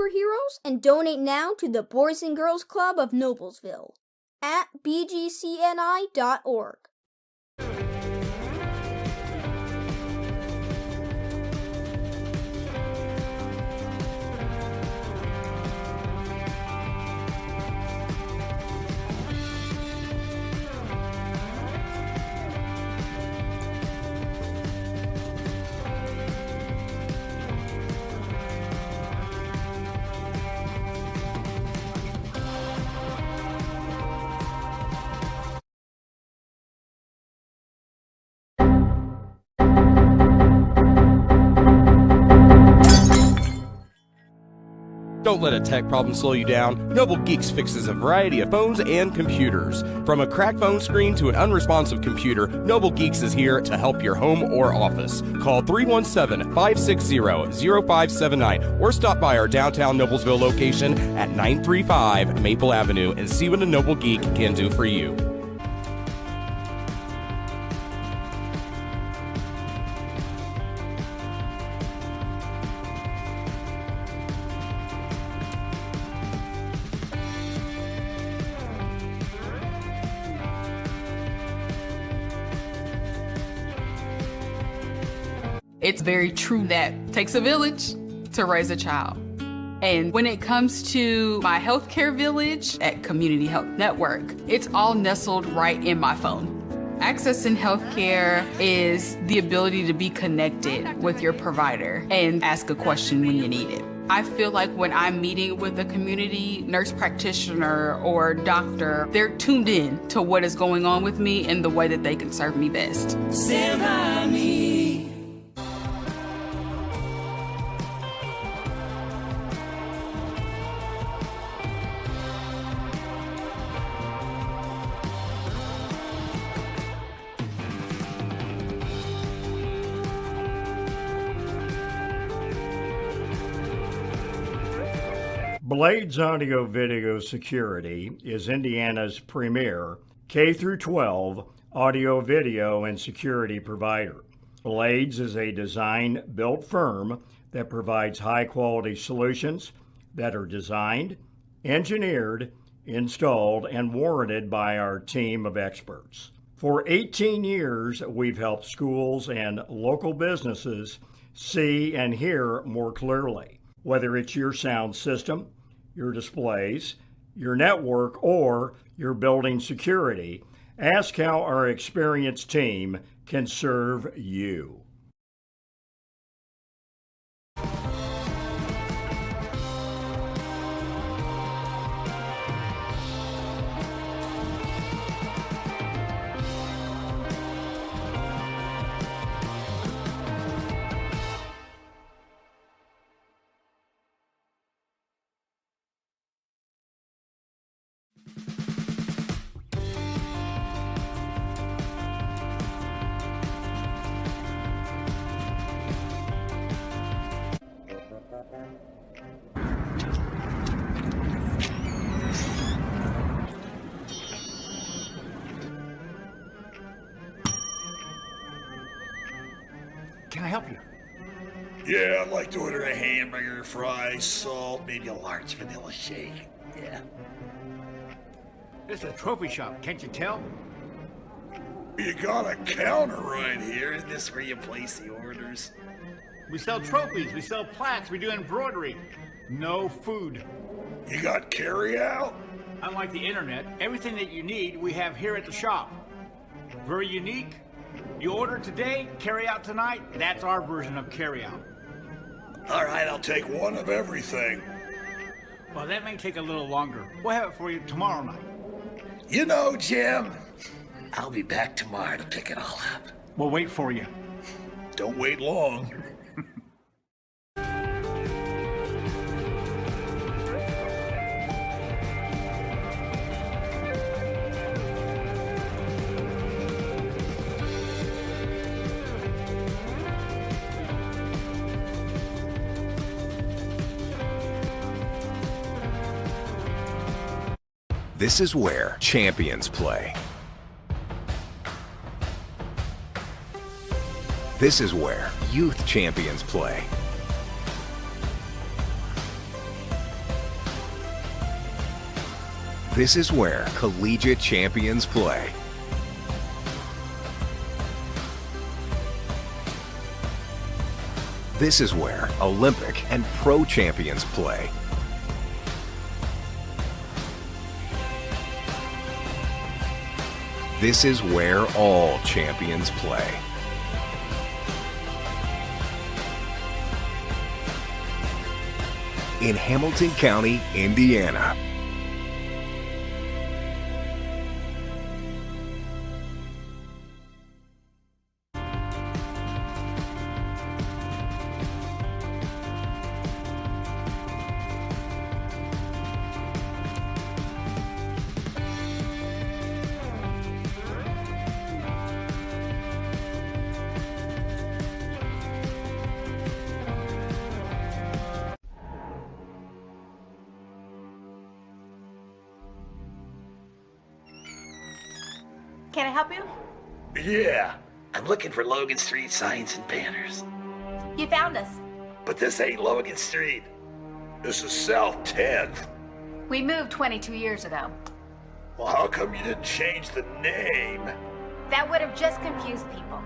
superheroes and donate now to the Boys and Girls Club of Noblesville at bgcni.org. Don't let a tech problem slow you down. Noble Geeks fixes a variety of phones and computers. From a cracked phone screen to an unresponsive computer, Noble Geeks is here to help your home or office. Call 317-560-0579 or stop by our downtown Noblesville location at 935 Maple Avenue and see what a Noble Geek can do for you. It's very true that it takes a village to raise a child. And when it comes to my healthcare village at Community Health Network, it's all nestled right in my phone. Accessing healthcare is the ability to be connected with your provider and ask a question when you need it. I feel like when I'm meeting with a community nurse practitioner or doctor, they're tuned in to what is going on with me and the way that they can serve me best. Stand by me. Blades Audio Video Security is Indiana's premier K-12 audio, video, and security provider. Blades is a design-built firm that provides high-quality solutions that are designed, engineered, installed, and warranted by our team of experts. For 18 years, we've helped schools and local businesses see and hear more clearly. Whether it's your sound system, your displays, your network, or your building security, ask how our experienced team can serve you. Can I help you? Yeah, I'd like to order a hamburger, fries, salt, maybe a large vanilla shake. Yeah. This is a trophy shop, can't you tell? You got a counter right here. Isn't this where you place the orders? We sell trophies, we sell plaques, we do embroidery. No food. You got carry-out? Unlike the internet, everything that you need we have here at the shop. Very unique. You order today, carry out tonight. That's our version of carry out. All right, I'll take one of everything. Well, that may take a little longer. We'll have it for you tomorrow night. You know, Jim, I'll be back tomorrow to pick it all up. We'll wait for you. Don't wait long. This is where champions play. This is where youth champions play. This is where collegiate champions play. This is where Olympic and pro champions play. This is where all champions play. In Hamilton County, Indiana. Can I help you? Yeah, I'm looking for Logan Street signs and banners. You found us. But this ain't Logan Street. This is South 10th. We moved 22 years ago. Well, how come you didn't change the name? That would have just confused people.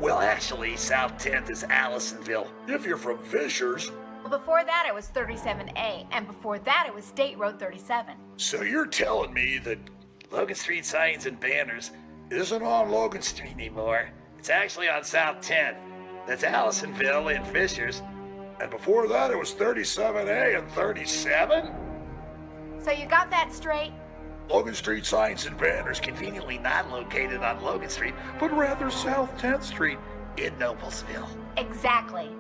Well, actually, South 10th is Allisonville, if you're from Fishers. Well, before that it was 37A, and before that it was State Road 37. So you're telling me that Logan Street signs and banners isn't on Logan Street anymore. It's actually on South 10th. That's Allisonville and Fishers. And before that, it was 37A and 37? So you got that straight? Logan Street signs and banners conveniently not located on Logan Street, but rather South 10th Street in Noblesville. Exactly.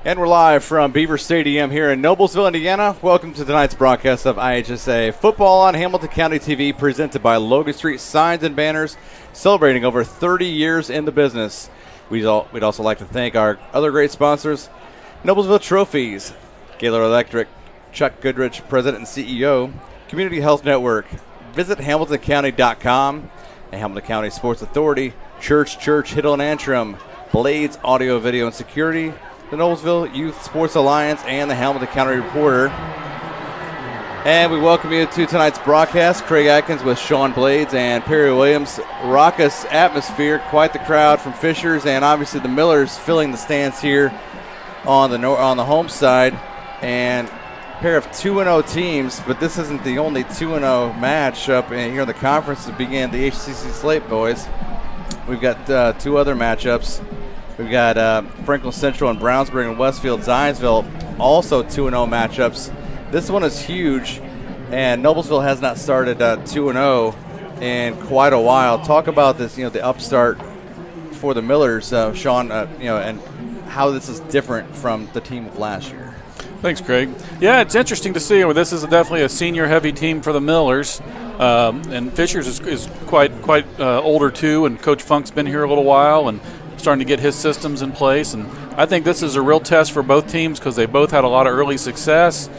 And we're live from Beaver Stadium here in Noblesville, Indiana. Welcome to tonight's broadcast of IHSA Football on Hamilton County TV, presented by Logan Street Signs and Banners, celebrating over 30 years in the business. We'd also like to thank our other great sponsors, Noblesville Trophies, Gaylord Electric, Chuck Goodrich, President and CEO, Community Health Network. Visit HamiltonCounty.com, and Hamilton County Sports Authority, Church, Hiddle and Antrim, Blades Audio, Video, and Security, the Noblesville Youth Sports Alliance, and the Hamilton County Reporter. And we welcome you to tonight's broadcast. Craig Atkins with Sean Blades and Perry Williams. Raucous atmosphere, quite the crowd from Fishers, and obviously the Millers filling the stands here on the home side. And a pair of 2-0 teams, but this isn't the only 2-0 match up here in the conference to begin the HCC slate, boys. We've got two other matchups. We've got Franklin Central and Brownsburg and Westfield Zionsville, also 2-0 matchups. This one is huge, and Noblesville has not started 2-0 in quite a while. Talk about this, the upstart for the Millers, Sean, and how this is different from the team of last year. Thanks, Craig. Yeah, it's interesting to see. This is definitely a senior-heavy team for the Millers, and Fishers is quite older too. And Coach Funk's been here a little while and starting to get his systems in place. And I think this is a real test for both teams because they both had a lot of early success,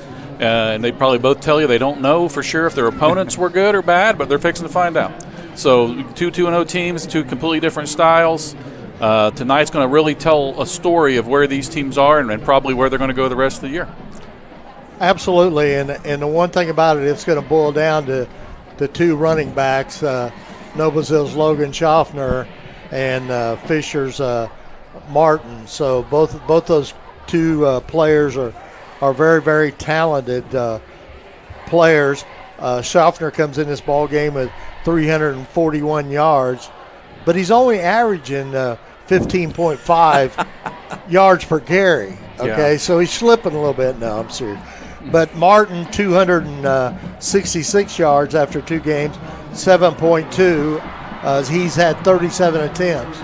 and they probably both tell you they don't know for sure if their opponents were good or bad, but they're fixing to find out. So 2-2-0 teams, two completely different styles. Tonight's going to really tell a story of where these teams are and probably where they're going to go the rest of the year. Absolutely, and the one thing about it, it's going to boil down to the two running backs, Noblesville's Logan Schaffner and Fisher's Martin. So both those two players are very, very talented players. Schaffner comes in this ball game with 341 yards, but he's only averaging 15.5 yards per carry. Okay, yeah. So he's slipping a little bit. No, I'm serious. But Martin, 266 yards after two games, 7.2 He's had 37 attempts.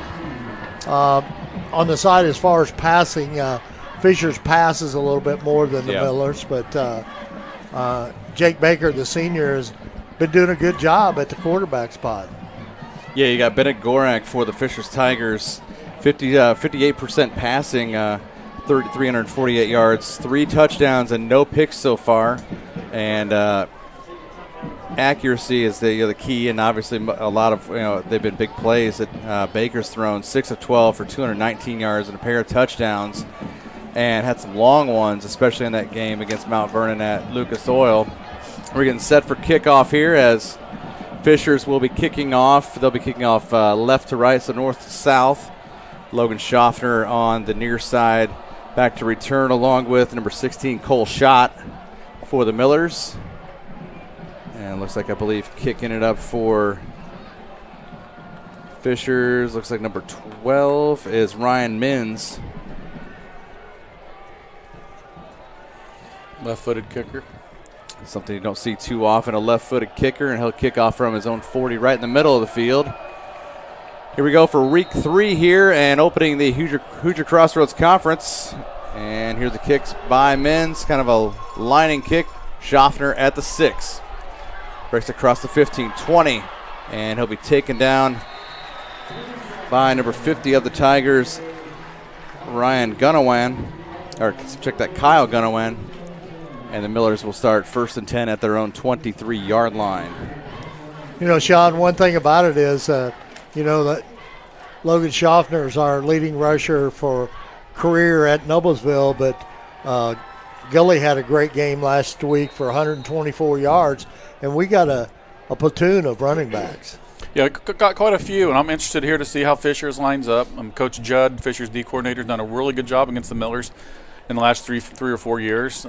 On the side, as far as passing, Fisher's passes a little bit more than the Millers, but Jake Baker, the senior, has been doing a good job at the quarterback spot. Yeah, you got Bennett Gorak for the Fishers Tigers, 58% passing, 348 yards, 3 touchdowns, and no picks so far. And accuracy is the key, and obviously a lot of they've been big plays that Baker's thrown 6 of 12 for 219 yards and a pair of touchdowns, and had some long ones, especially in that game against Mount Vernon at Lucas Oil. We're getting set for kickoff here as Fishers will be kicking off. They'll be kicking off left to right, so north to south. Logan Schaffner on the near side, back to return along with number 16 Cole Schott for the Millers. And looks like, I believe, kicking it up for Fishers. Looks like number 12 is Ryan Mins. Left-footed kicker. Something you don't see too often, a left-footed kicker, and he'll kick off from his own 40 right in the middle of the field. Here we go for week 3 here and opening the Hoosier Crossroads Conference. And here's the kicks by Mins, kind of a lining kick. Schaffner at the 6. Breaks across the 15, 20, and he'll be taken down by number 50 of the Tigers, Ryan Gunawan, or check that, Kyle Gunawan. And the Millers will start 1st and 10 at their own 23-yard line. Sean, one thing about it is, that Logan Schaffner is our leading rusher for career at Noblesville, but Gully had a great game last week for 124 yards, and we got a platoon of running backs. Yeah, got quite a few, and I'm interested here to see how Fishers lines up. Coach Judd, Fishers D coordinator, has done a really good job against the Millers in the last three or 4 years.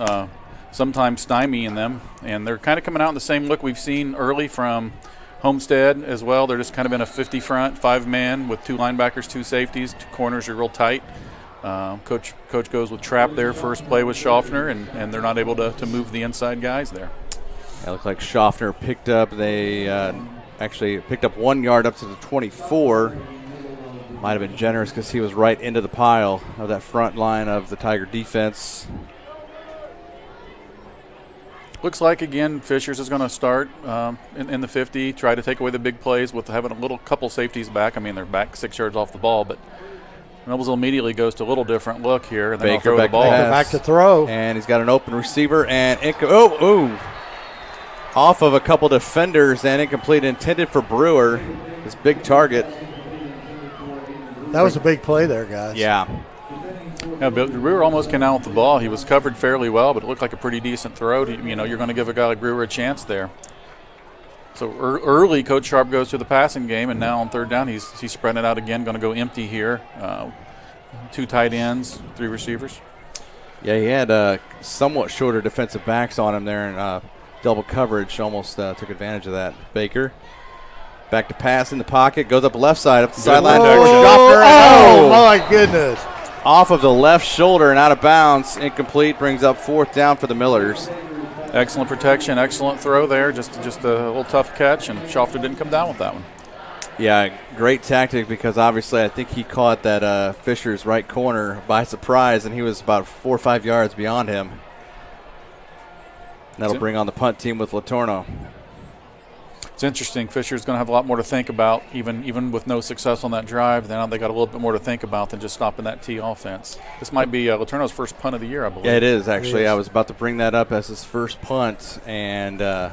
Sometimes stymieing them, and they're kind of coming out in the same look we've seen early from Homestead as well. They're just kind of in a 50 front, 5-man with 2 linebackers, 2 safeties, 2 corners are real tight. Coach goes with trap there first play with Schaffner, and they're not able to move the inside guys there. It looks like Schaffner picked up. They actually picked up 1 yard up to the 24. Might have been generous because he was right into the pile of that front line of the Tiger defense. Looks like, again, Fishers is going to start in the 50, try to take away the big plays with having a couple safeties back. I mean, they're back 6 yards off the ball, but Noblesville immediately goes to a little different look here. And then Baker throw the ball. Back to throw. And he's got an open receiver, and off of a couple defenders and incomplete, intended for Brewer. This big target. That was a big play there, guys. Yeah. Yeah, but Brewer almost came out with the ball. He was covered fairly well, but it looked like a pretty decent throw. You're going to give a guy like Brewer a chance there. So early, Coach Sharp goes to the passing game, and now on 3rd down, he's spreading it out again, going to go empty here. 2 tight ends, 3 receivers. Yeah, he had somewhat shorter defensive backs on him there, and double coverage almost took advantage of that. Baker back to pass in the pocket, goes up left side, up the sideline. Oh, my goodness. Off of the left shoulder and out of bounds. Incomplete, brings up 4th down for the Millers. Excellent protection, excellent throw there. Just a little tough catch, and Schaffner didn't come down with that one. Yeah, great tactic, because obviously I think he caught that Fisher's right corner by surprise, and he was about 4 or 5 yards beyond him. That'll bring on the punt team with Latorno. It's interesting. Fisher's going to have a lot more to think about, even with no success on that drive. Now they got a little bit more to think about than just stopping that T offense. This might be Latorno's first punt of the year, I believe. Yeah, it is, actually. I was about to bring that up as his first punt, and that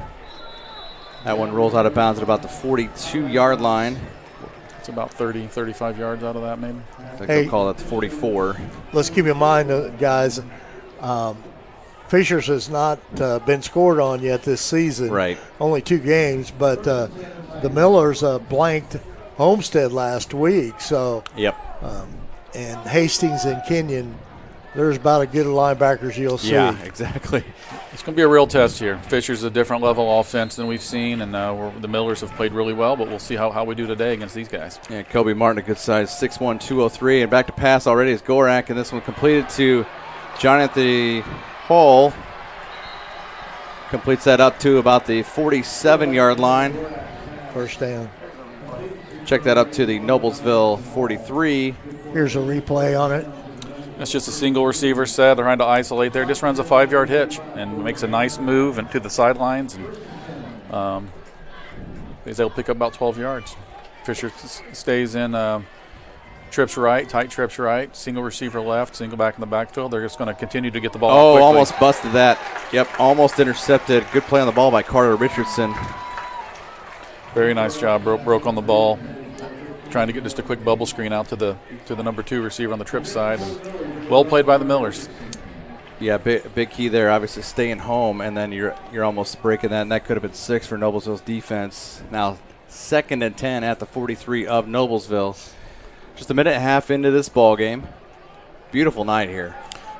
one rolls out of bounds at about the 42-yard line. It's about 30, 35 yards out of that, maybe. I think they'll call that the 44. Let's keep in mind, guys, Fishers has not been scored on yet this season. Right. Only 2 games, but the Millers blanked Homestead last week. So. Yep. And Hastings and Kenyon, there's about as good linebackers you'll see. Yeah, exactly. It's going to be a real test here. Fisher's a different level offense than we've seen, and the Millers have played really well, but we'll see how we do today against these guys. Yeah, Kobe Martin, a good size, 6'1", 203, and back to pass already is Gorak, and this one completed to John Anthony Hall. Completes that up to about the 47-yard line. First down. Check that up to the Noblesville 43. Here's a replay on it. It's just a single receiver set. They're trying to isolate there. Just runs a 5-yard hitch and makes a nice move into the sidelines. And he's able to pick up about 12 yards. Fisher stays in trips right, tight trips right, single receiver left, single back in the backfield. They're just going to continue to get the ball quickly. Almost busted that. Yep, almost intercepted. Good play on the ball by Carter Richardson. Very nice job. Broke on the ball. Trying to get just a quick bubble screen out to the number 2 receiver on the trip side. And well played by the Millers. Yeah, big key there. Obviously staying home, and then you're almost breaking that, and that could have been 6 for Noblesville's defense. Now 2nd and 10 at the 43 of Noblesville. Just a minute and a half into this ball game. Beautiful night here.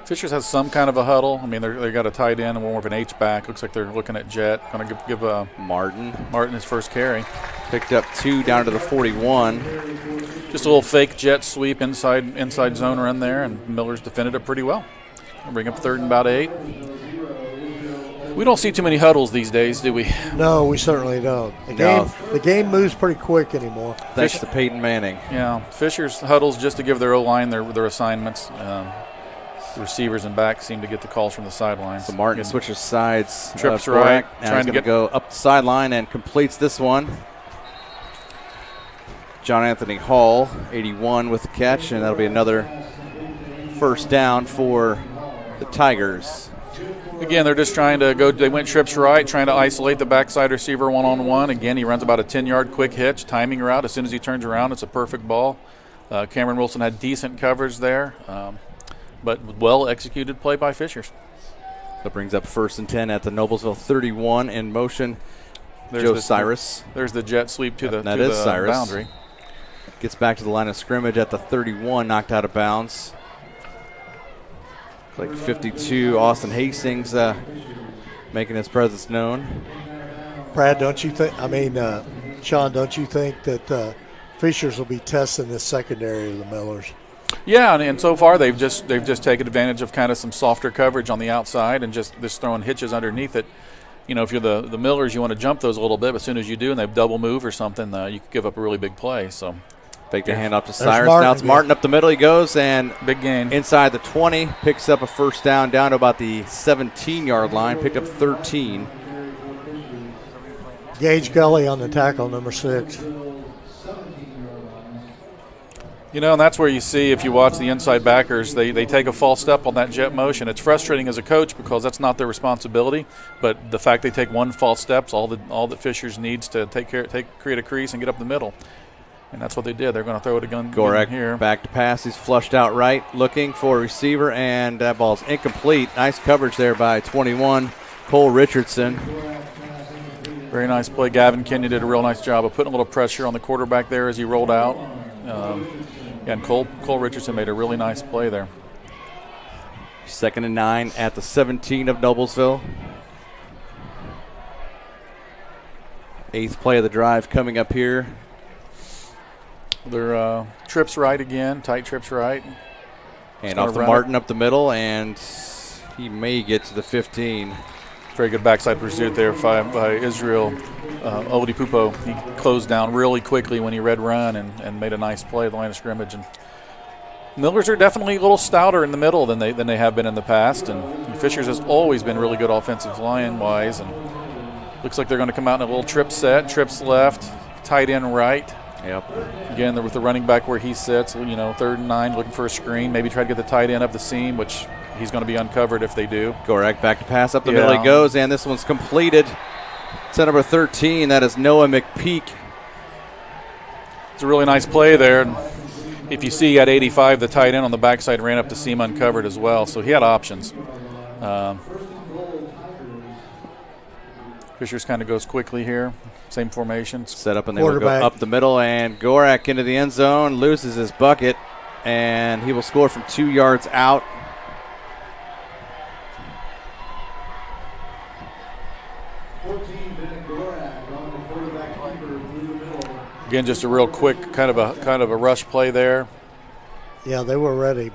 Fishers has some kind of a huddle. I mean, they got a tight end and more of an H-back. Looks like they're looking at Jet. Going to give Martin his first carry. Picked up 2 down to the 41. Just a little fake jet sweep inside zone run there, and Millers defended it pretty well. We'll bring up 3rd and about 8. We don't see too many huddles these days, do we? No, we certainly don't. The game moves pretty quick anymore. Thanks to Peyton Manning. Yeah, Fisher's huddles just to give their O-line their assignments. The receivers and backs seem to get the calls from the sidelines. So Martin switches sides. Trips right. Now trying to go up the sideline and completes this one. John Anthony Hall, 81 with the catch, and that'll be another first down for the Tigers. Again, they're just trying to go. They went trips right, trying to isolate the backside receiver one-on-one. Again, he runs about a 10-yard quick hitch, timing route. As soon as he turns around, it's a perfect ball. Cameron Wilson had decent coverage there, but well-executed play by Fishers. That brings up 1st and 10 at the Noblesville 31 in motion. There's Cyrus. There's the jet sweep to the Cyrus. boundary. Gets back to the line of scrimmage at the 31, knocked out of bounds. Like 52, Austin Hastings making his presence known. Brad, don't you think, Sean, don't you think that Fishers will be testing this secondary of the Millers? Yeah, and so far they've just taken advantage of kind of some softer coverage on the outside and just throwing hitches underneath it. You know, if you're the Millers, you want to jump those a little bit, but as soon as you do and they've double move or something, you could give up a really big play. So fake the hand off to Cyrus. Now it's Martin up the middle. He goes and big gain inside the 20. Picks up a first down to about the 17-yard line. Picked up 13. Gage Gully on the tackle, number 6. You know, and that's where you see, if you watch the inside backers, they take a false step on that jet motion. It's frustrating as a coach because that's not their responsibility. But the fact they take one false step is all that Fishers needs to create a crease and get up the middle. And that's what they did. They're going to throw it again here. Back to pass. He's flushed out right, looking for a receiver, and that ball's incomplete. Nice coverage there by 21, Cole Richardson. Very nice play. Gavin Kenyon did a real nice job of putting a little pressure on the quarterback there as he rolled out. And Cole Richardson made a really nice play there. 2nd and 9 at the 17 of Noblesville. 8th play of the drive coming up here. Their trips right again, tight trips right. And off to Martin up the middle, and he may get to the 15. Very good backside pursuit there by Israel Oladipupo. He closed down really quickly when he read run and made a nice play at the line of scrimmage. And Millers are definitely a little stouter in the middle than they have been in the past. And Fishers has always been really good offensive line-wise. And looks like they're going to come out in a little trip set. Trips left, tight end right. Yep. Again, with the running back where he sits, 3rd and 9, looking for a screen. Maybe try to get the tight end up the seam, which he's going to be uncovered if they do. Correct. Back to pass up the middle he goes, and this one's completed. To number 13, that is Noah McPeak. It's a really nice play there. And if you see at 85, the tight end on the backside ran up the seam uncovered as well, so he had options. Fishers kind of goes quickly here. Same formation. Set up, and they will go up the middle, and Gorak into the end zone, loses his bucket, and he will score from 2 yards out. Again, just a real quick kind of a rush play there. Yeah, they were ready.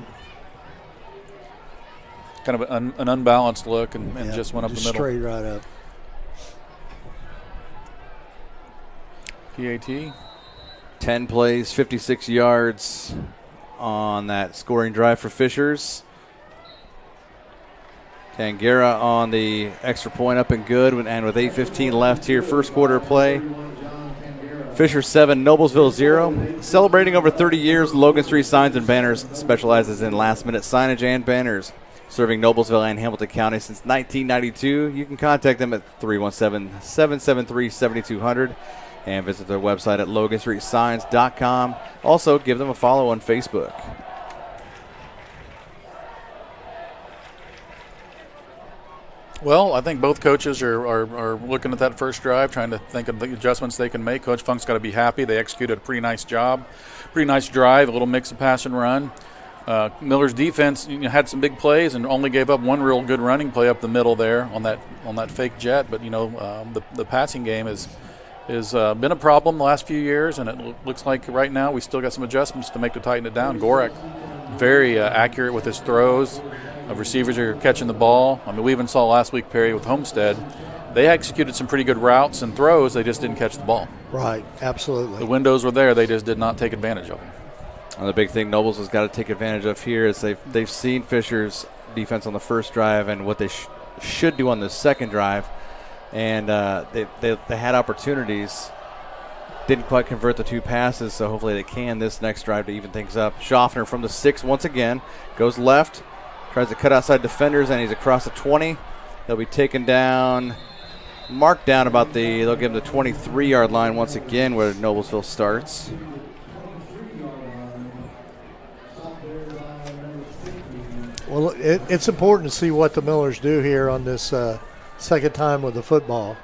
Kind of an unbalanced look and just went up the middle. Straight right up. PAT. 10 plays, 56 yards on that scoring drive for Fishers. Tangera on the extra point up and good, and with 8:15 left here, first quarter play. Fishers 7, Noblesville 0. Celebrating over 30 years, Logan Street Signs and Banners specializes in last-minute signage and banners. Serving Noblesville and Hamilton County since 1992. You can contact them at 317-773-7200 and visit their website at loganstreetsigns.com. Also, give them a follow on Facebook. Well, I think both coaches are looking at that first drive, trying to think of the adjustments they can make. Coach Funk's got to be happy. They executed a pretty nice job, pretty nice drive, a little mix of pass and run. Miller's defense had some big plays and only gave up one real good running play up the middle there on that fake jet. But the passing game has been a problem the last few years, and it looks like right now we still got some adjustments to make to tighten it down. Gorek, very accurate with his throws. Receivers are catching the ball. I mean, we even saw last week, Perry, with Homestead. They executed some pretty good routes and throws. They just didn't catch the ball. Right, absolutely. The windows were there. They just did not take advantage of them. And the big thing Nobles has got to take advantage of here is they've seen Fisher's defense on the first drive and what they should do on the second drive. And they had opportunities. Didn't quite convert the two passes, so hopefully they can this next drive to even things up. Schaffner from the 6 once again. Goes left. Tries to cut outside defenders, and he's across the 20. He'll be taken down, marked down they'll give him the 23-yard line once again where Noblesville starts. Well, it's important to see what the Millers do here on this second time with the football.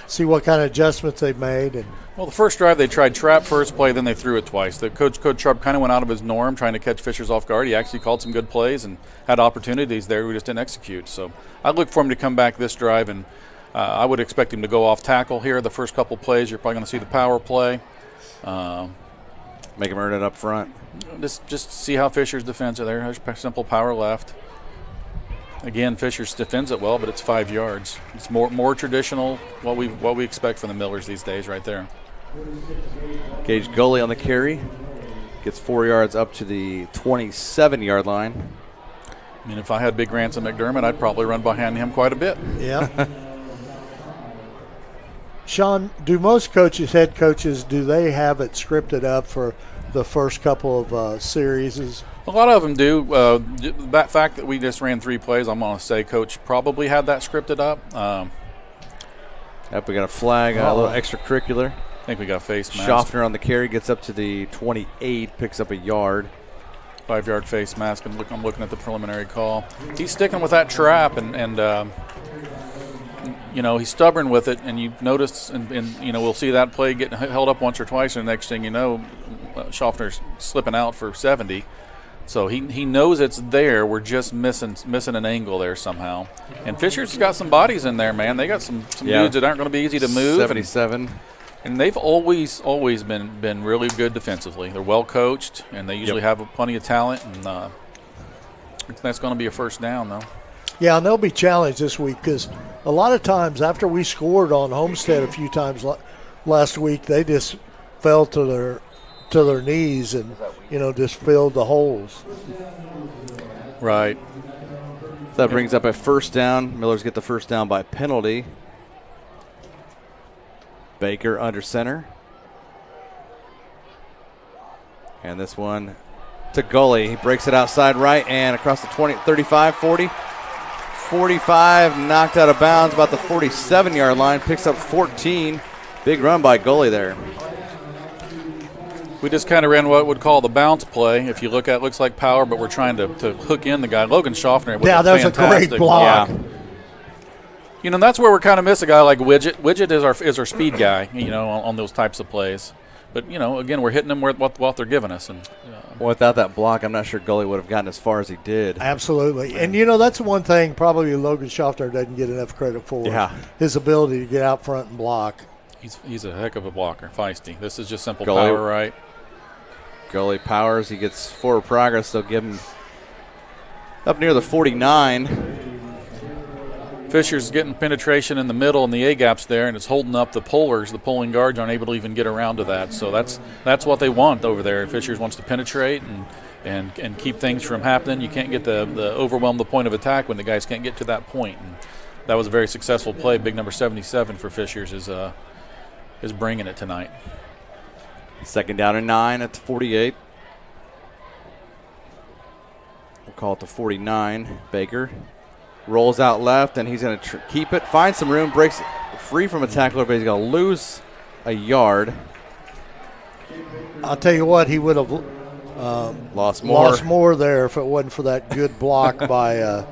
See what kind of adjustments they've made. Well, the first drive they tried trap first play, then they threw it twice. Coach Sharp kind of went out of his norm trying to catch Fishers off guard. He actually called some good plays and had opportunities there we just didn't execute. So I look for him to come back this drive, and I would expect him to go off tackle here. The first couple plays, you're probably going to see the power play. Make him earn it up front. Just see how Fishers defends it there. There's simple power left. Again, Fishers defends it well, but it's 5 yards. It's more traditional, what we expect from the Millers these days right there. Gage Gully on the carry. Gets 4 yards up to the 27-yard line. I mean, if I had Big Ransom McDermott, I'd probably run behind him quite a bit. Yeah. Sean, do most coaches, head coaches, do they have it scripted up for the first couple of series? A lot of them do. That fact that we just ran 3 plays, I'm going to say Coach probably had that scripted up. Yep, we got a flag, a little extracurricular. I think we got a face mask. Schaffner on the carry gets up to the 28, picks up a yard. 5-yard face mask. I'm looking at the preliminary call. He's sticking with that trap, and he's stubborn with it. And you've noticed, and we'll see that play get held up once or twice, and the next thing you know, Schaffner's slipping out for 70. So he knows it's there. We're just missing an angle there somehow. And Fisher's got some bodies in there, man. They got some dudes that aren't going to be easy to move. 77. And they've always been really good defensively. They're well coached, and they usually have plenty of talent. And that's going to be a first down, though. Yeah, and they'll be challenged this week because a lot of times after we scored on Homestead a few times last week, they just fell to their knees and just filled the holes. Right. That brings up a first down. Millers get the first down by penalty. Baker under center. And this one to Gully. He breaks it outside right and across the 20, 35, 40. 45, knocked out of bounds about the 47-yard line. Picks up 14. Big run by Gully there. We just kind of ran what would call the bounce play. If you look at it, looks like power, but we're trying to hook in the guy. Logan Schaffner with that was a great block. Yeah. That's where we're kind of miss a guy like Widget. Widget is our speed guy, on those types of plays. But, again, we're hitting them with what they're giving us. And without that block, I'm not sure Gully would have gotten as far as he did. Absolutely. And, that's one thing probably Logan Schaffner doesn't get enough credit for. Yeah. His ability to get out front and block. He's a heck of a blocker, feisty. This is just simple power, right? Gully powers. He gets forward progress. They'll give him up near the 49. Fisher's getting penetration in the middle and the A-gaps there, and it's holding up the pullers. The pulling guards aren't able to even get around to that. So that's what they want over there. Fishers wants to penetrate and keep things from happening. You can't get the overwhelm the point of attack when the guys can't get to that point. And that was a very successful play. Big number 77 for Fishers is bringing it tonight. Second down and 9 at the 48. We'll call it the 49. Baker rolls out left, and he's going to keep it, find some room, breaks free from a tackler, but he's going to lose a yard. I'll tell you what, he would have lost more there if it wasn't for that good block by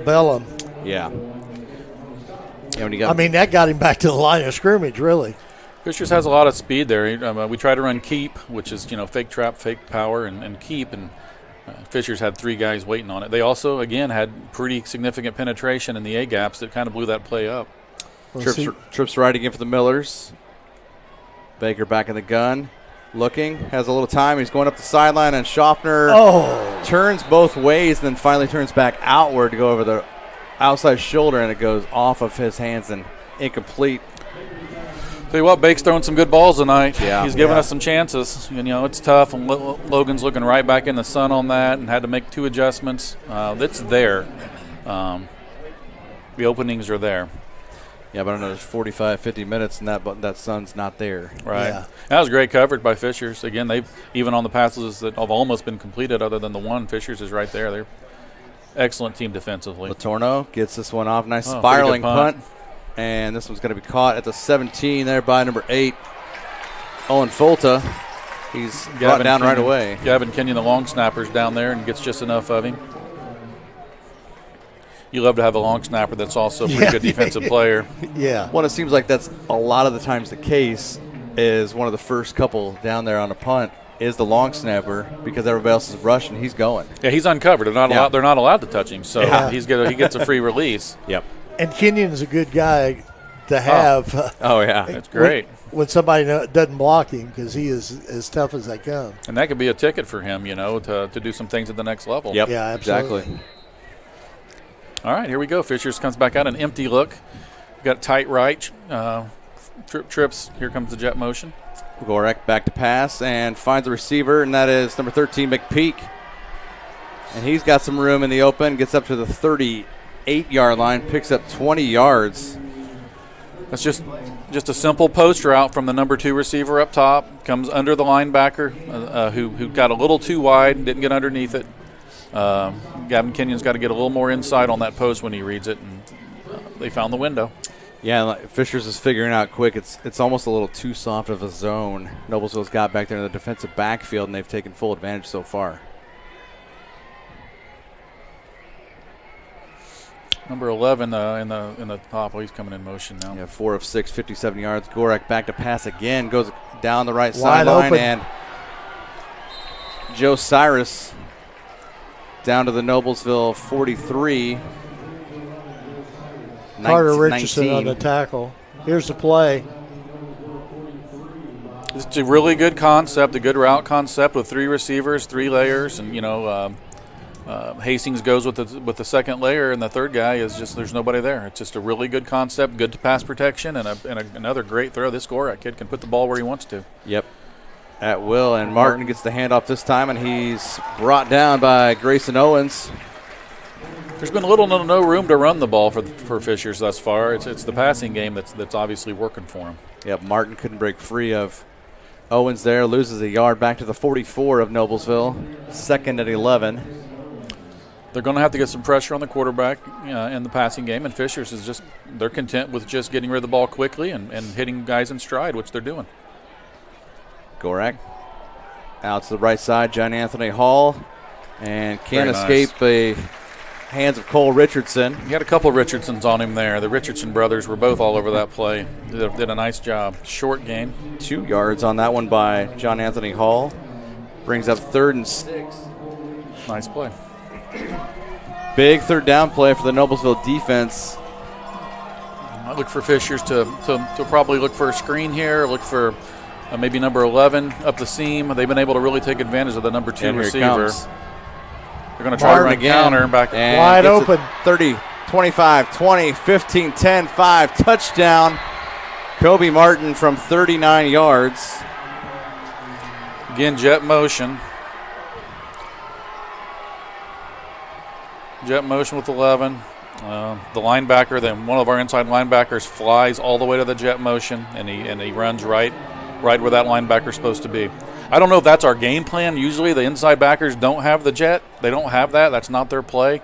Bellum. Yeah. That got him back to the line of scrimmage, really. Fishers has a lot of speed there. We try to run keep, which is, fake trap, fake power, and keep, and Fishers had 3 guys waiting on it. They also, again, had pretty significant penetration in the A-gaps that kind of blew that play up. Trips right again for the Millers. Baker back in the gun, looking, has a little time. He's going up the sideline, and Schaffner turns both ways, then finally turns back outward to go over the outside shoulder, and it goes off of his hands and incomplete. Tell you what, Bake's throwing some good balls tonight. Yeah. He's giving us some chances. It's tough, and Logan's looking right back in the sun on that and had to make 2 adjustments. It's there. The openings are there. Yeah, but another 45, 50 minutes, and that sun's not there. Right. Yeah. That was great coverage by Fishers. Again, they've, even on the passes that have almost been completed other than the one, Fishers is right there. They're excellent team defensively. Latorno gets this one off. Nice spiraling punt. And this one's going to be caught at the 17 there by number 8, Owen Folta. He's brought down right away. Gavin Kenyon, the long snapper's down there and gets just enough of him. You love to have a long snapper that's also a pretty good defensive player. Yeah. Well, it seems like that's a lot of the times the case is one of the first couple down there on a punt is the long snapper because everybody else is rushing. He's going. Yeah, he's uncovered. They're not allowed to touch him, so he gets a free release. Yep. And Kenyon's a good guy to have. Oh yeah, that's great. When somebody doesn't block him because he is as tough as they come. And that could be a ticket for him, to do some things at the next level. Yep. Yeah, absolutely. Exactly. All right, here we go. Fishers comes back out, an empty look. Got tight right. Trips. Here comes the jet motion. Gorek back to pass and finds the receiver, and that is number 13, McPeak. And he's got some room in the open, gets up to the 38-yard line, picks up 20 yards. That's just a simple post route from the number 2 receiver up top. Comes under the linebacker who got a little too wide, didn't get underneath it. Gavin Kenyon's got to get a little more inside on that post when he reads it, and they found the window. Yeah, Fishers is figuring out quick. It's almost a little too soft of a zone. Noblesville's got back there in the defensive backfield, and they've taken full advantage so far. Number 11 in the top. Well, he's coming in motion now. Yeah, 4 of 6, 57 yards. Gorek back to pass again. Goes down the right sideline, and Joe Cyrus down to the Noblesville 43. Carter Richardson on the tackle. Here's the play. It's a really good concept, a good route concept with 3 receivers, 3 layers, and Hastings goes with the second layer, and the third guy is just there's nobody there. It's just a really good concept, good to pass protection, and another great throw. This Gorak kid can put the ball where he wants to. Yep, at will, and Martin gets the handoff this time, and he's brought down by Grayson Owens. There's been little to no room to run the ball for Fishers thus far. It's the passing game that's obviously working for him. Yep, Martin couldn't break free of Owens there, loses a yard back to the 44 of Noblesville, 2nd and 11. They're going to have to get some pressure on the quarterback in the passing game, and Fishers they're content with just getting rid of the ball quickly and hitting guys in stride, which they're doing. Gorak out to the right side, John Anthony Hall, and can't escape the hands of Cole Richardson. He had a couple of Richardsons on him there. The Richardson brothers were both all over that play. Did a nice job. Short game. 2 yards on that one by John Anthony Hall. Brings up 3rd and 6. Nice play. Big 3rd down play for the Noblesville defense. I look for Fishers to probably look for a screen here, look for maybe number 11 up the seam. They've been able to really take advantage of the number 2 and receiver. They're going to try to run again. Counter back. And wide open. 30, 25, 20, 15, 10, 5. Touchdown. Kobe Martin from 39 yards. Again, jet motion. Jet motion with 11. The linebacker, then one of our inside linebackers flies all the way to the jet motion, and he runs right where that linebacker's supposed to be. I don't know if that's our game plan. Usually the inside backers don't have the jet. They don't have that. That's not their play.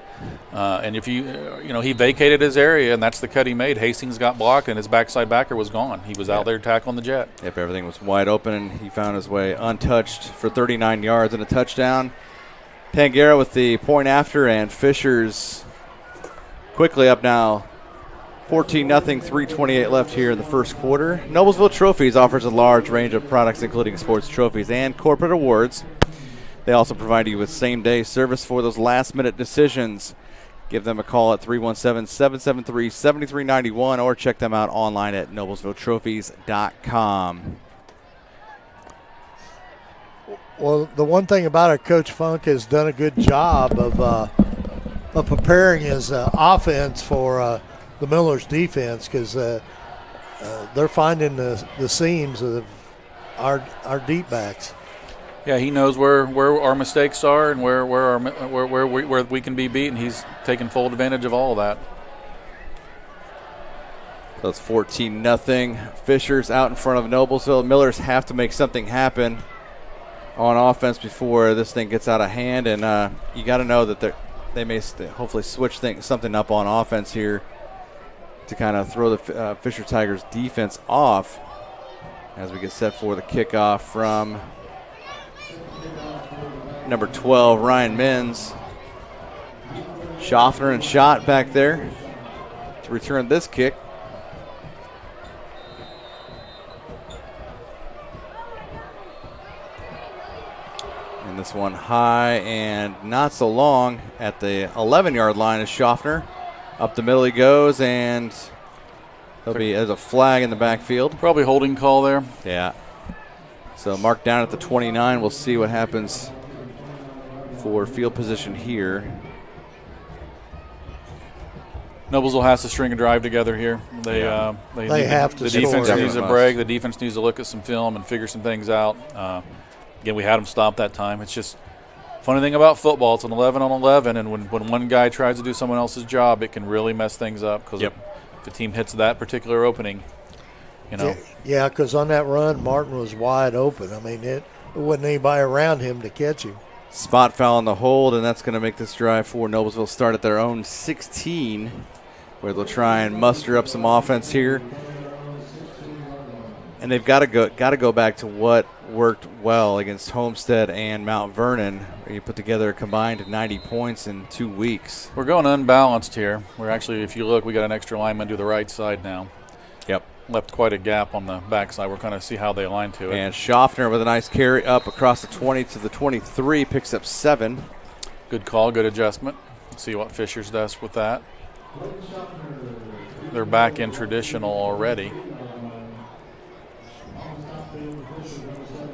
And if he vacated his area, and that's the cut he made. Hastings got blocked, and his backside backer was gone. He was out there tackling the jet. Yep, everything was wide open, and he found his way untouched for 39 yards and a touchdown. Pangera with the point after, and Fishers quickly up now. 14-0, 3:28 left here in the first quarter. Noblesville Trophies offers a large range of products, including sports trophies and corporate awards. They also provide you with same-day service for those last-minute decisions. Give them a call at 317-773-7391 or check them out online at noblesvilletrophies.com. Well, the one thing about it, Coach Funk has done a good job of preparing his offense for the Millers' defense, because they're finding the seams of our deep backs. Yeah, he knows where our mistakes are and where we can be beat, and he's taking full advantage of all of that. So it's 14-0. Fishers out in front of Noblesville. Millers have to make something happen on offense before this thing gets out of hand, and you got to know that they may hopefully switch something up on offense here to kind of throw the Fisher Tigers defense off as we get set for the kickoff from number 12, Ryan Mins. Schaffner and Schott back there to return this kick. And this one high and not so long at the 11-yard line is Schaffner. Up the middle he goes, and there's a flag in the backfield. Probably holding call there. Yeah. So marked down at the 29. We'll see what happens for field position here. Noblesville has to string a drive together here. They have to The score. defense needs a break. The defense needs to look at some film and figure some things out. Again, we had them stop that time. It's just funny thing about football. It's an 11-on-11, and when one guy tries to do someone else's job, it can really mess things up because if the team hits that particular opening, Yeah, because on that run, Martin was wide open. I mean, there wasn't anybody around him to catch him. Spot foul on the hold, and that's going to make this drive for Noblesville start at their own 16, where they'll try and muster up some offense here. And they've got to go back to what worked well against Homestead and Mount Vernon, where you put together a combined 90 points in 2 weeks. We're going unbalanced here. We're actually, if you look, we got an extra lineman to the right side now. Yep. Left quite a gap on the backside. We're kind of see how they align to it. And Schaffner with a nice carry up across the 20 to the 23, picks up 7. Good call, good adjustment. Let's see what Fishers does with that. They're back in traditional already.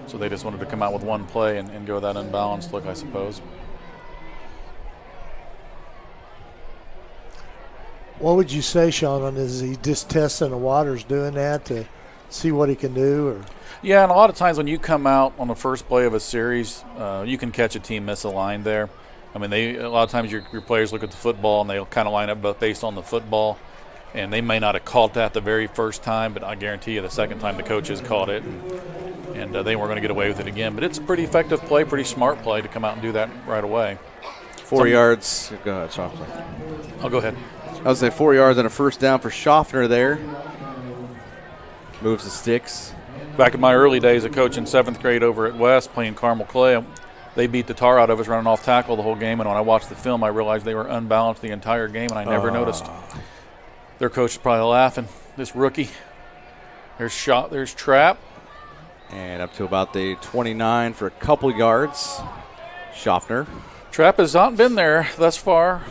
So they just wanted to come out with one play and go that unbalanced look, I suppose. What would you say, Sean, on this? Is he just testing the waters doing that to see what he can do? Or? Yeah, and a lot of times when you come out on the first play of a series, you can catch a team misaligned there. I mean, a lot of times your players look at the football and they'll kind of line up based on the football. And they may not have caught that the very first time, but I guarantee you the second time the coaches caught it, and they weren't going to get away with it again. But it's a pretty effective play, pretty smart play to come out and do that right away. 4 yards. Go ahead, Schaffner. I'll go ahead. I would say 4 yards and a first down for Schaffner there. Moves the sticks. Back in my early days of coaching 7th grade over at West, playing Carmel Clay, they beat the tar out of us running off tackle the whole game. And when I watched the film, I realized they were unbalanced the entire game, and I never noticed. Their coach is probably laughing. This rookie. There's shot. There's trap. And up to about the 29 for a couple yards. Schaffner. Trap has not been there thus far,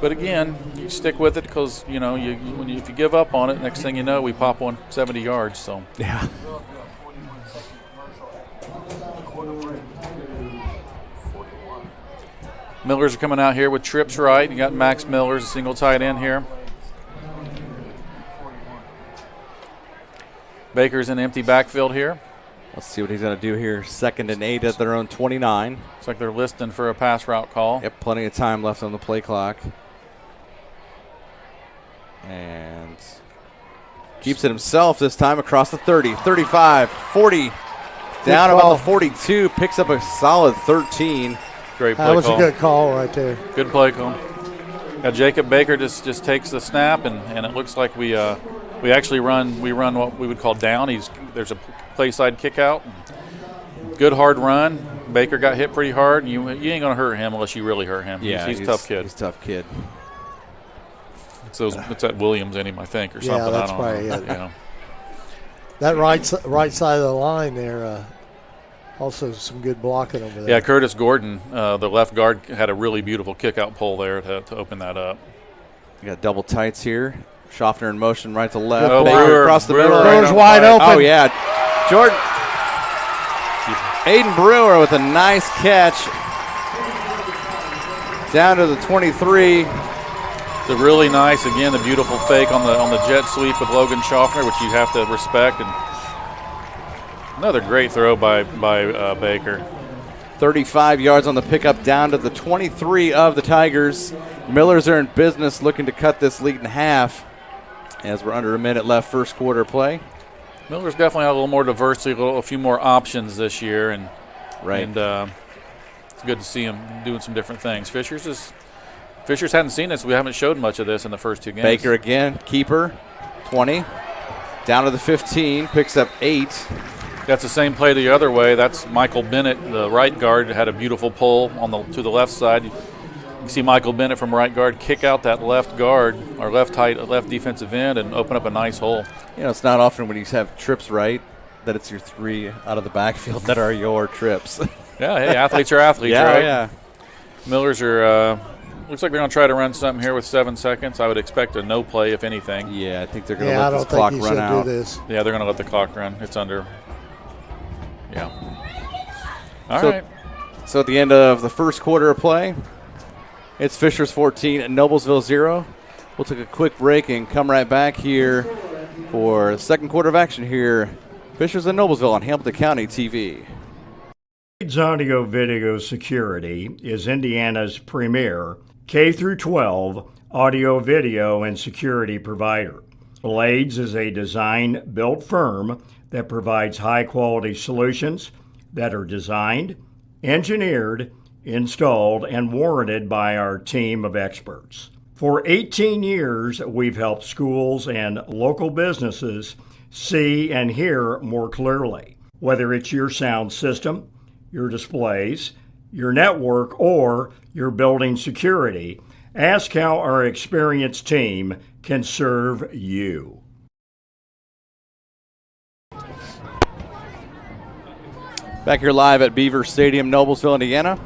but again, you stick with it because if you give up on it, next thing you know, we pop one 70 yards. So yeah. Millers are coming out here with trips right. You got Max Millers, a single tight end here. Baker's in empty backfield here. Let's see what he's going to do here. 2nd and 8 at their own 29. Looks like they're listing for a pass route call. Yep, plenty of time left on the play clock. And keeps it himself this time across the 30, 35, 40. Down about the 42, picks up a solid 13. Great play call. That was call. a good call right there. Good play call. Now Jacob Baker just takes the snap, and it looks like we actually run what we would call down. There's a play side kick out. Good hard run. Baker got hit pretty hard. You ain't gonna hurt him unless you really hurt him. Yeah, he's a tough kid. He's a tough kid. It's at Williams I think, or something. That's I don't right. know. Yeah. You know. That right side of the line there, also some good blocking over there. Yeah, Curtis Gordon, the left guard, had a really beautiful kick-out pull there to open that up. You got double tights here. Schaffner in motion right to left. Oh, Baker Brewer, across the Brewer middle. Brewer's wide open. Oh, yeah. Jordan. Aiden Brewer with a nice catch. Down to the 23. The really nice, again, the beautiful fake on the jet sweep with Logan Schaffner, which you have to respect. And another great throw by Baker. 35 yards on the pickup down to the 23 of the Tigers. Millers are in business looking to cut this lead in half as we're under a minute left first quarter play. Millers definitely have a little more diversity, a few more options this year. And it's good to see him doing some different things. Fishers hadn't seen this. We haven't showed much of this in the first two games. Baker again, keeper, 20. Down to the 15, picks up 8. That's the same play the other way. That's Michael Bennett, the right guard, had a beautiful pull to the left side. You see Michael Bennett from right guard kick out that left guard, or left defensive end, and open up a nice hole. You know, it's not often when you have trips right that it's your 3 out of the backfield that are your trips. Yeah, hey, athletes are athletes, yeah, right? Yeah. Millers are. Looks like they're going to try to run something here with 7 seconds. I would expect a no play, if anything. Yeah, I think they're going to let this clock run out. Yeah, they're going to let the clock run. It's under. Yeah. All right. So at the end of the first quarter of play, it's Fishers 14 and Noblesville 0. We'll take a quick break and come right back here for the second quarter of action here. Fishers and Noblesville on Hamilton County TV. Blades Audio Video Security is Indiana's premier K-12 audio, video, and security provider. Blades is a design-built firm that provides high-quality solutions that are designed, engineered, installed, and warranted by our team of experts. For 18 years, we've helped schools and local businesses see and hear more clearly. Whether it's your sound system, your displays, your network, or your building security, ask how our experienced team can serve you. Back here live at Beaver Stadium, Noblesville, Indiana.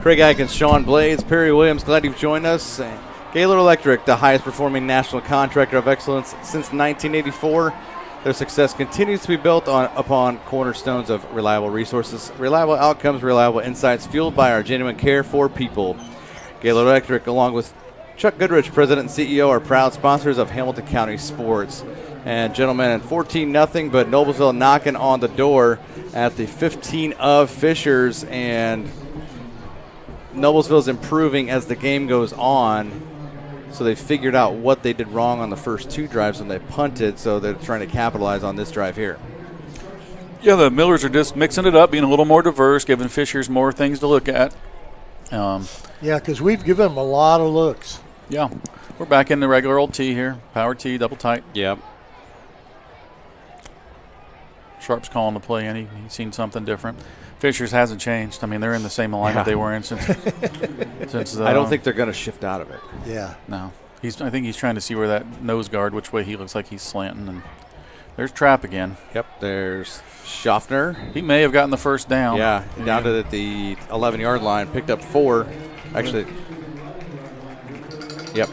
Craig Atkins, Sean Blades, Perry Williams, glad you've joined us. Gaylord Electric, the highest performing national contractor of excellence since 1984. Their success continues to be built upon cornerstones of reliable resources, reliable outcomes, reliable insights, fueled by our genuine care for people. Gaylord Electric, along with Chuck Goodrich, President and CEO, are proud sponsors of Hamilton County sports. And gentlemen, 14-0, but Noblesville knocking on the door at the 15 of Fishers, and Noblesville's improving as the game goes on. So they figured out what they did wrong on the first 2 drives when they punted, so they're trying to capitalize on this drive here. Yeah, the Millers are just mixing it up, being a little more diverse, giving Fishers more things to look at. Yeah, because we've given them a lot of looks. Yeah, we're back in the regular old T here, power T, double tight. Yep. Sharp's calling the play, and he's seen something different. Fishers hasn't changed. I mean, they're in the same alignment they were in since. I don't think they're going to shift out of it. Yeah. No. I think he's trying to see where that nose guard, which way he looks like he's slanting. And there's Trapp again. Yep, there's Schaffner. He may have gotten the first down. Yeah, down to the 11-yard line, picked up 4. Actually, yep.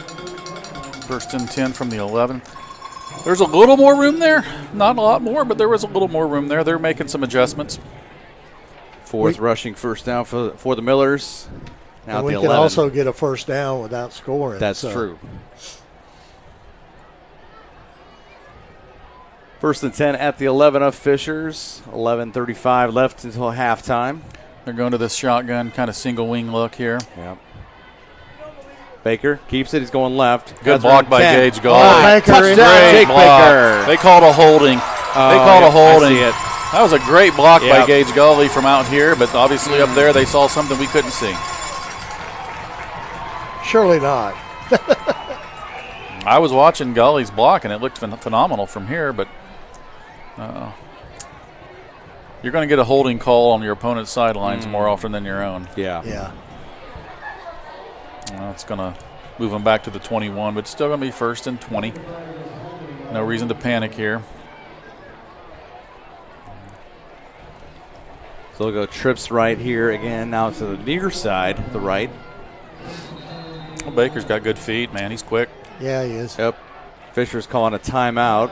First and 10 from the 11. There's a little more room there. Not a lot more, but there was a little more room there. They're making some adjustments. 4th rushing first down for the Millers. Now and we at the can 11. also get a first down without scoring. That's true. 1st and 10 at the 11 of Fishers. 11:35 left until halftime. They're going to this shotgun kind of single wing look here. Yep. Baker keeps it. He's going left. Good block by Gage Gall. Touchdown, Jake Baker. They called a holding. They called a holding. I see it. That was a great block by Gage Gully from out here, but obviously up there they saw something we couldn't see. Surely not. I was watching Gully's block, and it looked phenomenal from here, but you're going to get a holding call on your opponent's sidelines more often than your own. Yeah. Well, it's going to move them back to the 21, but it's still going to be 1st and 20. No reason to panic here. So they'll go trips right here again. Now to the near side, the right. Well, Baker's got good feet, man. He's quick. Yeah, he is. Yep. Fisher's calling a timeout.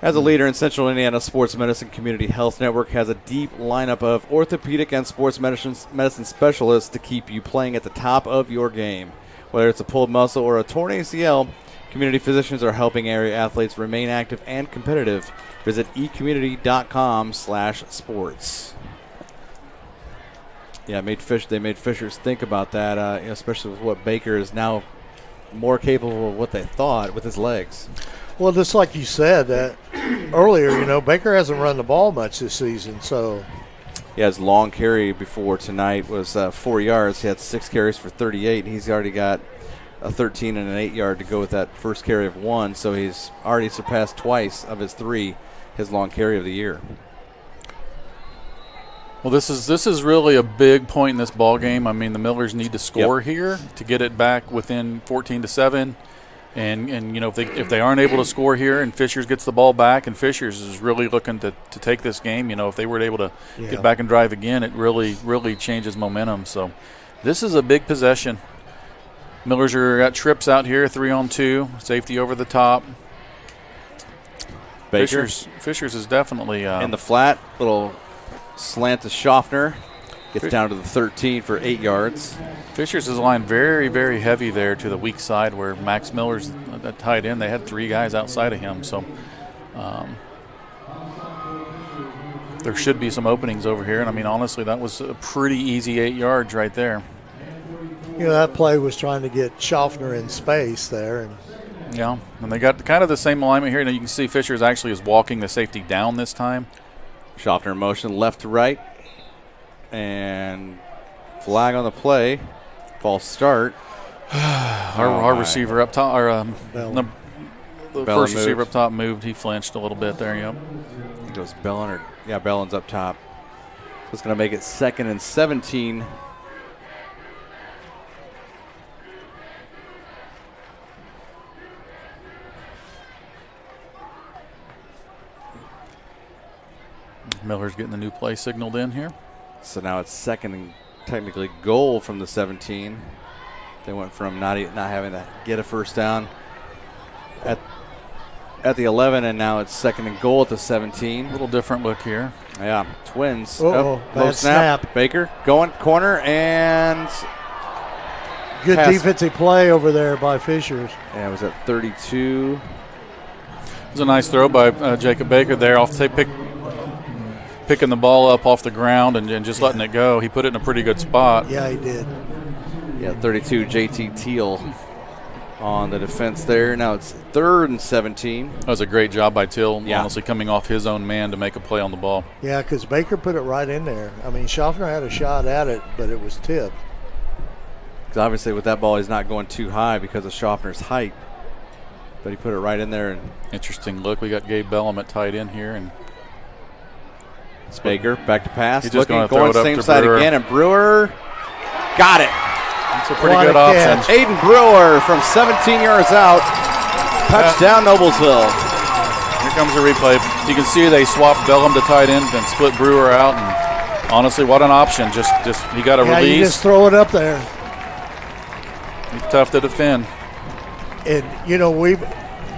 As a leader in Central Indiana Sports Medicine Community Health Network has a deep lineup of orthopedic and sports medicine specialists to keep you playing at the top of your game. Whether it's a pulled muscle or a torn ACL, community physicians are helping area athletes remain active and competitive. Visit ecommunity.com/sports. Yeah, they made Fishers think about that, especially with what Baker is now more capable of what they thought with his legs. Well, just like you said earlier, Baker hasn't run the ball much this season, so. Yeah, his long carry before tonight was 4 yards. He had 6 carries for 38. He's already got a 13 and an 8-yard to go with that first carry of 1, so he's already surpassed twice of his 3 his long carry of the year. Well, this is really a big point in this ball game. I mean, the Millers need to score here to get it back within 14-7. And if they aren't able to score here and Fishers gets the ball back and Fishers is really looking to take this game, if they were able to get back and drive again, it really changes momentum. So this is a big possession. Millers got trips out here, 3-on-2, safety over the top. Baker. Fishers is definitely in the flat, little slant to Schaffner. Gets down to the 13 for 8 yards. Fishers is lined very, very heavy there to the weak side where Max Miller's tight end. They had 3 guys outside of him, so there should be some openings over here. And, I mean, honestly, that was a pretty easy 8 yards right there. That play was trying to get Schaffner in space there. And they got kind of the same alignment here. Now you can see Fishers actually is walking the safety down this time. Schaffner in motion left to right. And flag on the play. False start. Our receiver up top, the first receiver moved. up top moved. He flinched a little bit there, It goes Bellin, Bellin's up top. So it's going to make it 2nd and 17. Miller's getting the new play signaled in here. So now it's 2nd and technically goal from the 17. They went from not having to get a first down at the 11, and now it's 2nd and goal at the 17. A little different look here. Yeah, Twins. Bad snap. Baker going corner and good defensive play over there by Fishers. Yeah, it was at 32. It was a nice throw by Jacob Baker there off picking the ball up off the ground and just letting it go. He put it in a pretty good spot. Yeah, he did. Yeah, 32, JT Teal on the defense there. Now it's 3rd and 17. That was a great job by Teal, honestly, coming off his own man to make a play on the ball. Yeah, because Baker put it right in there. I mean, Schaffner had a shot at it, but it was tipped. Because obviously with that ball, he's not going too high because of Schaffner's height. But he put it right in there. And interesting look. We got Gabe Bellum at tight end here. And it's Baker back to pass. He's just going same side Brewer. again, and Brewer got it. That's a pretty good option. Aiden Brewer from 17 yards out. Touchdown, Noblesville. Here comes the replay. You can see they swapped Bellum to tight end and split Brewer out. And honestly, what an option. Just he got a release. You just throw it up there. He's tough to defend. And,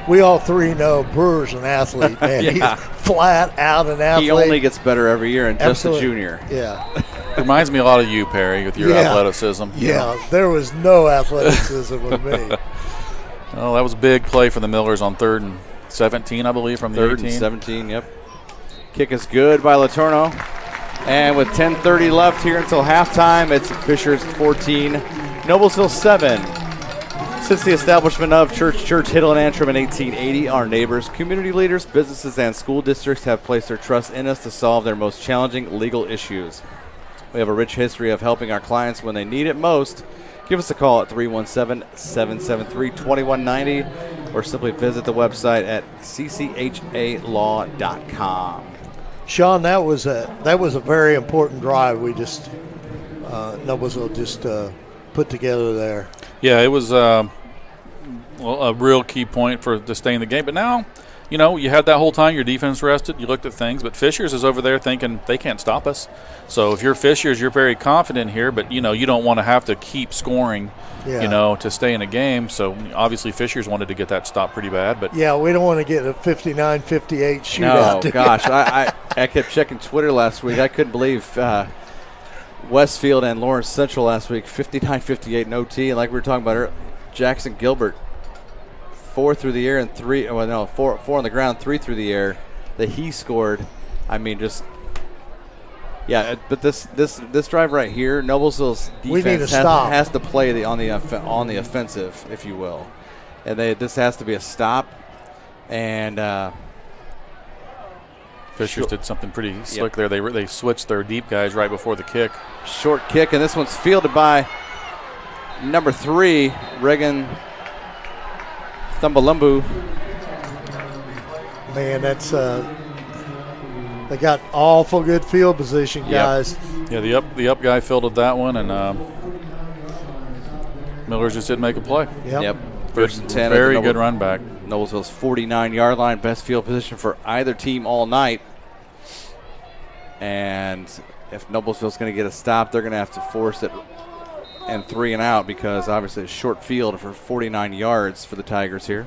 we we all three know Brewer's an athlete, man. Yeah. He's flat out an athlete. He only gets better every year and just a Absolutely. junior. Yeah. Reminds me a lot of you, Perry, with your athleticism. Yeah, there was no athleticism with me. Well, that was a big play for the Millers on 3rd and 17, I believe, from the 3rd 18. and 17, yep. Kick is good by Letourneau. And with 10:30 left here until halftime, it's Fishers 14, Noblesville 7. Since the establishment of Church Hiddle and Antrim in 1880, our neighbors, community leaders, businesses, and school districts have placed their trust in us to solve their most challenging legal issues. We have a rich history of helping our clients when they need it most. Give us a call at 317-773-2190 or simply visit the website at cchalaw.com. Sean, that was a very important drive we just Noblesville just put together there. Yeah, it was a real key point to stay in the game. But now, you know, you had that whole time your defense rested. You looked at things, but Fishers is over there thinking they can't stop us. So if you're Fishers, you're very confident here, but, you know, you don't want to have to keep scoring, you know, to stay in a game. So obviously Fishers wanted to get that stop pretty bad. But yeah, we don't want to get a 59-58 shootout. No, gosh, I kept checking Twitter last week. I couldn't believe Westfield and Lawrence Central last week, 59-58 in OT. And like we were talking about earlier, Jackson Gilbert, 4 through the air and 3. Well, no, 4 on the ground, 3 through the air that he scored. I mean, just but this drive right here, Noblesville's defense has to play on the offensive, if you will, and this has to be a stop. And Fishers did something pretty slick there. They switched their deep guys right before the kick. Short kick, and this one's fielded by number 3, Reagan Thumbalumbu. Man, that's they got awful good field position, guys. Yeah, the up guy fielded that one, and Millers just didn't make a play. Yep. First and 10. Very good run back. Noblesville's 49-yard line, best field position for either team all night. And if Noblesville's going to get a stop, they're going to have to force it and 3 and out, because obviously it's short field for 49 yards for the Tigers here.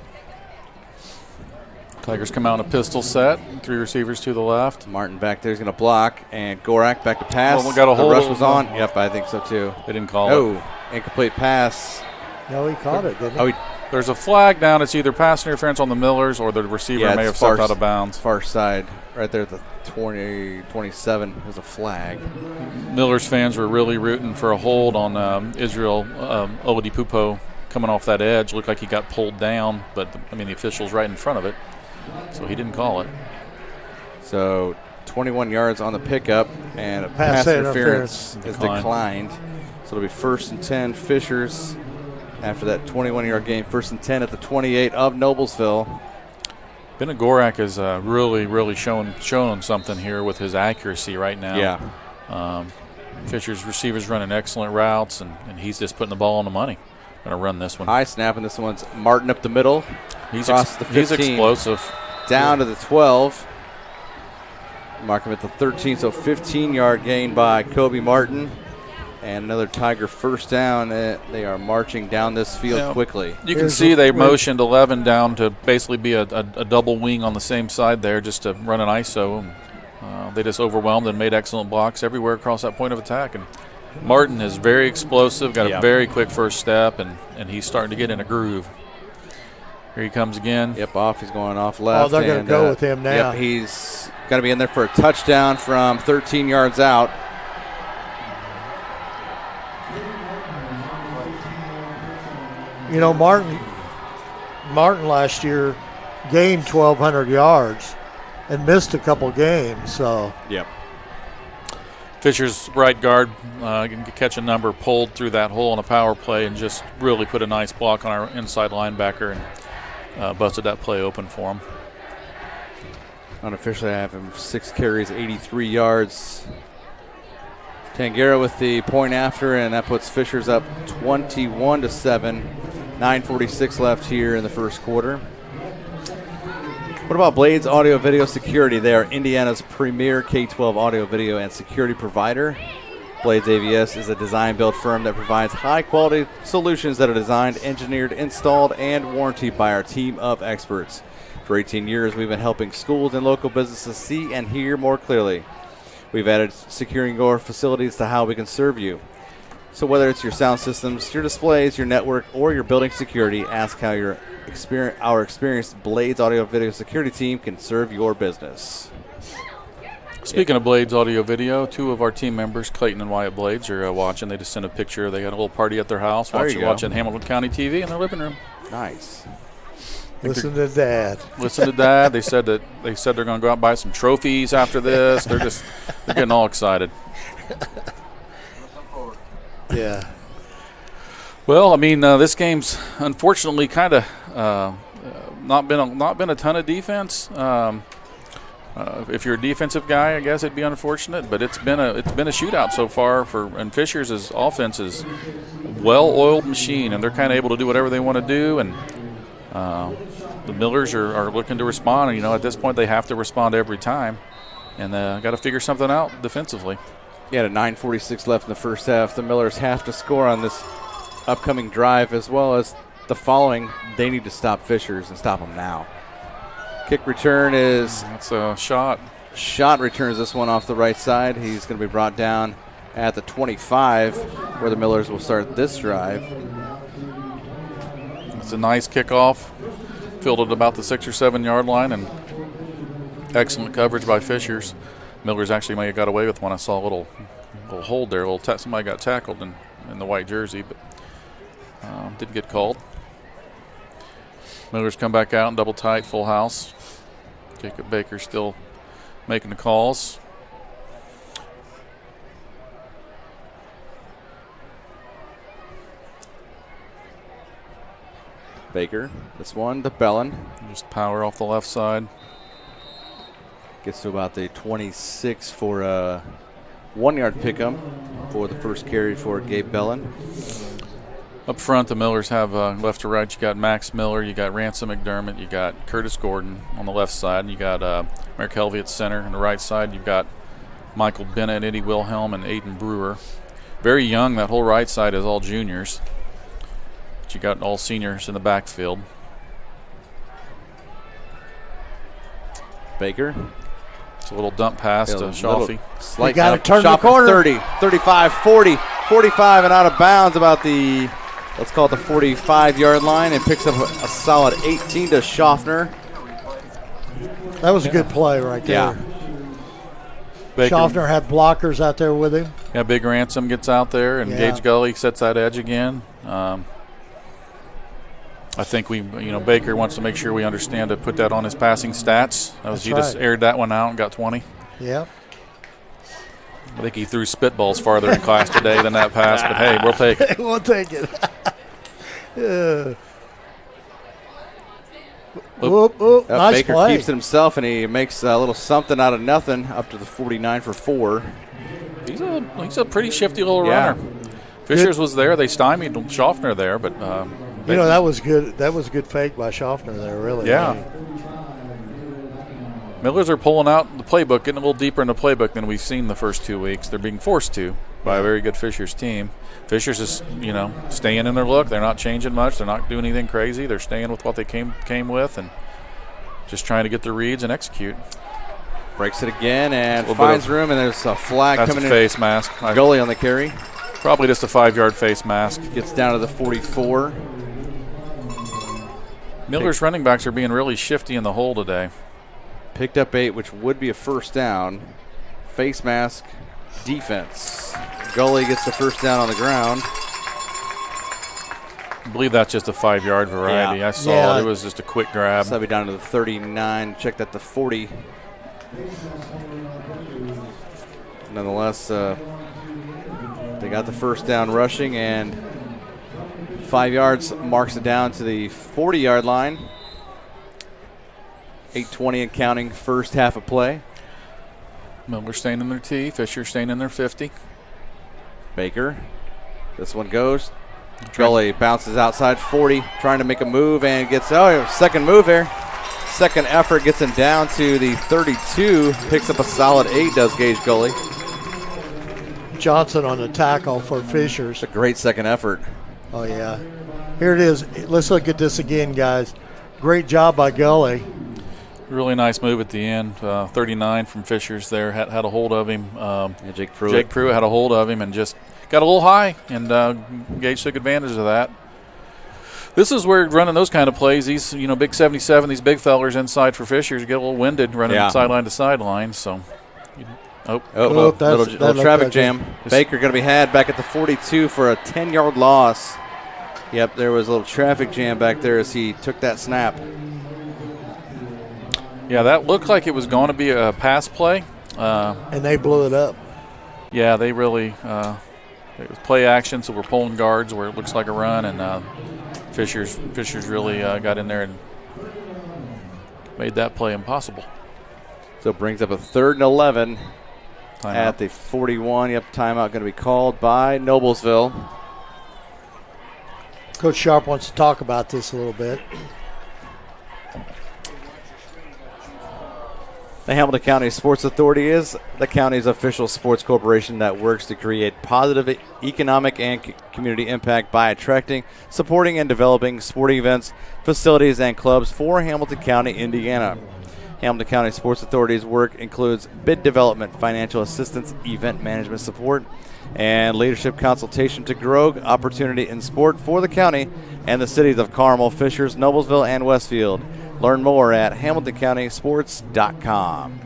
Tigers come out in a pistol set, 3 receivers to the left. Martin back there is going to block, and Gorak back to pass. Well, got a hold. The rush was on. Yep, I think so too. They didn't call it. Oh, incomplete pass. No, he caught it, didn't he? There's a flag down. It's either pass interference on the Millers or the receiver may have stepped out of bounds. Far side, right there at the 27 is a flag. Millers fans were really rooting for a hold on Israel Oladipupo coming off that edge. Looked like he got pulled down, but the official's right in front of it, so he didn't call it. So 21 yards on the pickup, and a pass interference is declined. So it'll be 1st and 10 Fishers. After that 21-yard gain, 1st and 10 at the 28 of Noblesville. Bennett Gorak is really showing something here with his accuracy right now. Yeah. Fisher's receivers running excellent routes, and he's just putting the ball on the money. Going to run this one. High snap, and this one's Martin up the middle. He's across the 15. He's explosive. Down to the 12. Mark him at the 13, so 15-yard gain by Kobe Martin. And another Tiger first down. They are marching down this field quickly. You can see they motioned 11 down to basically be a double wing on the same side there just to run an ISO. They just overwhelmed and made excellent blocks everywhere across that point of attack. And Martin is very explosive, got a very quick first step, and he's starting to get in a groove. Here he comes again. Yep, off. He's going off left. Oh, they're going to go with him now. Yep, he's going to be in there for a touchdown from 13 yards out. You know, Martin last year gained 1,200 yards and missed a couple games. So yep. Fisher's right guard can catch a number, pulled through that hole on a power play, and just really put a nice block on our inside linebacker and busted that play open for him. Unofficially, I have him 6 carries, 83 yards. Tangera with the point after, and that puts Fishers up 21-7. 9:46 left here in the first quarter. What about Blades Audio Video Security? They are Indiana's premier K-12 audio, video, and security provider. Blades AVS is a design-build firm that provides high-quality solutions that are designed, engineered, installed, and warranted by our team of experts. For 18 years, we've been helping schools and local businesses see and hear more clearly. We've added securing your facilities to how we can serve you. So whether it's your sound systems, your displays, your network, or your building security, ask how our experienced Blades Audio Video Security team can serve your business. Speaking of Blades Audio Video, 2 of our team members, Clayton and Wyatt Blades, are watching. They just sent a picture. They had a little party at their house, watching Hamilton County TV in their living room. Nice. Listen to Dad. Listen to Dad. They said they're going to go out and buy some trophies after this. They're getting all excited. Yeah. Well, I mean, this game's unfortunately kind of not been a ton of defense. If you're a defensive guy, I guess it'd be unfortunate, but it's been a shootout so far and Fishers' offense is well-oiled machine, and they're kind of able to do whatever they want to do, and the Millers are looking to respond, and at this point they have to respond every time, and got to figure something out defensively. Yeah, 9:46 left in the first half. The Millers have to score on this upcoming drive, as well as the following. They need to stop Fishers and stop them now. Kick return is... That's a shot. Shot returns this one off the right side. He's going to be brought down at the 25, where the Millers will start this drive. It's a nice kickoff. Fielded about the 6 or 7 yard line, and excellent coverage by Fishers. Millers actually may have got away with one. I saw a little hold there. Somebody got tackled in the white jersey, but didn't get called. Millers come back out and double tight, full house. Jacob Baker still making the calls. Baker, this one to Bellin. Just power off the left side. Gets to about the 26 for a 1 yard pickup for the first carry for Gabe Bellin. Up front, the Millers have left to right. You got Max Miller, you got Ransom McDermott, you got Curtis Gordon on the left side, and you got Merrick Helvey at center. On the right side, you've got Michael Bennett, Eddie Wilhelm, and Aiden Brewer. Very young. That whole right side is all juniors. But you got all seniors in the backfield. Baker. It's a little dump pass to Shaffey. Slight got to turn the corner. 30, 35, 40, 45, and out of bounds about the, let's call it the 45-yard line, and picks up a solid 18 to Schaffner. That was a good play right there. Yeah. Schaffner had blockers out there with him. Yeah, Big Ransom gets out there, and Gage Gully sets that edge again. I think Baker wants to make sure we understand to put that on his passing stats. He just aired that one out and got 20. Yeah. I think he threw spitballs farther in class today than that pass, but hey, we'll take it. We'll take it. Yeah. Nice Baker play. keeps it himself, and he makes a little something out of nothing up to the 49 for 4. He's a pretty shifty little runner. Fishers was there. They stymied Schaffner there, but that was good. That was a good fake by Schaffner there, really. Yeah. Millers are pulling out the playbook, getting a little deeper in the playbook than we've seen the first 2 weeks. They're being forced to by a very good Fishers team. Fishers is, staying in their look. They're not changing much. They're not doing anything crazy. They're staying with what they came with and just trying to get their reads and execute. Breaks it again and finds room, and there's a flag coming in. That's a face mask. Gully on the carry. Probably just a 5-yard face mask. Gets down to the 44. Miller's running backs are being really shifty in the hole today. Picked up 8, which would be a first down. Face mask, defense. Gully gets the first down on the ground. I believe that's just a 5-yard variety. Yeah. I saw it was just a quick grab. So that'll be down to the 39. Check that, the 40. Nonetheless, they got the first down rushing, and 5 yards marks it down to the 40-yard line. 8:20 and counting, first half of play. Miller staying in their tee, Fisher staying in their 50. Baker, this one goes. Gully bounces outside 40, trying to make a move, and gets, second move there. Second effort gets him down to the 32, picks up a solid 8, does Gage Gully. Johnson on the tackle for Fishers. It's a great second effort. Oh, yeah. Here it is. Let's look at this again, guys. Great job by Gully. Really nice move at the end. 39 from Fishers there had a hold of him. Jake Pruitt. Jake Pruitt had a hold of him and just got a little high, and Gage took advantage of that. This is where running those kind of plays, these big 77, these big fellers inside for Fishers get a little winded running sideline to sideline. So, little traffic jam. Baker going to be had back at the 42 for a 10-yard loss. Yep, there was a little traffic jam back there as he took that snap. Yeah, that looked like it was going to be a pass play. And they blew it up. Yeah, they really it was play action, so we're pulling guards where it looks like a run, and Fishers really got in there and made that play impossible. So it brings up a 3rd and 11 at the 41. Yep, timeout going to be called by Noblesville. Coach Sharp wants to talk about this a little bit. The Hamilton County Sports Authority is the county's official sports corporation that works to create positive economic and community impact by attracting, supporting, and developing sporting events, facilities, and clubs for Hamilton County, Indiana. Hamilton County Sports Authority's work includes bid development, financial assistance, event management support, and leadership consultation to grow opportunity in sport for the county and the cities of Carmel, Fishers, Noblesville, and Westfield. Learn more at HamiltonCountySports.com.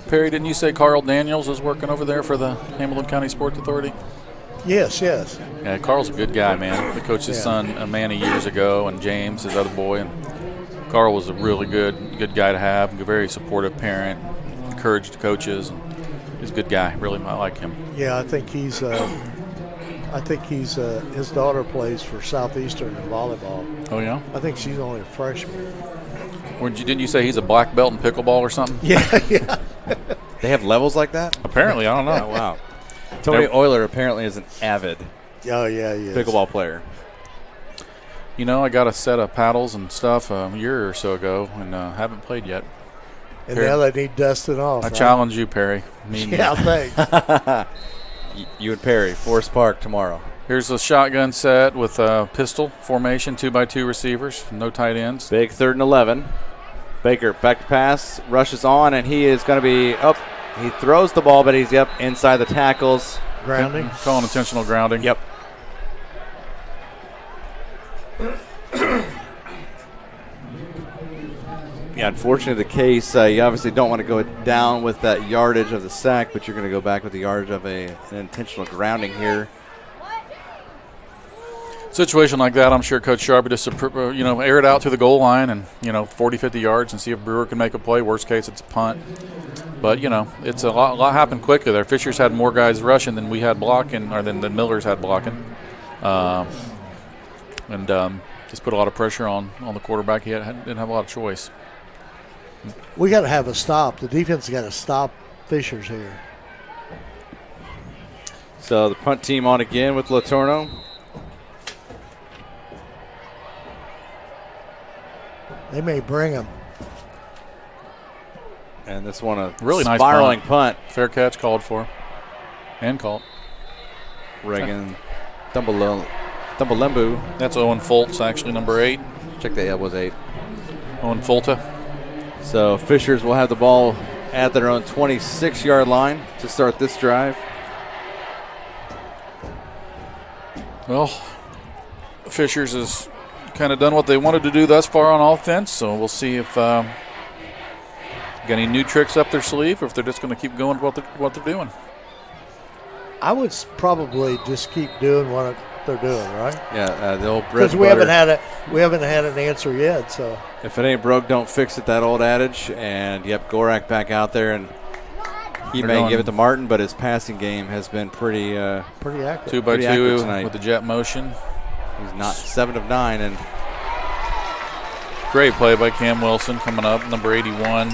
Perry, didn't you say Carl Daniels is working over there for the Hamilton County Sports Authority? Yes. Yeah, Carl's a good guy, man. We coached his son Manny years ago, and James, his other boy. And Carl was a really good guy to have, a very supportive parent, encouraged coaches. He's a good guy. Really, I like him. Yeah, I think he's his daughter plays for Southeastern in volleyball. Oh, yeah? I think she's only a freshman. Didn't you say he's a black belt in pickleball or something? Yeah. They have levels like that? Apparently, I don't know. Oh, wow. Tony Euler apparently is an avid pickleball player. I got a set of paddles and stuff a year or so ago and haven't played yet. And Perry, now they need dusting off. I challenge you, Perry. Thanks. You and Perry, Forest Park tomorrow. Here's a shotgun set with a pistol formation, 2x2 receivers, no tight ends. Big 3rd and 11. Baker back to pass, rushes on, and he is going to be up. He throws the ball, but he's inside the tackles. Grounding. Calling intentional grounding. Yep. Yeah, unfortunately the case, you obviously don't want to go down with that yardage of the sack, but you're going to go back with the yardage of an intentional grounding here. Situation like that, I'm sure Coach Sharp would just air it out to the goal line and 40, 50 yards and see if Brewer can make a play. Worst case, it's a punt. But it's a lot happened quickly there. Fishers had more guys rushing than we had blocking, or than the Millers had blocking, and just put a lot of pressure on the quarterback. He didn't have a lot of choice. We got to have a stop. The defense got to stop Fishers here. So the punt team on again with Latorno. They may bring him. And this one a really spiraling nice punt. Fair catch called for. And called. Reagan Thumblembu. That's Owen Foltz, actually, number 8. Check that, it was 8. Owen Folta. So Fishers will have the ball at their own 26-yard line to start this drive. Well, Fishers has kind of done what they wanted to do thus far on offense, so we'll see if got any new tricks up their sleeve, or if they're just going to keep going with what they're doing. I would probably just keep doing what they're doing, right? Yeah, the old bread. Because we haven't had an answer yet. So if it ain't broke, don't fix it. That old adage. And Gorak back out there, and he may give it to Martin, but his passing game has been pretty accurate. 2x2 with the jet motion. He's not 7 of 9, and great play by Cam Wilson coming up, number 81.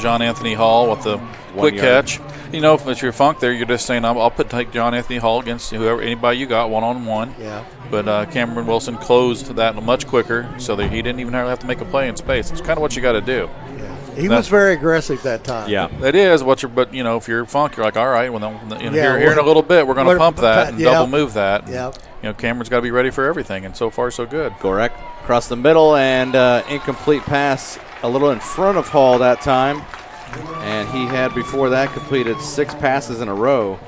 John Anthony Hall with the quick catch. If it's your funk there, you're just saying, I'll take John Anthony Hall against anybody you got, one-on-one. Yeah. But Cameron Wilson closed that much quicker so that he didn't even have to make a play in space. It's kind of what you got to do. Yeah. He was very aggressive that time. Yeah, it is. But if you're Funk, you're like, all right, well, here in a little bit, we're going to we're- pump that and yep. double move that. Yep. Cameron's got to be ready for everything, and so far so good. correct. Across the middle and incomplete pass a little in front of Hall that time. And he had before that completed 6 passes in a row.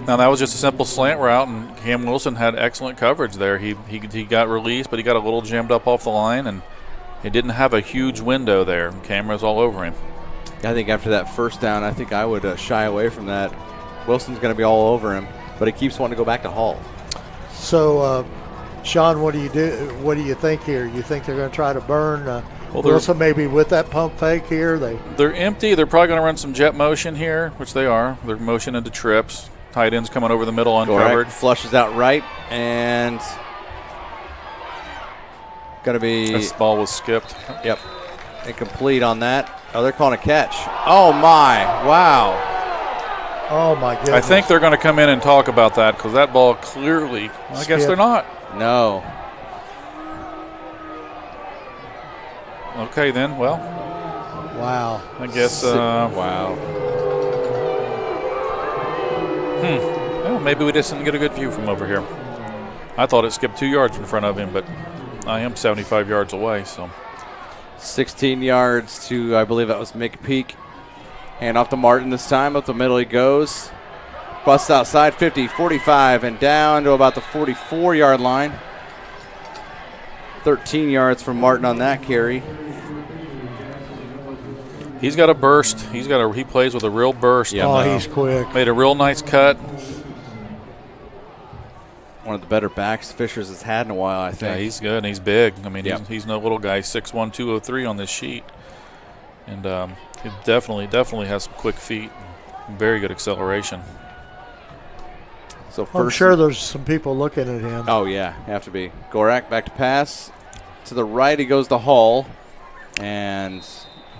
Now that was just a simple slant route, and Cam Wilson had excellent coverage there. He got released, but he got a little jammed up off the line, and he didn't have a huge window there. Cameras all over him. I think after that first down, I think I would shy away from that. Wilson's going to be all over him, but he keeps wanting to go back to Hall. So, Sean, what do you do? What do you think here? You think they're going to try to burn Wilson maybe with that pump fake here? They're empty. They're probably going to run some jet motion here, which they are. They're motion into trips. Tight ends coming over the middle uncovered. Correct. Flushes out right, and going to be. This ball was skipped. Yep. Incomplete on that. Oh, they're calling a catch. Oh, my. Wow. Oh, my goodness. I think they're going to come in and talk about that because that ball clearly, I guess they're not. No. Okay, then. Well. Wow. I guess. Wow. Well, maybe we just didn't get a good view from over here. I thought it skipped 2 yards in front of him, but I am 75 yards away, so. 16 yards to, I believe that was McPeak. Hand off to Martin this time. Up the middle he goes. Busts outside 50, 45, and down to about the 44-yard line. 13 yards from Martin on that carry. He's got a burst. He plays with a real burst. Yeah, oh, he's quick. Made a real nice cut. One of the better backs Fishers has had in a while, I think. Yeah, he's good and he's big. I mean, he's no little guy. 6'1", 203 on this sheet. And he definitely has some quick feet. Very good acceleration. So I'm sure there's some people looking at him. Oh, yeah, have to be. Gorak back to pass. To the right he goes to Hall. And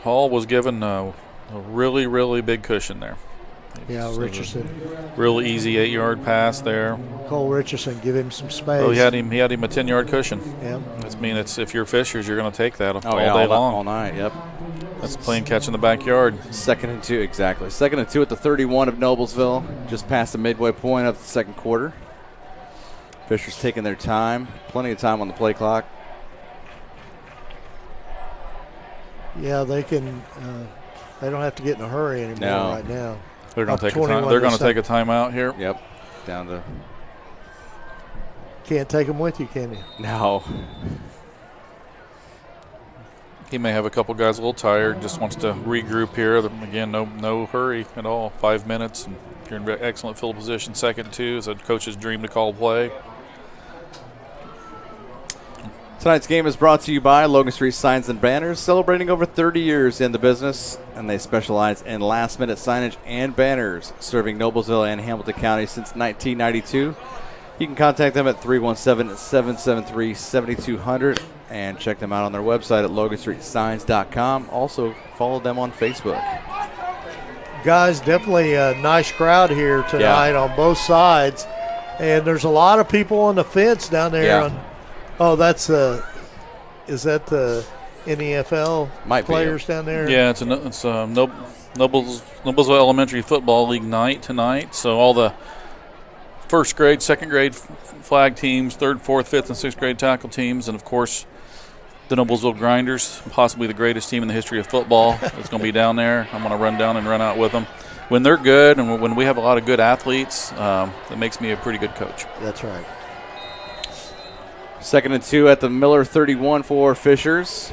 Hall was given a really, really big cushion there. Yeah, so Richardson. Real easy 8-yard pass there. Cole Richardson, give him some space. Oh, he had him a 10-yard cushion. Yeah. If you're Fishers, you're going to take that all day long. All night, yep. That's playing catch in the backyard. 2nd and 2, exactly. 2nd and 2 at the 31 of Noblesville, just past the midway point of the second quarter. Fishers taking their time, plenty of time on the play clock. Yeah, they can. They don't have to get in a hurry anymore right now. They're going to take a time. They're going to take a timeout here. Yep, down to. Can't take them with you, can you? No. He may have a couple guys a little tired. Just wants to regroup here. Again, no hurry at all. 5 minutes, and you're in excellent field position. 2nd and 2 is a coach's dream to call play. Tonight's game is brought to you by Logan Street Signs and Banners, celebrating over 30 years in the business, and they specialize in last-minute signage and banners, serving Noblesville and Hamilton County since 1992. You can contact them at 317-773-7200 and check them out on their website at loganstreetsigns.com. Also, follow them on Facebook. Guys, definitely a nice crowd here tonight on both sides, and there's a lot of people on the fence down there. Oh, that's is that the NFL players down there? Yeah, it's Noblesville Elementary Football League night tonight. So all the first grade, second grade flag teams, 3rd, 4th, 5th, and 6th grade tackle teams, and of course the Noblesville Grinders, possibly the greatest team in the history of football. It's going to be down there. I'm going to run down and run out with them. When they're good and when we have a lot of good athletes, it makes me a pretty good coach. That's right. 2nd and 2 at the Miller 31 for Fishers.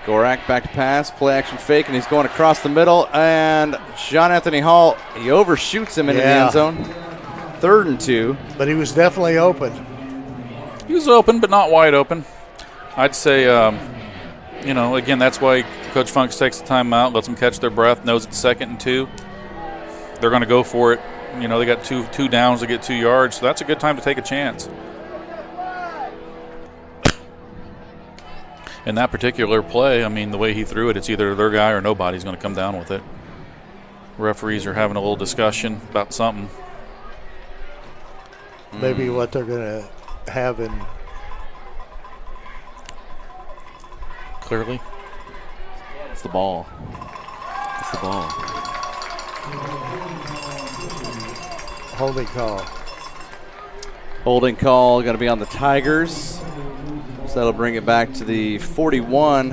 Gorak back to pass, play action fake, and he's going across the middle. And John Anthony Hall, he overshoots him into the end zone. 3rd and 2. But he was definitely open. He was open, but not wide open. I'd say, again, that's why Coach Funks takes the time out, lets them catch their breath, knows it's 2nd and 2. They're going to go for it. They got two downs to get 2 yards, so that's a good time to take a chance. In that particular play, the way he threw it, it's either their guy or nobody's going to come down with it. Referees are having a little discussion about something. Maybe what they're going to have in. Clearly. It's the ball. It's the ball. Holding call. Holding call going to be on the Tigers. So that'll bring it back to the 41,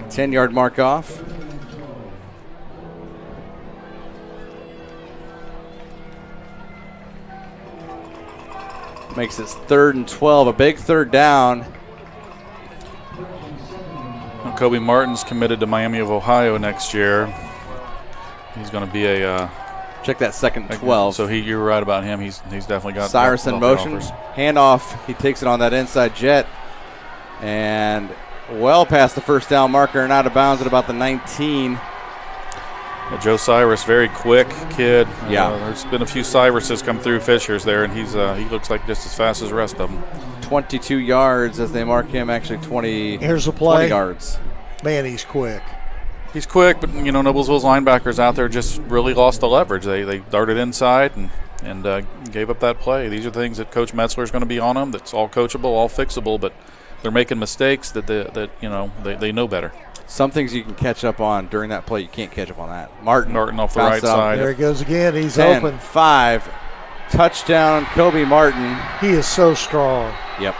10-yard mark off. Makes it 3rd and 12, a big third down. Kobe Martin's committed to Miami of Ohio next year. He's going to be a check that 2nd and 12. So you're right about him. He's definitely got Cyrus in motion. Handoff. He takes it on that inside jet, and well past the first down marker and out of bounds at about the 19. Joe Cyrus, very quick kid. Yeah, there's been a few Cyruses come through Fishers there, and he looks like just as fast as the rest of them. 22 yards as they mark him. Actually, 20. Here's the play. 20 yards. Man, he's quick. He's quick, but Noblesville's linebackers out there just really lost the leverage. They darted inside and gave up that play. These are things that Coach Metzler is going to be on them. That's all coachable, all fixable, but they're making mistakes that they know better. Some things you can catch up on during that play. You can't catch up on that. Martin off the right side. There he goes again. He's 10, open. 5. Touchdown, Kobe Martin. He is so strong. Yep.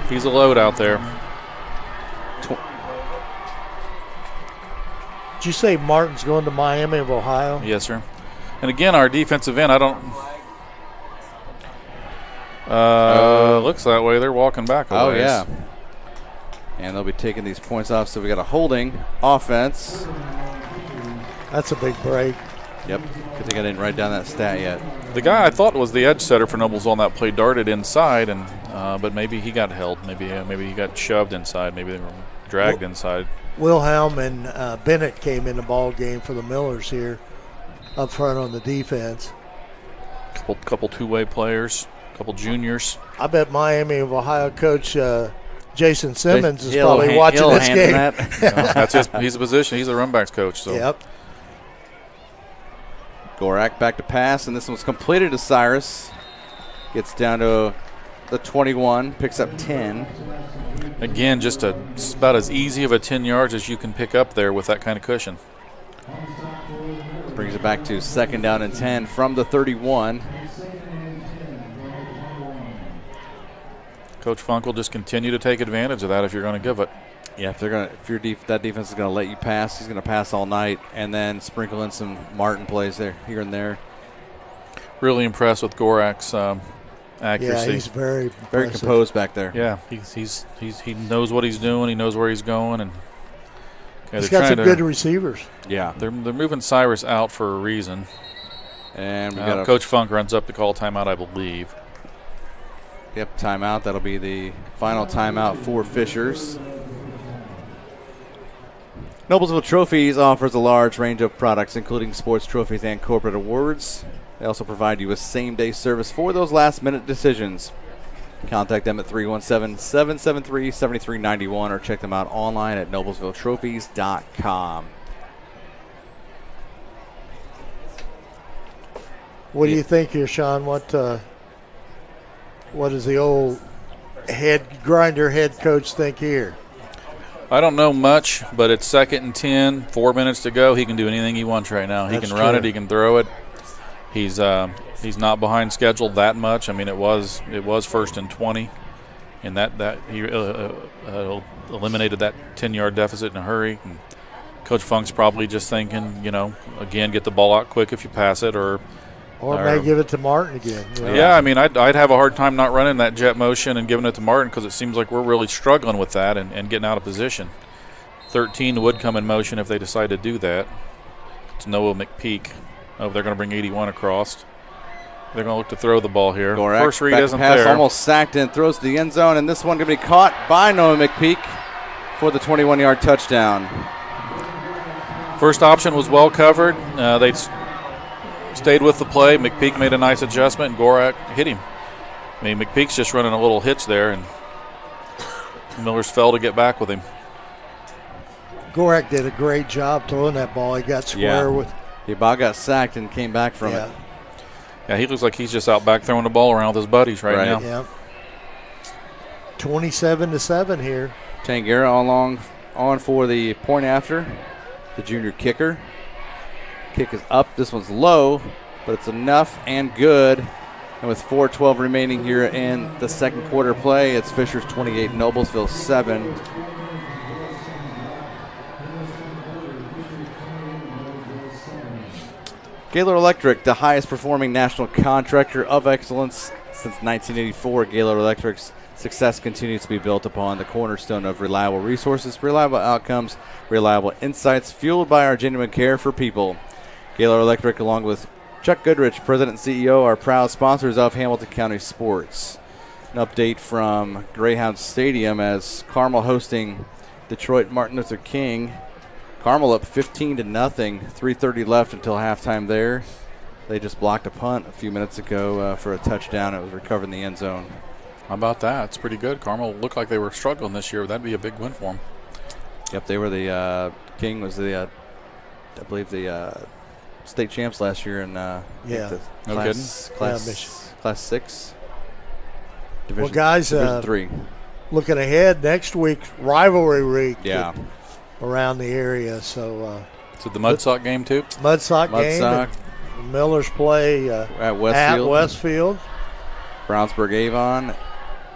He's a load out there. Did you say Martin's going to Miami of Ohio? Yes, sir. And again, our defensive end, looks that way. They're walking back a ways. Yeah. And they'll be taking these points off, so we got a holding offense. That's a big break. Yep. Good thing I didn't write down that stat yet. The guy I thought was the edge setter for Noblesville on that play darted inside, and but maybe he got held. Maybe he got shoved inside. Maybe they were dragged inside. Wilhelm and Bennett came in the ball game for the Millers here up front on the defense. Couple two-way players, couple juniors. I bet Miami of Ohio coach Jason Simmons is probably watching this game. He's a position. He's a run backs coach. So. Yep. Gorak back to pass, and this one's completed to Cyrus. Gets down to the 21, picks up 10. Again, just about as easy of a 10 yards as you can pick up there with that kind of cushion. Brings it back to 2nd down and 10 from the 31. Coach Funk will just continue to take advantage of that if you're going to give it. Yeah, that defense is going to let you pass, he's going to pass all night, and then sprinkle in some Martin plays there, here and there. Really impressed with Gorak's accuracy. Yeah, he's very composed back there. Yeah, he knows what he's doing. He knows where he's going, and he's got some good receivers. Yeah, they're moving Cyrus out for a reason. And we got Coach Funk runs up to call timeout, I believe. Yep, timeout. That'll be the final timeout for Fishers. Noblesville Trophies offers a large range of products, including sports trophies and corporate awards. They also provide you with same-day service for those last-minute decisions. Contact them at 317-773-7391 or check them out online at noblesvilletrophies.com. What do you think here, Sean? What does the old head coach think here? I don't know much, but it's 2nd and 10, 4 minutes to go. He can do anything he wants right now. He can run it. He can throw it. He's not behind schedule that much. I mean, it was 1st and 20, and that he eliminated that 10-yard deficit in a hurry. And Coach Funk's probably just thinking, again, get the ball out quick if you pass it, or may give it to Martin again. Yeah, I mean, I'd have a hard time not running that jet motion and giving it to Martin because it seems like we're really struggling with that and getting out of position. 13 would come in motion if they decide to do that. It's Noah McPeak. Oh, they're going to bring 81 across. They're going to look to throw the ball here. Gorak, first read isn't pass, there. Almost sacked and throws to the end zone, and this one going to be caught by Noah McPeak for the 21-yard touchdown. First option was well covered. They stayed with the play. McPeak made a nice adjustment, and Gorak hit him. I mean, McPeak's just running a little hitch there, and Millers fell to get back with him. Gorak did a great job throwing that ball. He got square with. He about got sacked and came back from it. Yeah, he looks like he's just out back throwing the ball around with his buddies right now. Yeah. 27-7 here. Tangera along on for the point after. The junior kicker. Kick is up. This one's low, but it's enough and good. And with 4:12 remaining here in the second quarter play, it's Fishers 28, Noblesville 7. Gaylord Electric, the highest performing national contractor of excellence since 1984. Gaylord Electric's success continues to be built upon the cornerstone of reliable resources, reliable outcomes, reliable insights, fueled by our genuine care for people. Gaylord Electric, along with Chuck Goodrich, President and CEO, are proud sponsors of Hamilton County Sports. An update from Greyhound Stadium as Carmel hosting Detroit Martin Luther King. Carmel up 15-0, 3:30 left until halftime there. They just blocked a punt a few minutes ago for a touchdown. It was recovered in the end zone. How about that? It's pretty good. Carmel looked like they were struggling this year. That'd be a big win for them. Yep, they were the King was the, I believe, the state champs last year in No kidding. Class 6. Division, well, guys, Division 3. Looking ahead, next week's rivalry week. Yeah. Around the area, so. So the Mudsock game too. Mudsock game. The Millers play at Westfield. Brownsburg Avon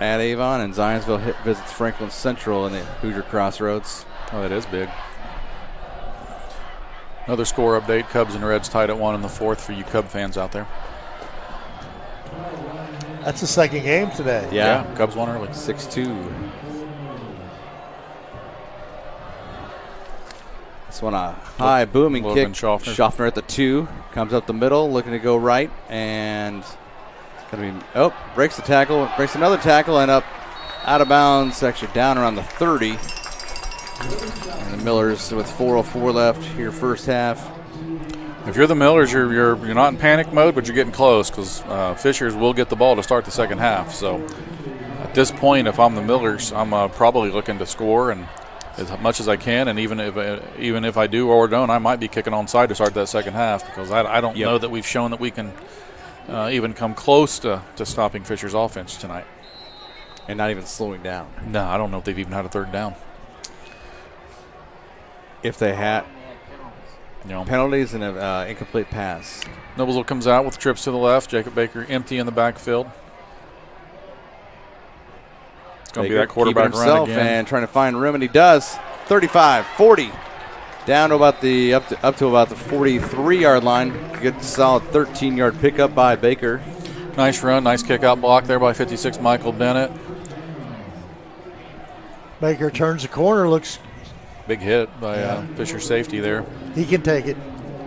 at Avon, and Zionsville visits Franklin Central in the Hoosier Crossroads. Oh, that is big. Another score update: Cubs and Reds tied at 1 in the fourth for you Cub fans out there. That's the second game today. Yeah, Cubs won early. 6-2. This one a high booming kick. Schaffner at the 2. Comes up the middle, looking to go right, and breaks the tackle, breaks another tackle, and up out of bounds, actually down around the 30. And the Millers with 4:04 left here first half. If you're the Millers, you're not in panic mode, but you're getting close because Fishers will get the ball to start the second half. So at this point, if I'm the Millers, I'm probably looking to score and as much as I can, and even if I do or don't, I might be kicking onside to start that second half because I don't know that we've shown that we can even come close to stopping Fisher's offense tonight. And not even slowing down. No, I don't know if they've even had a third down. If they had penalties and an incomplete pass. Noblesville comes out with trips to the left. Jacob Baker empty in the backfield. It's going to be that quarterback run again. And trying to find room, and he does. 35, 40. Down to about the up to about the 43-yard line. Good solid 13-yard pickup by Baker. Nice run, nice kick out block there by 56 Michael Bennett. Baker turns the corner, looks big hit by Fisher safety there. He can take it.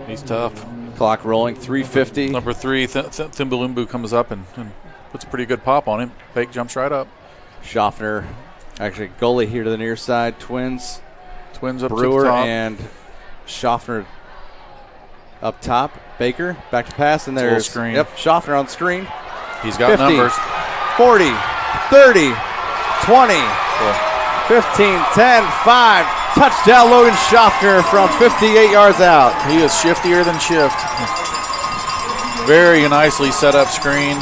He's tough. Clock rolling, 3:50. Number 3, Thimbalumbu comes up and puts a pretty good pop on him. Bake jumps right up. Schaffner, actually goalie here to the near side. Twins up Brewer to the top. And Schaffner up top. Baker back to pass, and there's screen. Yep, Schaffner on screen. He's got 50, numbers. 40, 30, 20, 15, 10, 5. Touchdown, Logan Schaffner from 58 yards out. He is shiftier than shift. Very nicely set up screen.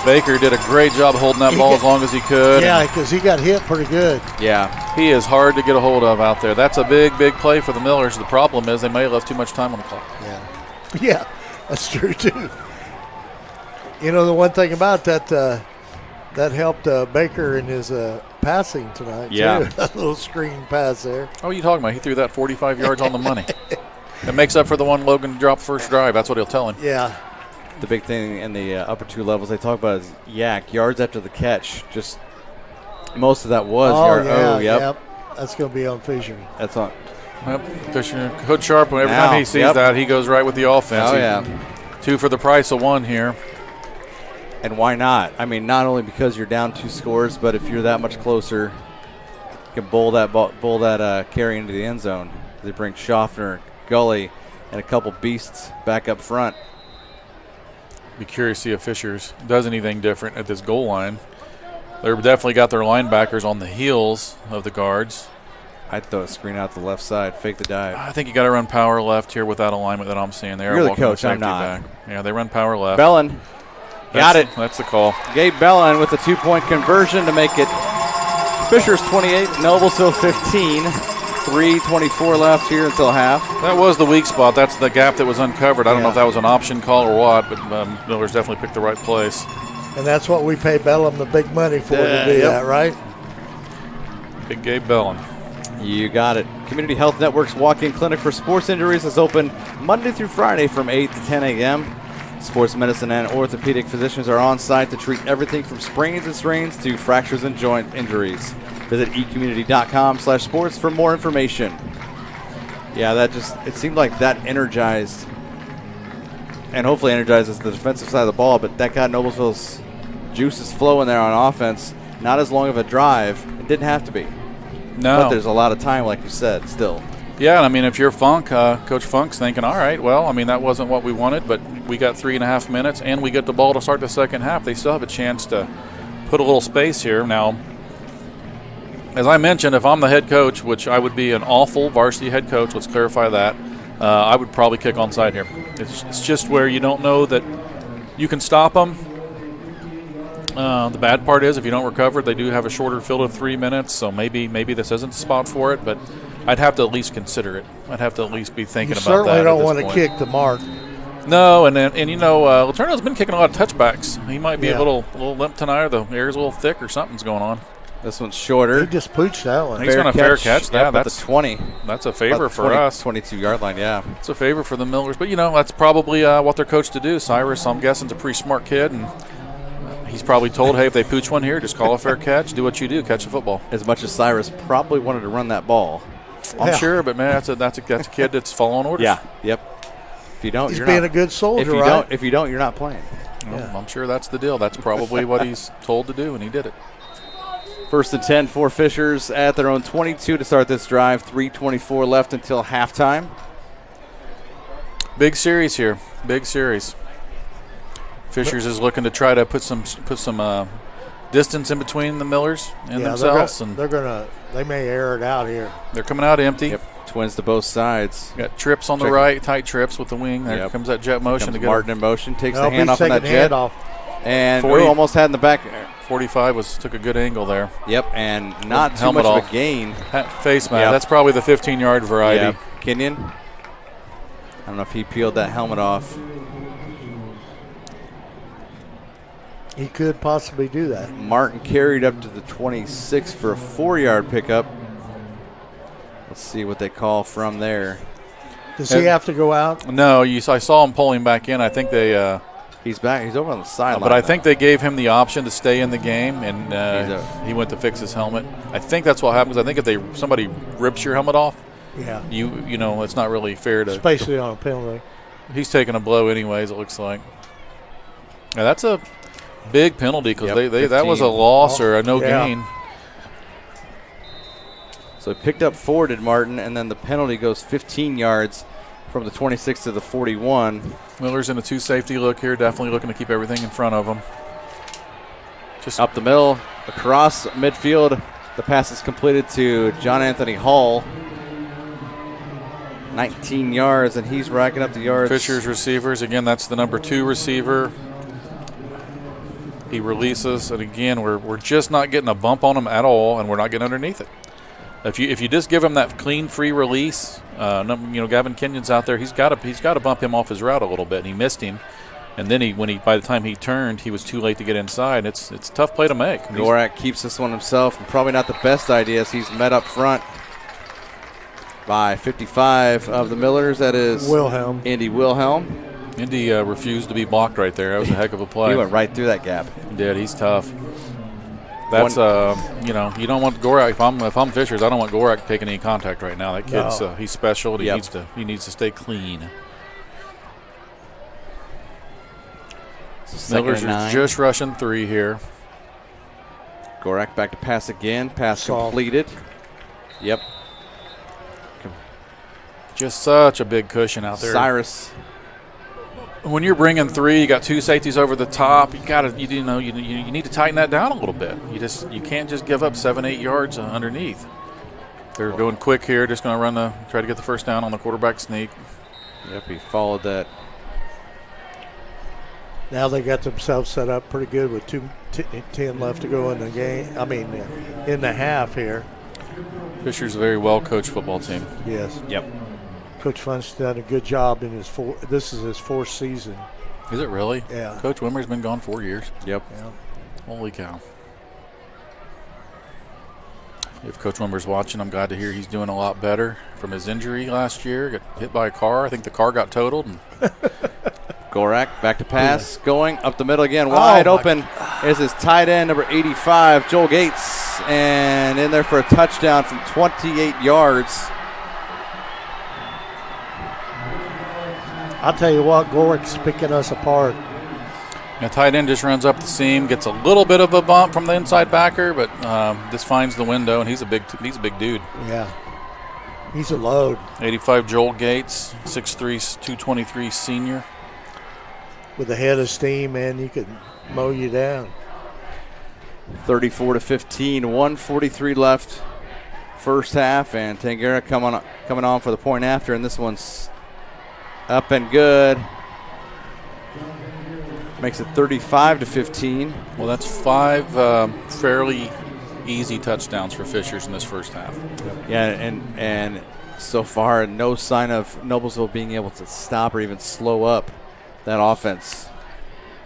Baker did a great job holding that ball as long as he could. Yeah, because he got hit pretty good. Yeah. He is hard to get a hold of out there. That's a big, big play for the Millers. The problem is they may have left too much time on the clock. Yeah, that's true, too. You know, the one thing about that, that helped Baker in his passing tonight, too. That little screen pass there. Oh, you talking about? He threw that 45 yards on the money. It makes up for the one Logan dropped first drive. That's what he'll tell him. Yeah. The big thing in the upper two levels they talk about is yards after the catch. Just most of that was yep. That's going to be on Fisher. That's on. Yep. Fisher, Coach Sharp, every time he sees that, he goes right with the offense. Oh, yeah. 2 for the price of 1 here. And why not? I mean, not only because you're down 2 scores, but if you're that much closer, you can bowl that carry into the end zone. They bring Schaffner, Gully, and a couple beasts back up front. Be curious to see if Fishers does anything different at this goal line. They've definitely got their linebackers on the heels of the guards. I'd throw a screen out the left side, fake the dive. I think you got to run power left here with that alignment that I'm seeing there. You're the coach, I'm not. Back. Yeah, they run power left. Bellin got it. That's the call. Gabe Bellin with a 2-point conversion to make it Fishers 28, Noblesville 15. 3:24 left here until half. That was the weak spot. That's the gap that was uncovered. I don't know if that was an option call or what, but Millers definitely picked the right place. And that's what we pay Bellum the big money for to do that, right? Big Gabe Bellum. You got it. Community Health Network's walk-in clinic for sports injuries is open Monday through Friday from 8 to 10 a.m. Sports medicine and orthopedic physicians are on site to treat everything from sprains and strains to fractures and joint injuries. Visit ecommunity.com/sports for more information. Yeah, it seemed like that energized and hopefully energizes the defensive side of the ball, but that got Noblesville's juices flowing there on offense. Not as long of a drive. It didn't have to be. No. But there's a lot of time, like you said, still. Yeah, and I mean, if you're Funk, Coach Funk's thinking, all right, well, I mean, that wasn't what we wanted, but we got 3.5 minutes, and we get the ball to start the second half. They still have a chance to put a little space here. Now, as I mentioned, if I'm the head coach, which I would be an awful varsity head coach, let's clarify that, I would probably kick onside here. It's just where you don't know that you can stop them. The bad part is if you don't recover, they do have a shorter field of 3 minutes, so maybe this isn't the spot for it, but I'd have to at least consider it. I'd have to at least be thinking about that. You certainly don't want to kick the mark. No, and you know, Letourneau's been kicking a lot of touchbacks. He might be a little limp tonight, or the air's a little thick, or something's going on. This one's shorter. He just pooched that one. He's going to fair catch that. That's the 20. That's a favor for us. 22-yard line, yeah. It's a favor for the Millers. But, you know, that's probably what they're coached to do. Cyrus, I'm guessing, is a pretty smart kid, and he's probably told, hey, if they pooch one here, just call a fair catch. Do what you do, catch the football. As much as Cyrus probably wanted to run that ball. I'm sure, but, man, that's a kid that's following orders. Yeah, yep. If you don't, he's being a good soldier, right? If you don't, you're not playing. Well, I'm sure that's the deal. That's probably what he's told to do, and he did it. First and 10 for Fishers at their own 22 to start this drive. 3:24 left until halftime. Big series here. Big series. Fishers is looking to try to put some distance in between the Millers and themselves. They may air it out here. They're coming out empty. Yep. Twins to both sides. Got trips on the right, tight trips with the wing. There comes that jet motion. To Martin in motion, takes the hand off on that jet. And 40, almost had in the back. 45 took a good angle there. Yep, and not too much of a gain. Face mask. That's probably the 15-yard variety. Yep. Kenyon. I don't know if he peeled that helmet off. He could possibly do that. Martin carried up to the 26 for a 4-yard pickup. Let's see what they call from there. Does he have to go out? No, I saw him pulling back in. I think they he's back. He's over on the sideline. But I think they gave him the option to stay in the game, and he went to fix his helmet. I think that's what happens. I think if somebody rips your helmet off, you know it's not really fair to. Especially on a penalty. He's taking a blow anyways. It looks like. Now that's a big penalty because that was a loss or a no gain. So he picked up 4, did Martin, and then the penalty goes 15 yards from the 26 to the 41. Miller's in a 2-safety look here, definitely looking to keep everything in front of him. Just up the middle, across midfield. The pass is completed to John Anthony Hall. 19 yards, and he's racking up the yards. Fisher's receivers, again, that's the number 2 receiver. He releases, and again, we're just not getting a bump on him at all, and we're not getting underneath it. If you just give him that clean, free release, Gavin Kenyon's out there. He's got to bump him off his route a little bit. And he missed him, and then by the time he turned, he was too late to get inside. It's a tough play to make. Gorak keeps this one himself, and probably not the best idea as he's met up front by 55 of the Millers. That is Wilhelm. Indy Wilhelm. Indy refused to be blocked right there. That was a heck of a play. He went right through that gap. He did. He's tough. That's you don't want Gorak. If I'm Fishers, I don't want Gorak taking any contact right now. That kid's he's special. He needs to stay clean. Millers are just rushing 3 here. Gorak back to pass again. Pass completed. Yep. Just such a big cushion out there. Cyrus. When you're bringing 3, you got 2 safeties over the top. You need to tighten that down a little bit. You can't just give up 7-8 yards underneath. They're going quick here. Just going to try to get the first down on the quarterback sneak. Yep, he followed that. now they got themselves set up pretty good with 10 left to go in the game. I mean, in the half here. Fisher's a very well-coached football team. Yes. Yep. Coach Funk's done a good job in this is his 4th season. Is it really? Yeah. Coach Wimmer's been gone 4 years. Yep. Yeah. Holy cow. If Coach Wimmer's watching, I'm glad to hear he's doing a lot better from his injury last year. Got hit by a car. I think the car got totaled. And Gorak back to pass, going up the middle again, wide open is his tight end, number 85, Joel Gates, and in there for a touchdown from 28 yards. I'll tell you what, Gorak's picking us apart. the tight end just runs up the seam, gets a little bit of a bump from the inside backer, but just finds the window, and he's a big dude. Yeah. He's a load. 85 Joel Gates, 6'3", 223 senior. With a head of steam, man, he could mow you down. 34-15, 1:43 left, first half, and Tangera coming on for the point after, and this one's up and good. Makes it 35-15. Well, that's 5 fairly easy touchdowns for Fishers in this first half. Yeah, and so far no sign of Noblesville being able to stop or even slow up that offense.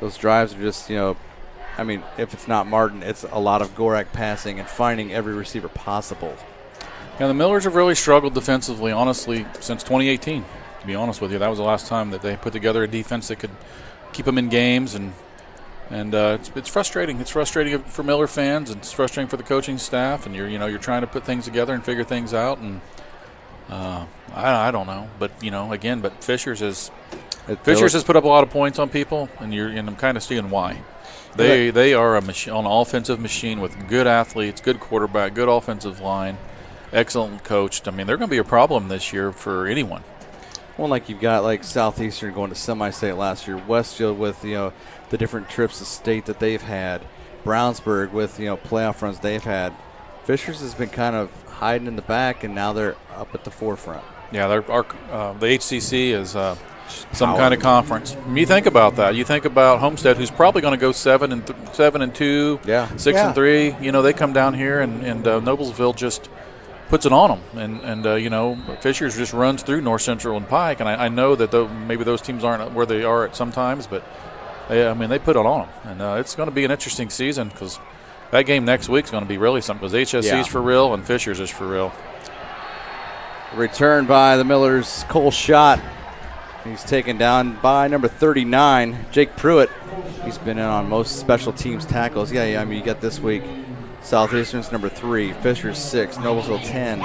Those drives are just, I mean, if it's not Martin, it's a lot of Gorak passing and finding every receiver possible. Yeah, the Millers have really struggled defensively, honestly, since 2018, to be honest with you. That was the last time that they put together a defense that could keep them in games, and it's frustrating. It's frustrating for Miller fans, and it's frustrating for the coaching staff, and you're trying to put things together and figure things out, and I don't know. But, but Fishers has put up a lot of points on people, and I'm kind of seeing why. They are an offensive machine with good athletes, good quarterback, good offensive line, excellent coached. I mean, they're going to be a problem this year for anyone. Well, like you've got like Southeastern going to semi-state last year, Westfield with the different trips to state that they've had, Brownsburg with playoff runs they've had. Fishers has been kind of hiding in the back, and now they're up at the forefront. Yeah, the HCC is some kind of conference. When you think about that, you think about Homestead, who's probably going to go 7-2, yeah, 6-3. They come down here, and Noblesville just puts it on them, and Fishers just runs through North Central and Pike, and I know that maybe those teams aren't where they are at sometimes, but they put it on them, and it's going to be an interesting season because that game next week is going to be really something because HSC's for real and Fishers is for real. Return by the Millers, Cole Schott. He's taken down by number 39, Jake Pruitt. He's been in on most special teams tackles. Yeah, I mean, you got this week. Southeastern's number 3, Fishers 6, Noblesville 10,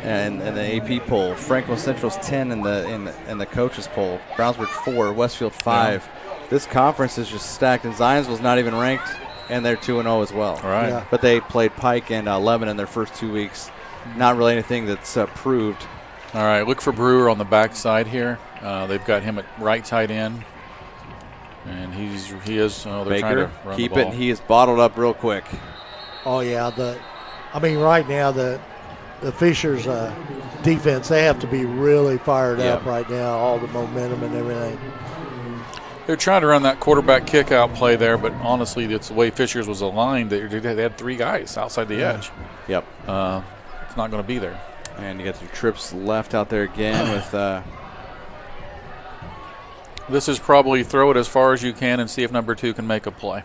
and the AP poll. Franklin Central's 10 in the coaches poll. Brownsburg 4, Westfield 5. Yeah. This conference is just stacked, and Zionsville's not even ranked, and they're 2-0 as well. All right. Yeah. But they played Pike and Lebanon in their first 2 weeks. Not really anything that's proved. All right, look for Brewer on the backside here. They've got him at right tight end, and he is. They're Baker, trying to run keep the ball. it. He is bottled up real quick. Oh yeah, right now the Fishers defense, they have to be really fired up right now. All the momentum and everything. They're trying to run that quarterback kick-out play there, but honestly, it's the way Fishers was aligned. They had 3 guys outside the edge. Yep. It's not going to be there. And you got your trips left out there again with. This is probably throw it as far as you can and see if number 2 can make a play.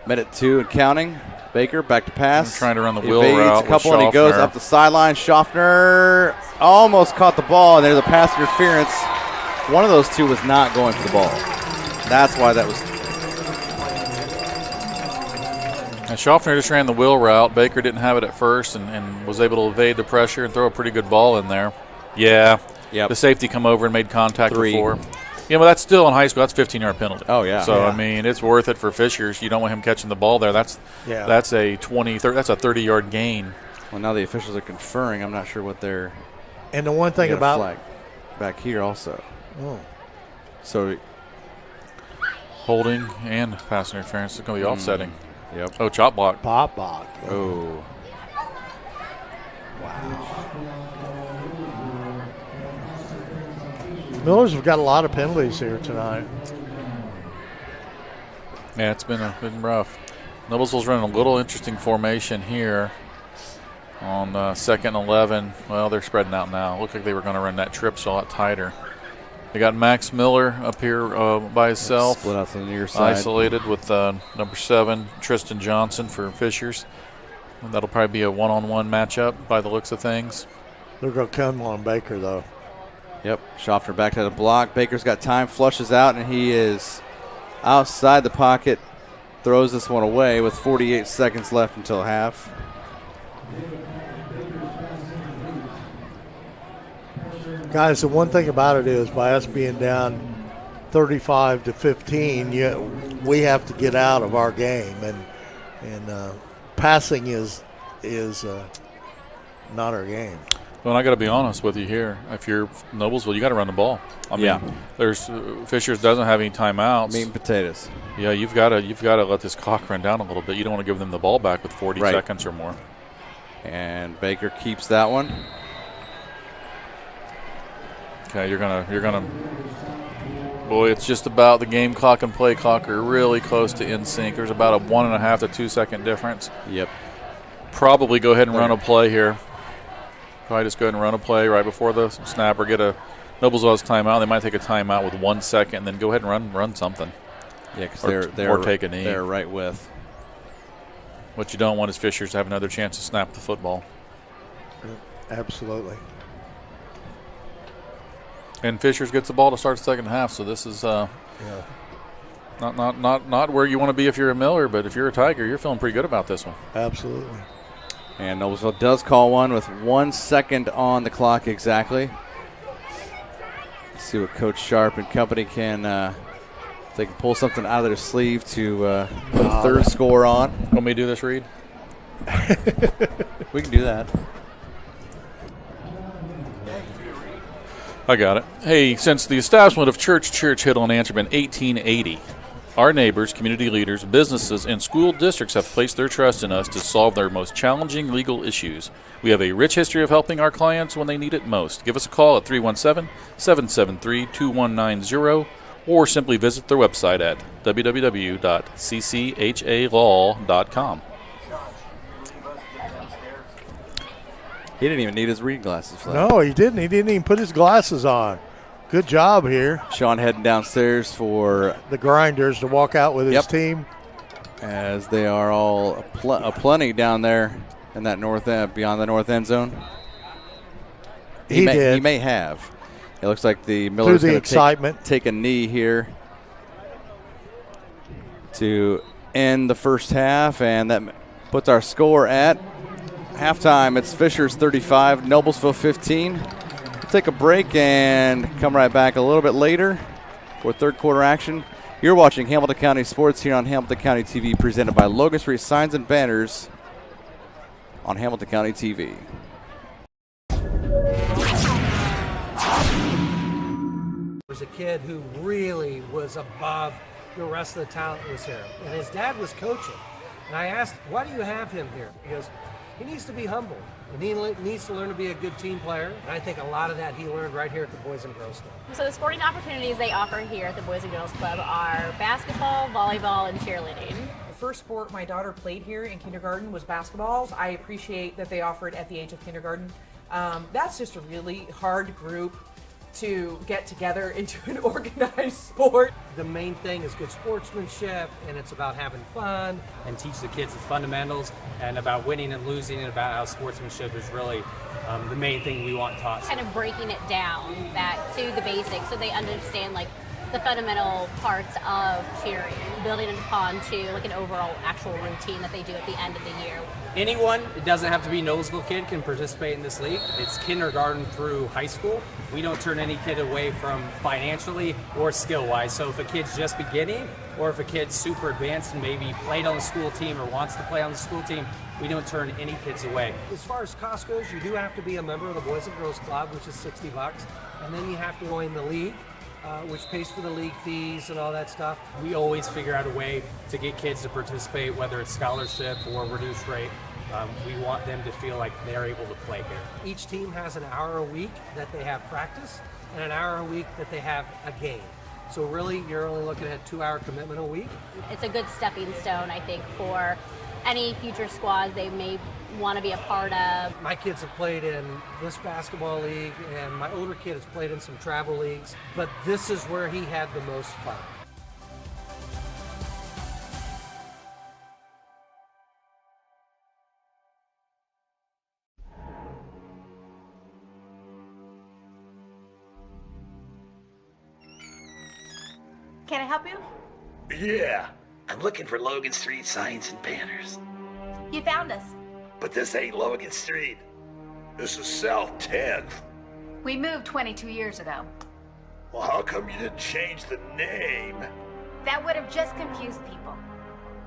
Minute 2 and counting. Baker back to pass. I'm trying to run the Evades wheel route. A couple with and he goes up the sideline. Schaffner almost caught the ball, and there's a pass interference. One of those 2 was not going for the ball. That's why that was. And Schaffner just ran the wheel route. Baker didn't have it at first and was able to evade the pressure and throw a pretty good ball in there. Yeah. Yep. The safety come over and made contact 3. before. Yeah, but that's still in high school. That's a 15-yard penalty. Oh, yeah. So, I mean, it's worth it for Fishers. You don't want him catching the ball there. That's a 30-yard gain. Well, now the officials are conferring. I'm not sure what they're. And the one thing about flag back here also. Oh. So holding and pass interference. It's going to be offsetting. Yep. Oh, chop block. Pop block. Oh. Wow. Millers have got a lot of penalties here tonight. Yeah, it's been rough. Noblesville's running a little interesting formation here on second and 11. Well, they're spreading out now. Looked like they were going to run that trip so a lot tighter. They got Max Miller up here by himself. Split out to the near side. Isolated with number 7, Tristan Johnson for Fishers. That'll probably be a one-on-one matchup by the looks of things. They're going to come on Baker, though. Yep, Schaffner back to the block. Baker's got time, flushes out, and he is outside the pocket. Throws this one away with 48 seconds left until half. Guys, the one thing about it is by us being down 35-15, we have to get out of our game, and passing is not our game. Well, I got to be honest with you here. If you're Noblesville, you got to run the ball. I mean, there's Fishers doesn't have any timeouts. Meat and potatoes. Yeah, you've got to let this clock run down a little bit. You don't want to give them the ball back with 40 seconds or more. And Baker keeps that one. Okay, you're gonna. Boy, it's just about the game clock and play clock are really close to in sync. There's about a 1.5 to 2 second difference. Yep. Probably go ahead and run a play here. Probably just go ahead and run a play right before the snap or get a Noblesville's timeout. They might take a timeout with 1 second and then go ahead and run something. Yeah, because they're take a knee. They're right with. What you don't want is Fishers to have another chance to snap the football. Absolutely. And Fishers gets the ball to start the second half, so this is not where you want to be if you're a Miller, but if you're a Tiger, you're feeling pretty good about this one. Absolutely. And Noblesville does call one with 1 second on the clock exactly. Let's see what Coach Sharp and company can if they can pull something out of their sleeve to put a third score on. Want me to do this, Reed? We can do that. I got it. Hey, since the establishment of Church Hill in Antrim in 1880, our neighbors, community leaders, businesses, and school districts have placed their trust in us to solve their most challenging legal issues. We have a rich history of helping our clients when they need it most. Give us a call at 317-773-2190 or simply visit their website at www.cchalaw.com. He didn't even need his reading glasses for that. No, he didn't. He didn't even put his glasses on. Good job here. Sean heading downstairs for the Grinders to walk out with his team. As they are all plenty down there in that north end, beyond the north end zone. He may have. It looks like the Miller's going to take a knee here to end the first half, and that puts our score at halftime. It's Fishers 35, Noblesville 15. We'll take a break and come right back a little bit later for third quarter action. You're watching Hamilton County Sports here on Hamilton County TV, presented by Logan Street Signs and Banners on Hamilton County TV. Was a kid who really was above the rest of the talent that was here. And his dad was coaching. And I asked, why do you have him here? He goes, he needs to be humble. And he needs to learn to be a good team player. And I think a lot of that he learned right here at the Boys and Girls Club. So the sporting opportunities they offer here at the Boys and Girls Club are basketball, volleyball, and cheerleading. The first sport my daughter played here in kindergarten was basketball. I appreciate that they offer it at the age of kindergarten. That's just a really hard group to get together into an organized sport. The main thing is good sportsmanship, and it's about having fun. And teach the kids the fundamentals and about winning and losing, and about how sportsmanship is really the main thing we want taught. Kind of breaking it down back to the basics so they understand like the fundamental parts of cheering, building it upon to like an overall actual routine that they do at the end of the year. Anyone, it doesn't have to be a Noblesville kid, can participate in this league. It's kindergarten through high school. We don't turn any kid away from financially or skill-wise. So if a kid's just beginning, or if a kid's super advanced and maybe played on the school team or wants to play on the school team, we don't turn any kids away. As far as cost goes, you do have to be a member of the Boys and Girls Club, which is $60, and then you have to join the league, which pays for the league fees and all that stuff. We always figure out a way to get kids to participate, whether it's scholarship or reduced rate. We want them to feel like they're able to play here. Each team has an hour a week that they have practice, and an hour a week that they have a game. So really, you're only looking at a 2-hour commitment a week. It's a good stepping stone, I think, for any future squads they may want to be a part of. My kids have played in this basketball league, and my older kid has played in some travel leagues, but this is where he had the most fun. Can I help you? Yeah, I'm looking for Logan Street signs and banners. You found us. But this ain't Logan Street. This is South 10th. We moved 22 years ago. Well, how come you didn't change the name? That would have just confused people.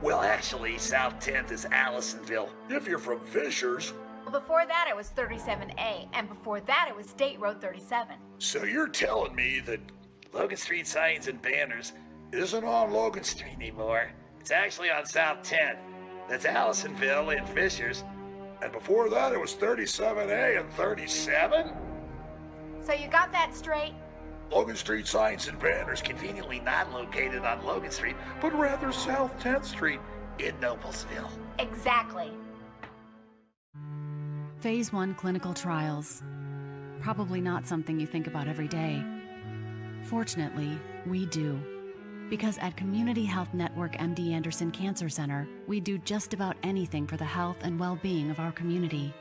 Well, actually, South 10th is Allisonville, if you're from Fishers. Well, before that it was 37A, and before that it was State Road 37. So you're telling me that Logan Street signs and banners isn't on Logan Street anymore. It's actually on South 10th. That's Allisonville and Fishers. And before that, it was 37A and 37? So you got that straight? Logan Street signs and banners conveniently not located on Logan Street, but rather South 10th Street in Noblesville. Exactly. Phase 1 clinical trials. Probably not something you think about every day. Fortunately, we do. Because at Community Health Network MD Anderson Cancer Center, we do just about anything for the health and well-being of our community.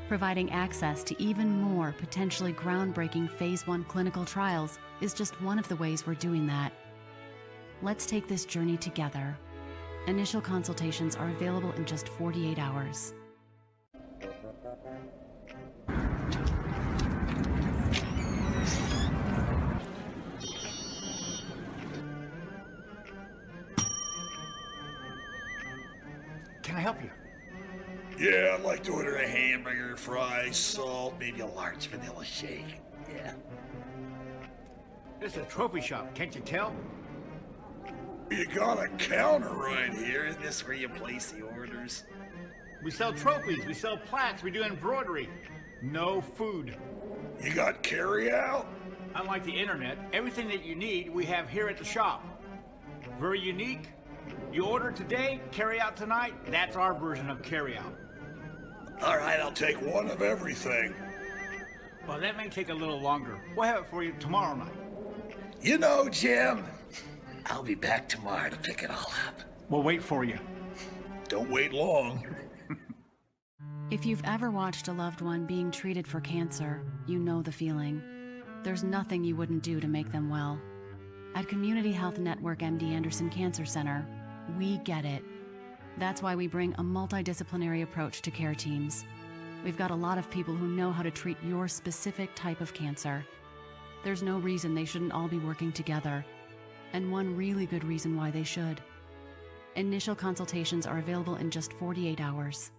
Providing access to even more potentially groundbreaking Phase 1 clinical trials is just one of the ways we're doing that. Let's take this journey together. Initial consultations are available in just 48 hours. Can I help you? Yeah, I'd like to order a hamburger, fries, salt, maybe a large vanilla shake. Yeah. This is a trophy shop, can't you tell? You got a counter right here. Isn't this where you place the orders? We sell trophies, we sell plaques, we do embroidery. No food. You got carry-out? Unlike the internet, everything that you need we have here at the shop. Very unique. You order today, carry out tonight. That's our version of carry out. All right, I'll take one of everything. Well, that may take a little longer. We'll have it for you tomorrow night. You know, Jim, I'll be back tomorrow to pick it all up. We'll wait for you. Don't wait long. If you've ever watched a loved one being treated for cancer, you know the feeling. There's nothing you wouldn't do to make them well. At Community Health Network MD Anderson Cancer Center, we get it. That's why we bring a multidisciplinary approach to care teams. We've got a lot of people who know how to treat your specific type of cancer. There's no reason they shouldn't all be working together, and one really good reason why they should. Initial consultations are available in just 48 hours.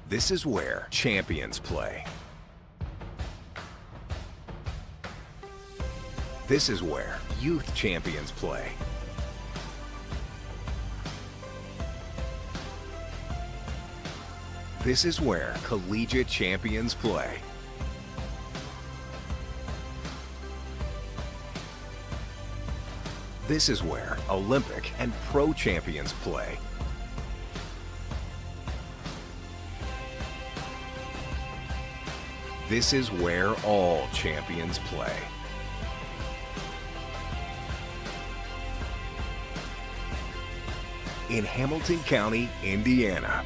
This is where champions play. This is where youth champions play. This is where collegiate champions play. This is where Olympic and pro champions play. This is where all champions play. In Hamilton County, Indiana.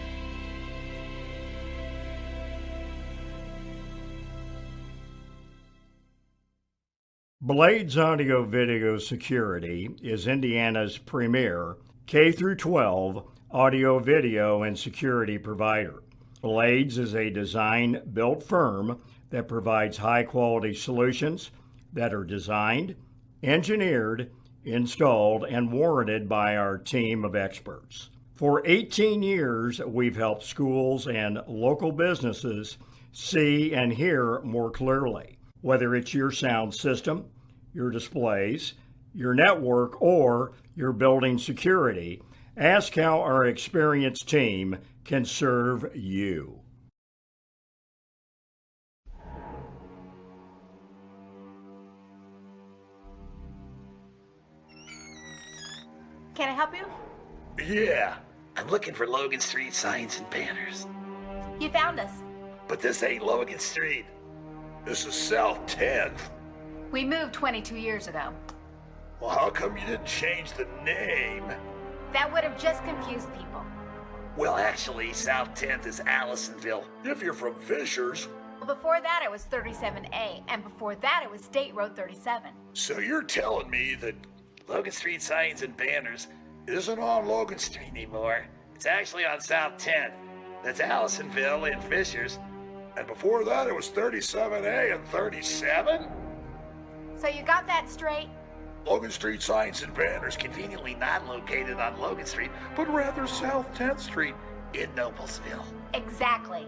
Blades Audio Video Security is Indiana's premier K-12 audio, video, and security provider. Blades is a design-built firm that provides high-quality solutions that are designed, engineered, installed, and warranted by our team of experts. For 18 years, we've helped schools and local businesses see and hear more clearly. Whether it's your sound system, your displays, your network, or your building security, ask how our experienced team can serve you. Can I help you? Yeah, I'm looking for Logan Street signs and banners. You found us. But this ain't Logan Street. This is South 10th. We moved 22 years ago. Well, how come you didn't change the name? That would have just confused people. Well, actually, South 10th is Allisonville. If you're from Fishers. Well, before that it was 37A, and before that it was State Road 37. So you're telling me that Logan Street signs and banners isn't on Logan Street anymore? It's actually on South 10th. That's Allisonville and Fishers. And before that it was 37A and 37? So you got that straight? Logan Street signs and banners conveniently not located on Logan Street, but rather South 10th Street in Noblesville. Exactly.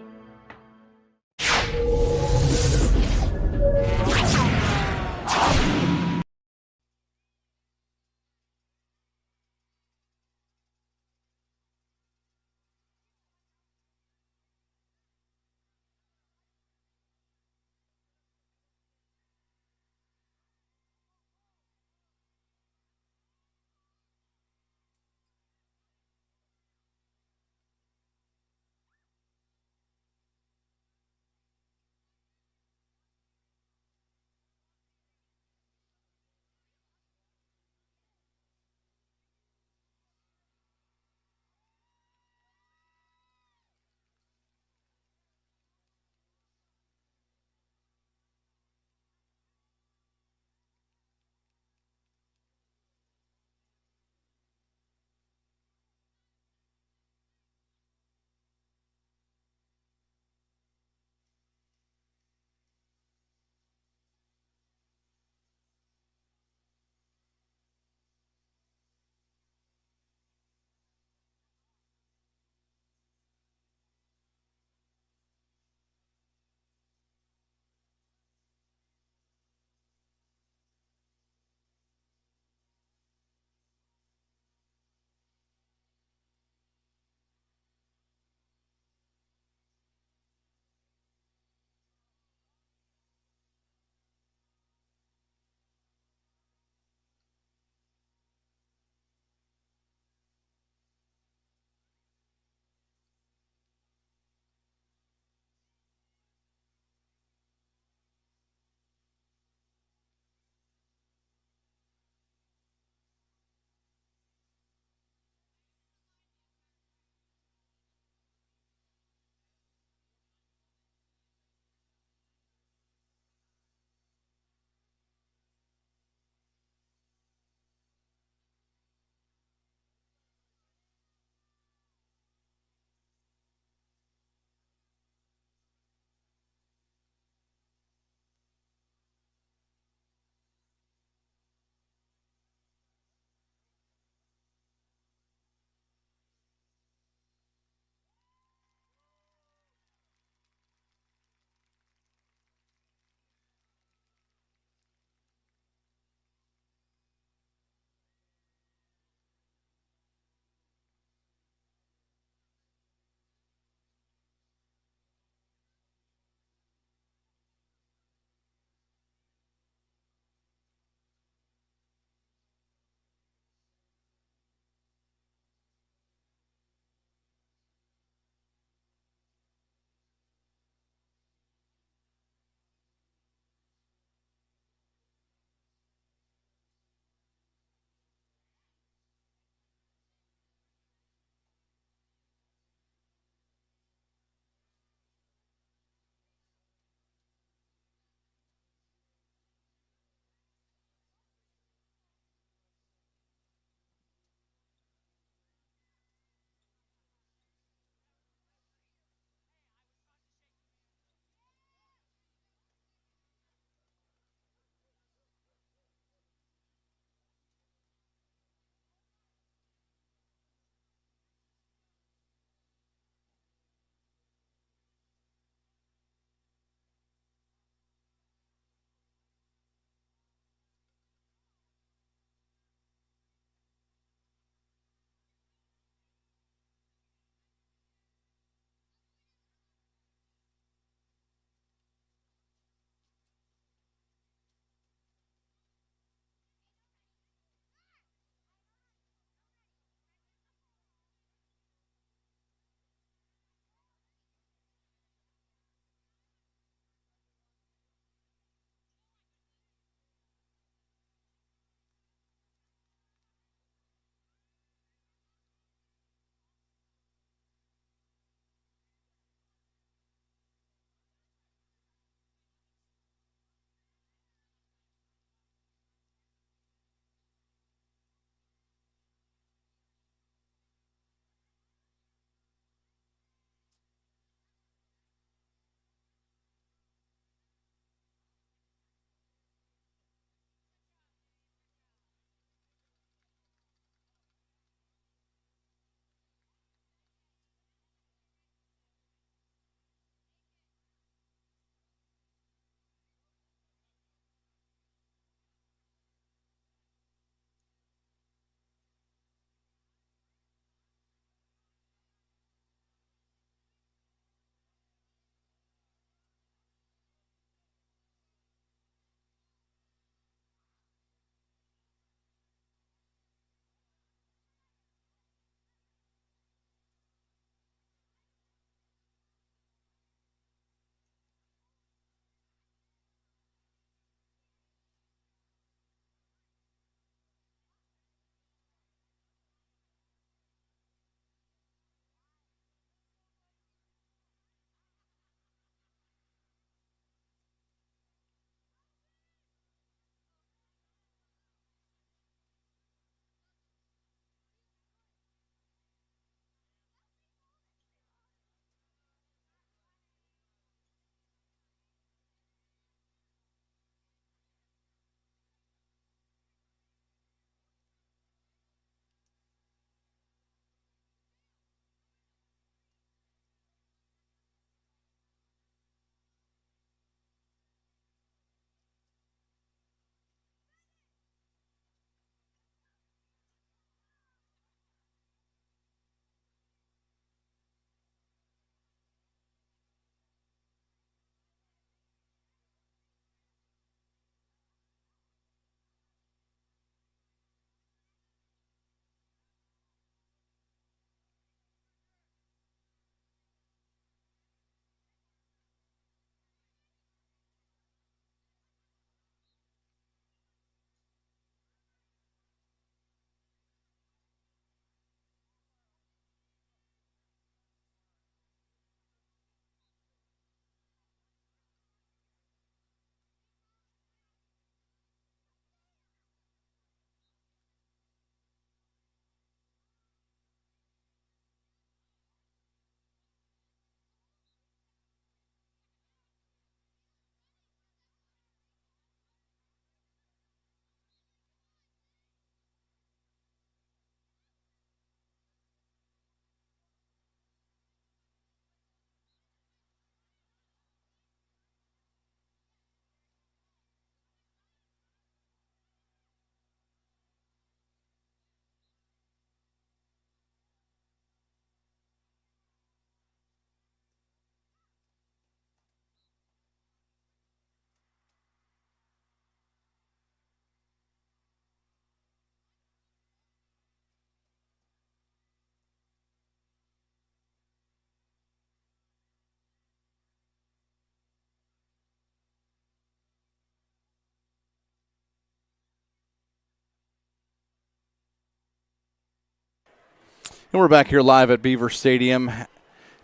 And we're back here live at Beaver Stadium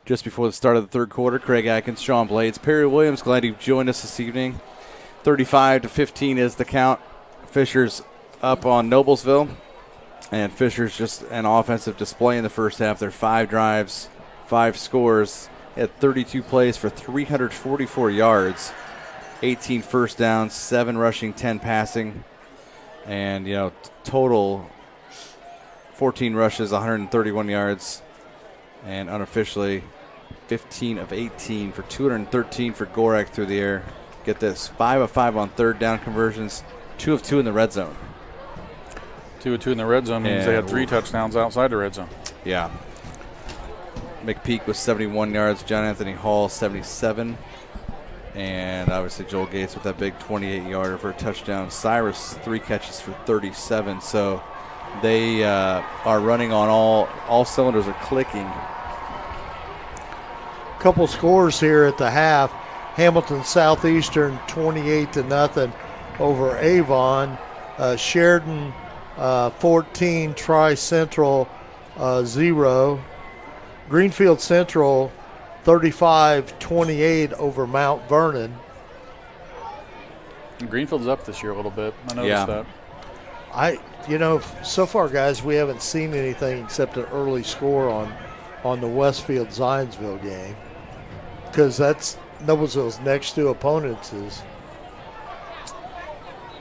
just before the start of the third quarter. Craig Atkins, Sean Blades, Perry Williams, glad you've joined us this evening. 35-15 is the count. Fishers up on Noblesville. And Fishers just an offensive display in the first half. They're 5 drives, 5 scores at 32 plays for 344 yards, 18 first downs, 7 rushing, 10 passing. And, total 14 rushes, 131 yards. And unofficially, 15 of 18 for 213 for Gorak through the air. Get this, 5 of 5 on third down conversions, 2 of 2 in the red zone. 2 of 2 in the red zone means they had 3 touchdowns outside the red zone. Yeah. McPeak was 71 yards, John Anthony Hall 77. And obviously Joel Gates with that big 28-yarder for a touchdown. Cyrus 3 catches for 37. So they are running on all cylinders are clicking. Couple scores here at the half. Hamilton Southeastern 28-0 over Avon. Sheridan 14, Tri-Central 0. Greenfield Central 35-28 over Mount Vernon. Greenfield's up this year a little bit. I noticed that. So far, guys, we haven't seen anything except an early score on the Westfield Zionsville game, because that's Noblesville's next 2 opponents is.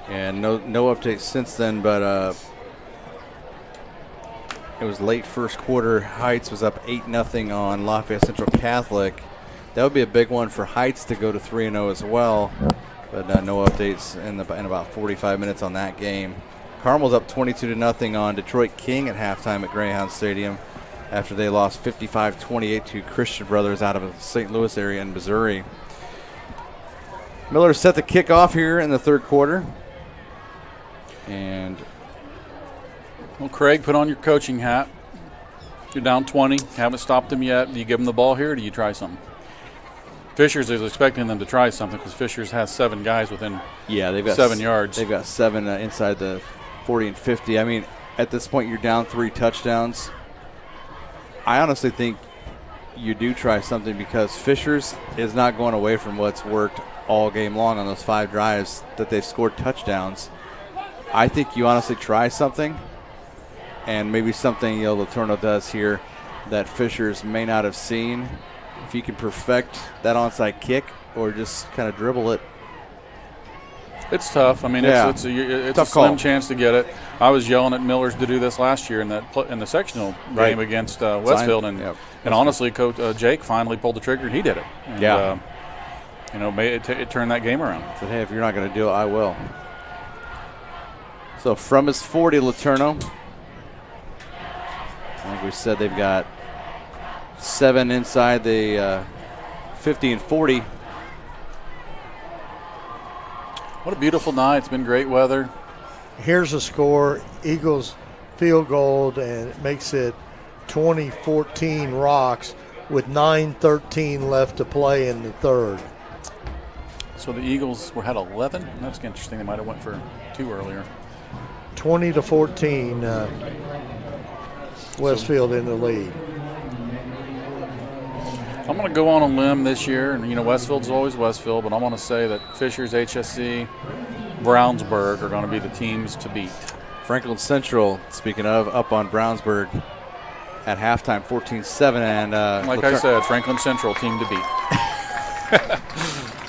And no updates since then, but it was late first quarter. Heights was up 8-0 on Lafayette Central Catholic. That would be a big one for Heights to go to 3-0 as well, but no updates in about 45 minutes on that game. Carmel's up 22-0 on Detroit King at halftime at Greyhound Stadium after they lost 55-28 to Christian Brothers out of the St. Louis area in Missouri. Miller set the kickoff here in the third quarter. And well, Craig, put on your coaching hat. You're down 20, haven't stopped them yet. Do you give them the ball here, or do you try something? Fishers is expecting them to try something because Fishers has 7 guys within they've got 7 yards. They've got 7 inside the 40 and 50. I mean, at this point, you're down 3 touchdowns. I honestly think you do try something because Fishers is not going away from what's worked all game long on those 5 drives that they've scored touchdowns. I think you honestly try something, and maybe something Letourneau does here that Fishers may not have seen. If you can perfect that onside kick or just kind of dribble it. It's tough. I mean, it's a slim chance to get it. I was yelling at Millers to do this last year in the sectional game against Westfield, and honestly, Coach Jake finally pulled the trigger and he did it. And, it turned that game around. Said, hey, if you're not going to do it, I will. So from his 40, Letourneau. Like we said, they've got 7 inside the 50 and 40. What a beautiful night. It's been great weather. Here's a score. Eagles field goal, and it makes it 20-14 Rocks with 9:13 left to play in the third. So the Eagles had 11. That's interesting. They might have went for 2 earlier. 20-14 Westfield in the lead. I'm going to go on a limb this year, and Westfield's always Westfield, but I'm going to say that Fishers, HSC, Brownsburg are going to be the teams to beat. Franklin Central, speaking of, up on Brownsburg at halftime, 14-7, and like I said, Franklin Central team to beat.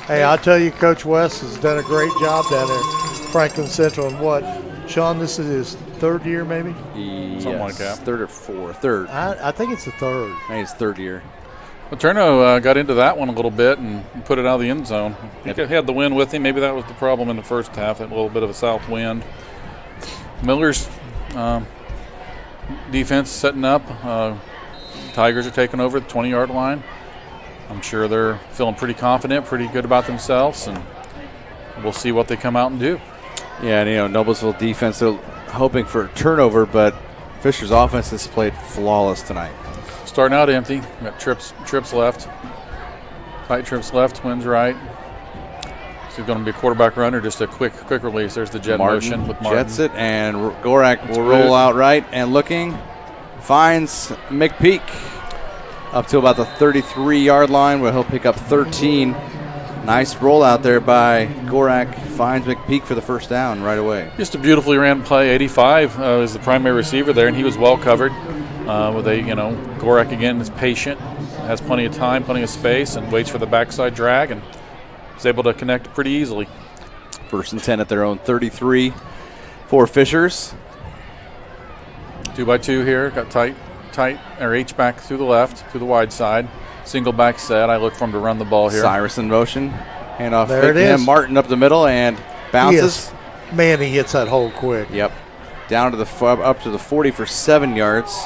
Hey, I'll tell you, Coach West has done a great job down there, Franklin Central, and what, Sean? This is his 3rd year, maybe. Something like that. 3rd or 4th. 3rd. I think it's the 3rd. I think it's 3rd year. Letourneau got into that one a little bit and put it out of the end zone. He had the wind with him. Maybe that was the problem in the first half, that little bit of a south wind. Miller's defense setting up. Tigers are taking over the 20-yard line. I'm sure they're feeling pretty confident, pretty good about themselves, and we'll see what they come out and do. Yeah, and Noblesville defense, they're hoping for a turnover, but Fisher's offense has played flawless tonight. Starting out empty. We got trips left. Tight trips left, twins right. So it's going to be a quarterback run or just a quick release. There's the jet motion with Martin. Jets it, and Gorak will roll out right and looking finds McPeak up to about the 33-yard line where he'll pick up 13. Nice rollout there by Gorak. Finds McPeak for the first down right away. Just a beautifully ran play. 85 is the primary receiver there, and he was well covered. Gorak again is patient, has plenty of time, plenty of space, and waits for the backside drag, and is able to connect pretty easily. 1st and 10 at their own 33 for Fishers. 2x2 here. Got tight or H-back through the left, to the wide side. Single back set. I look for him to run the ball here. Cyrus in motion. Handoff there it to him. is. Martin up the middle and bounces. He hits that hole quick. Yep. Down to up to the 40 for 7 yards.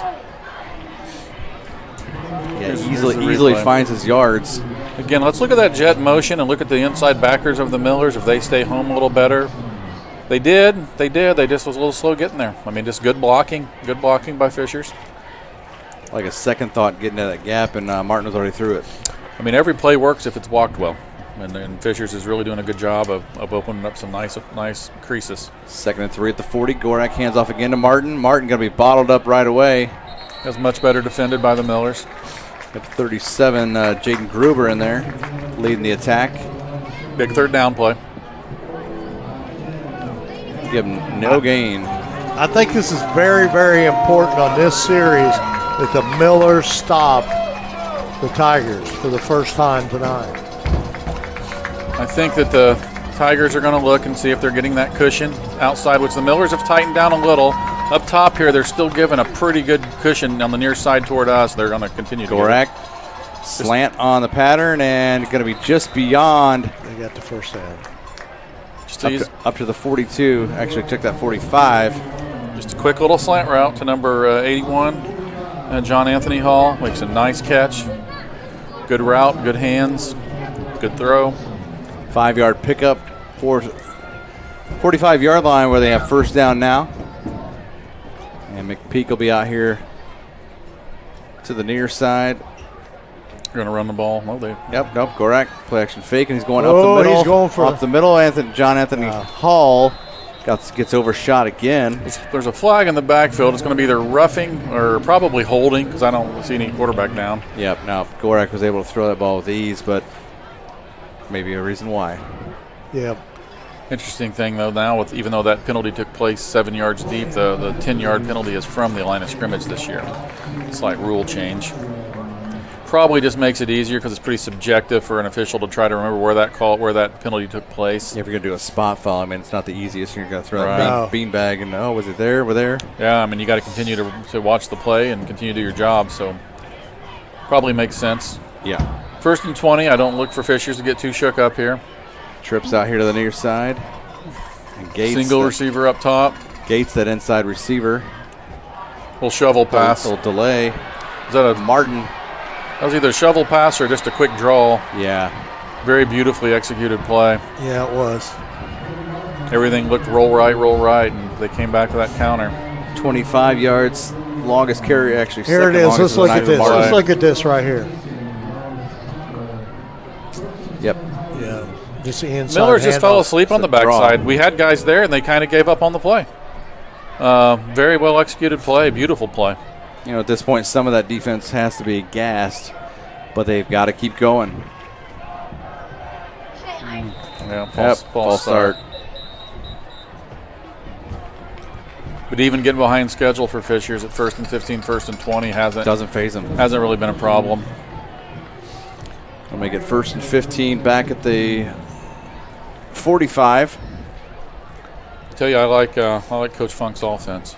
Yeah, easily finds his yards. Again, let's look at that jet motion and look at the inside backers of the Millers. If they stay home a little better. They did. They just was a little slow getting there. I mean, just good blocking by Fishers. Like a second thought getting to that gap, and Martin was already through it. I mean, every play works if it's blocked well. And Fishers is really doing a good job of opening up some nice creases. 2nd and 3 at the 40. Gorak hands off again to Martin. Martin going to be bottled up right away. That's much better defended by the Millers. Got 37, Jaden Gruber in there, leading the attack. Big 3rd down play. Give him no gain. I think this is very, very important on this series that the Millers stop the Tigers for the first time tonight. I think that the Tigers are going to look and see if they're getting that cushion outside, which the Millers have tightened down a little. Up top here, they're still giving a pretty good cushion on the near side toward us. They're going to continue to Gorak, slant on the pattern, and going to be just beyond. They got the first down. Up to the 42. Actually took that 45. Just a quick little slant route to number 81. John Anthony Hall makes a nice catch. Good route, good hands, good throw. 5-yard pickup for 45-yard line where they have first down now. And McPeak will be out here to the near side. You're going to run the ball. Nope. Gorak play action fake, and he's going up the middle. He's going for up the middle. John Anthony Hall gets overshot again. There's a flag in the backfield. It's going to be either roughing or probably holding because I don't see any quarterback down. Yep. No, Gorak was able to throw that ball with ease, but maybe a reason why. Yep. Interesting thing, though, now, even though that penalty took place 7 yards deep, the 10-yard penalty is from the line of scrimmage this year. Slight rule change. Probably just makes it easier because it's pretty subjective for an official to try to remember where that penalty took place. If you're going to do a spot foul, I mean, it's not the easiest. You're going to throw that beanbag and, was it there? We're there? Yeah, I mean, you got to continue to watch the play and continue to do your job, so probably makes sense. Yeah. 1st and 20. I don't look for Fishers to get too shook up here. Trips out here to the near side. And Gates. Single receiver up top. Gates, that inside receiver. Little shovel pass. Little delay. Is that a Martin? That was either a shovel pass or just a quick draw. Yeah. Very beautifully executed play. Yeah, it was. Everything looked roll right, and they came back to that counter. 25 yards. Longest carry, actually. Here it is. Let's look at this. Let's look at this right here. Yep. Yeah. Just the inside. Miller just fell asleep on the backside. We had guys there, and they kind of gave up on the play. Very well executed play. Beautiful play. You know, at this point, some of that defense has to be gassed, but they've got to keep going. Yeah, false start. But even getting behind schedule for Fishers at 1st and 15, 1st and 20 doesn't phase them. Hasn't really been a problem. We'll make it 1st and 15 back at the 45. I tell you, I like Coach Funk's offense.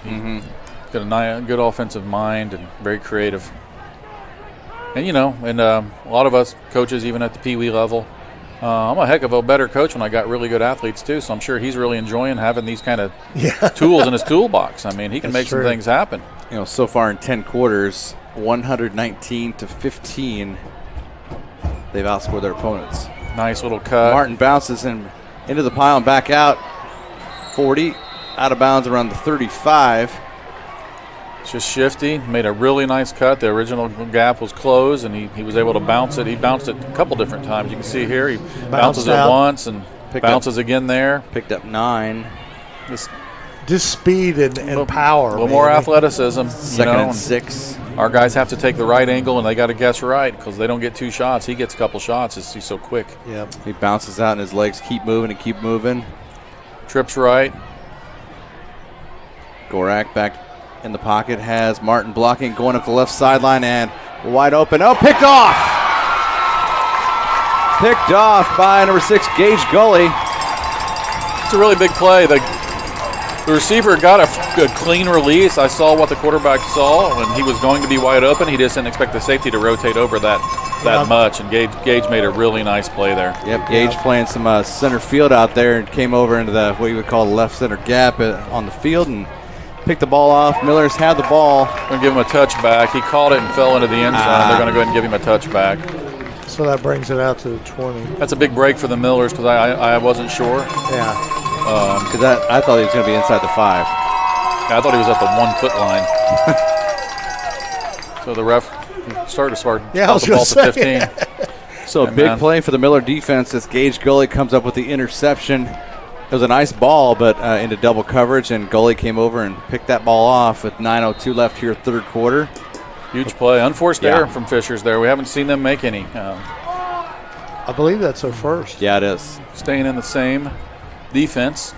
Got a good offensive mind and very creative. And a lot of us coaches, even at the Pee Wee level, I'm a heck of a better coach when I got really good athletes too. So I'm sure he's really enjoying having these kind of tools in his toolbox. I mean, he can make some things happen. So far in 10 quarters, 119-15, they've outscored their opponents. Nice little cut. Martin bounces into the pile and back out. 40, out of bounds around the 35. It's just shifty. Made a really nice cut. The original gap was closed, and he was able to bounce it. He bounced it a couple different times. You can see here he bounces it once and bounces again there. Picked up 9. Just just speed and power. A little more athleticism. Second and 6. Our guys have to take the right angle, and they got to guess right because they don't get 2 shots. He gets a couple shots. He's so quick. Yep. He bounces out, and his legs keep moving and keep moving. Trips right. Gorak back in the pocket, has Martin blocking, going up the left sideline, and wide open. Oh, picked off! Picked off by number 6, Gage Gully. It's a really big play. The receiver got a clean release. I saw what the quarterback saw, and he was going to be wide open. He just didn't expect the safety to rotate over that much, and Gage made a really nice play there. Yep, Gage playing some center field out there and came over into the what you would call the left center gap on the field and picked the ball off. Millers had the ball. Going to give him a touchback. He caught it and fell into the end zone. They're going to go ahead and give him a touchback. So that brings it out to the 20. That's a big break for the Millers because I wasn't sure. Yeah. Because I thought he was going to be inside the 5. Yeah, I thought he was at the 1 foot line. So the ref started to spark the ball to 15. So a big play for the Miller defense as Gage Gully comes up with the interception. It was a nice ball, but into double coverage, and Gully came over and picked that ball off with 9:02 left here, third quarter. Huge play. Unforced error from Fishers there. We haven't seen them make any. I believe that's their first. Yeah, it is. Staying in the same defense.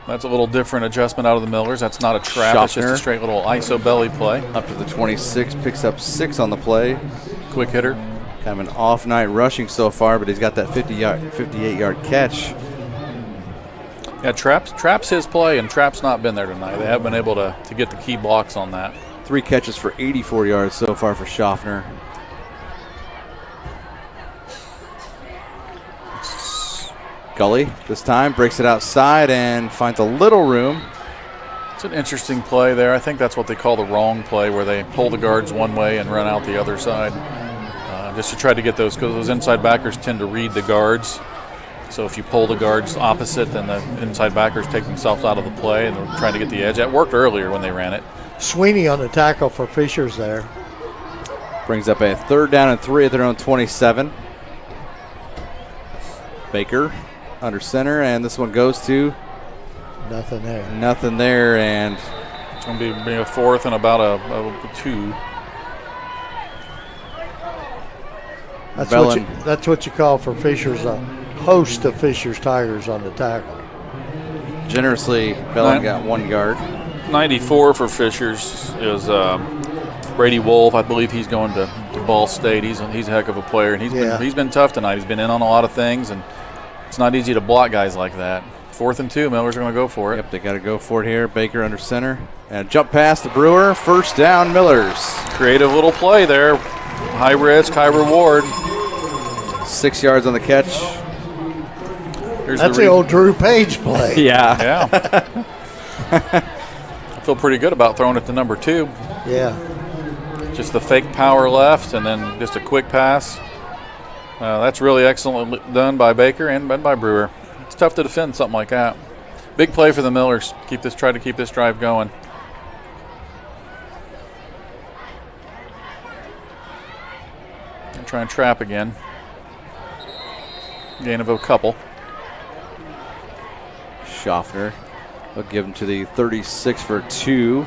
That's a little different adjustment out of the Millers. That's not a trap. Schaffner. It's just a straight little ISO belly play. Up to the 26, picks up 6 on the play. Quick hitter. Kind of an off night rushing so far, but he's got that 58-yard catch. Yeah, Trap's his play, and Trap's not been there tonight. They haven't been able to get the key blocks on that. 3 catches for 84 yards so far for Schaffner. Gully this time breaks it outside and finds a little room. It's an interesting play there. I think that's what they call the wrong play, where they pull the guards one way and run out the other side. Just to try to get those, because those inside backers tend to read the guards. So if you pull the guards opposite, then the inside backers take themselves out of the play, and they're trying to get the edge. That worked earlier when they ran it. Sweeney on the tackle for Fishers there. Brings up a 3rd down and 3 at their own 27. Baker under center, and this one goes to nothing there. Nothing there, and it's going to be a 4th and about a 2. That's what you call for Fishers a host of Fishers Tigers on the tackle. Generously, Bellin got 1 yard. 94 for Fishers is Brady Wolf. I believe he's going to Ball State. He's a heck of a player, and he's been tough tonight. He's been in on a lot of things, and it's not easy to block guys like that. 4th and 2, Millers are going to go for it. Yep, they got to go for it here. Baker under center. And jump past the Brewer. 1st down, Millers. Creative little play there. High risk, high reward. 6 yards on the catch. That's the old Drew Page play. Yeah. I feel pretty good about throwing it to number 2. Yeah. Just the fake power left and then just a quick pass. That's really excellent done by Baker and by Brewer. It's tough to defend something like that. Big play for the Millers. Try to keep this drive going. And try and trap again. Gain of a couple. Schaffner will give him to the 36 for 2.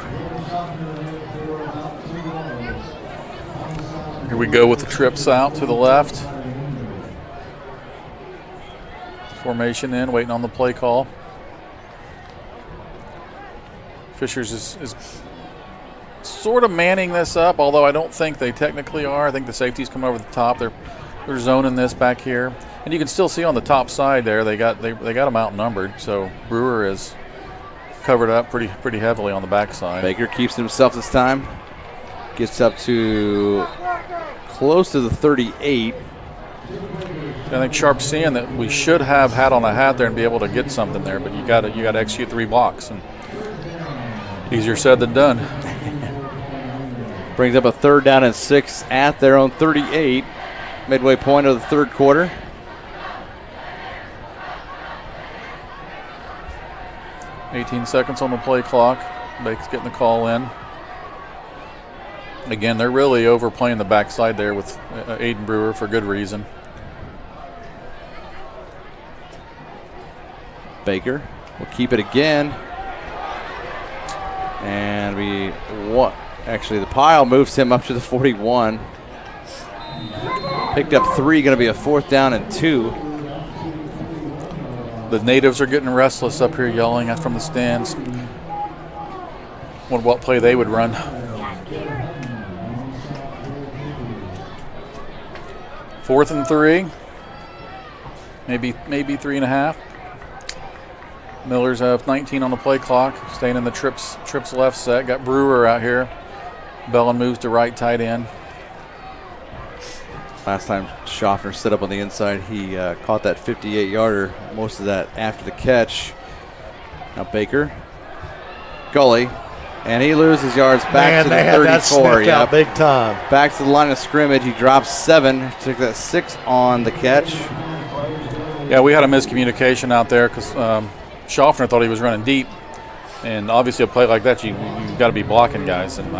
Here we go with the trips out to the left. Formation in, waiting on the play call. Fishers is sort of manning this up, although I don't think they technically are. I think the safeties come over the top. They're zoning this back here. And you can still see on the top side there, they got them outnumbered. So Brewer is covered up pretty heavily on the backside. Baker keeps himself this time. Gets up to close to the 38. I think Sharp's seeing that we should have had on a hat there and be able to get something there, but you got to execute 3 blocks, and easier said than done. Brings up a 3rd down and 6 at their own 38. Midway point of the 3rd quarter. $18 seconds on the play clock. Baker's getting the call in. Again, they're really overplaying the backside there with Aiden Brewer for good reason. Baker will keep it again. And actually, the pile moves him up to the 41. Picked up 3, going to be a 4th down and 2. The natives are getting restless up here, yelling from the stands. What play they would run. Fourth and 3, maybe 3.5. Millers have 19 on the play clock, staying in the trips left set. Got Brewer out here. Bellin moves to right tight end. Last time Schaffner set up on the inside, he caught that 58-yarder, most of that after the catch. Now Baker, Gully, and he loses yards back to the 34. Yeah, big time. Back to the line of scrimmage. He drops 7, took that 6 on the catch. Yeah, we had a miscommunication out there because Schaffner thought he was running deep, and obviously a play like that, you've got to be blocking guys. And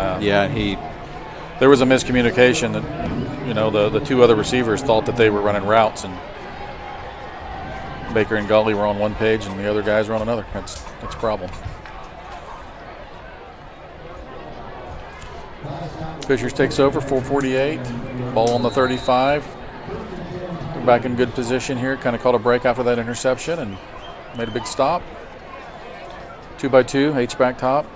there was a miscommunication that. The 2 other receivers thought that they were running routes, and Baker and Gully were on one page and the other guys were on another. That's a problem. Fishers takes over, 4:48. Ball on the 35. We're back in good position here. Kind of caught a break after that interception and made a big stop. 2x2, H-back top.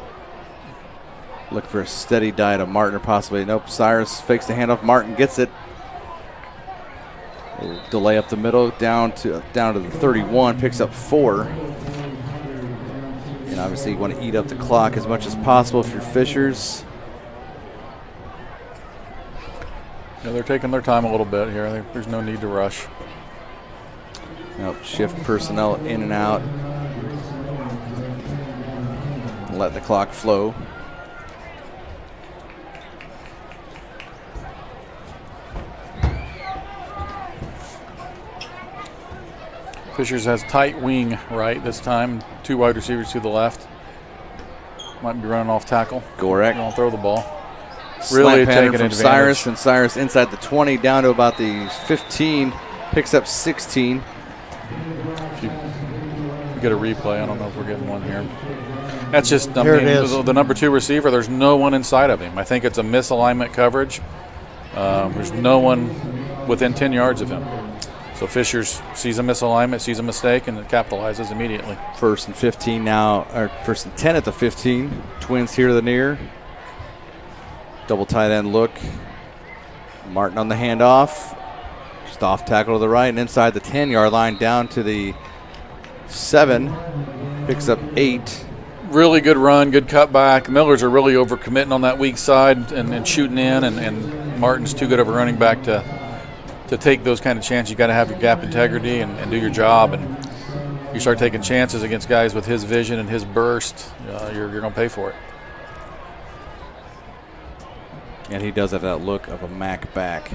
Look for a steady diet of Martin or possibly. Nope, Cyrus fakes the handoff. Martin gets it. Delay up the middle, down to the 31, picks up 4. And obviously you want to eat up the clock as much as possible if you're Fishers. Yeah, they're taking their time a little bit here. There's no need to rush. Nope, shift personnel in and out. Let the clock flow. Fishers has tight wing right this time. 2 wide receivers to the left. Might be running off tackle. Correct. Don't throw the ball. Really taking advantage. Cyrus, and Cyrus inside the 20 down to about the 15. Picks up 16. If you get a replay, I don't know if we're getting one here. That's just, Here it is. The number 2 receiver, there's no one inside of him. I think it's a misalignment coverage. There's no one within 10 yards of him. So Fishers sees a misalignment, sees a mistake, and it capitalizes immediately. 1st and 15 now, or 1st and 10 at the 15. Twins here to the near. Double tight end look. Martin on the handoff. Just off tackle to the right and inside the 10-yard line down to the 7. Picks up 8. Really good run, good cutback. Millers are really overcommitting on that weak side and shooting in, and Martin's too good of a running back to take those kind of chances. You got to have your gap integrity and do your job. And you start taking chances against guys with his vision and his burst, you're going to pay for it. And he does have that look of a Mac back.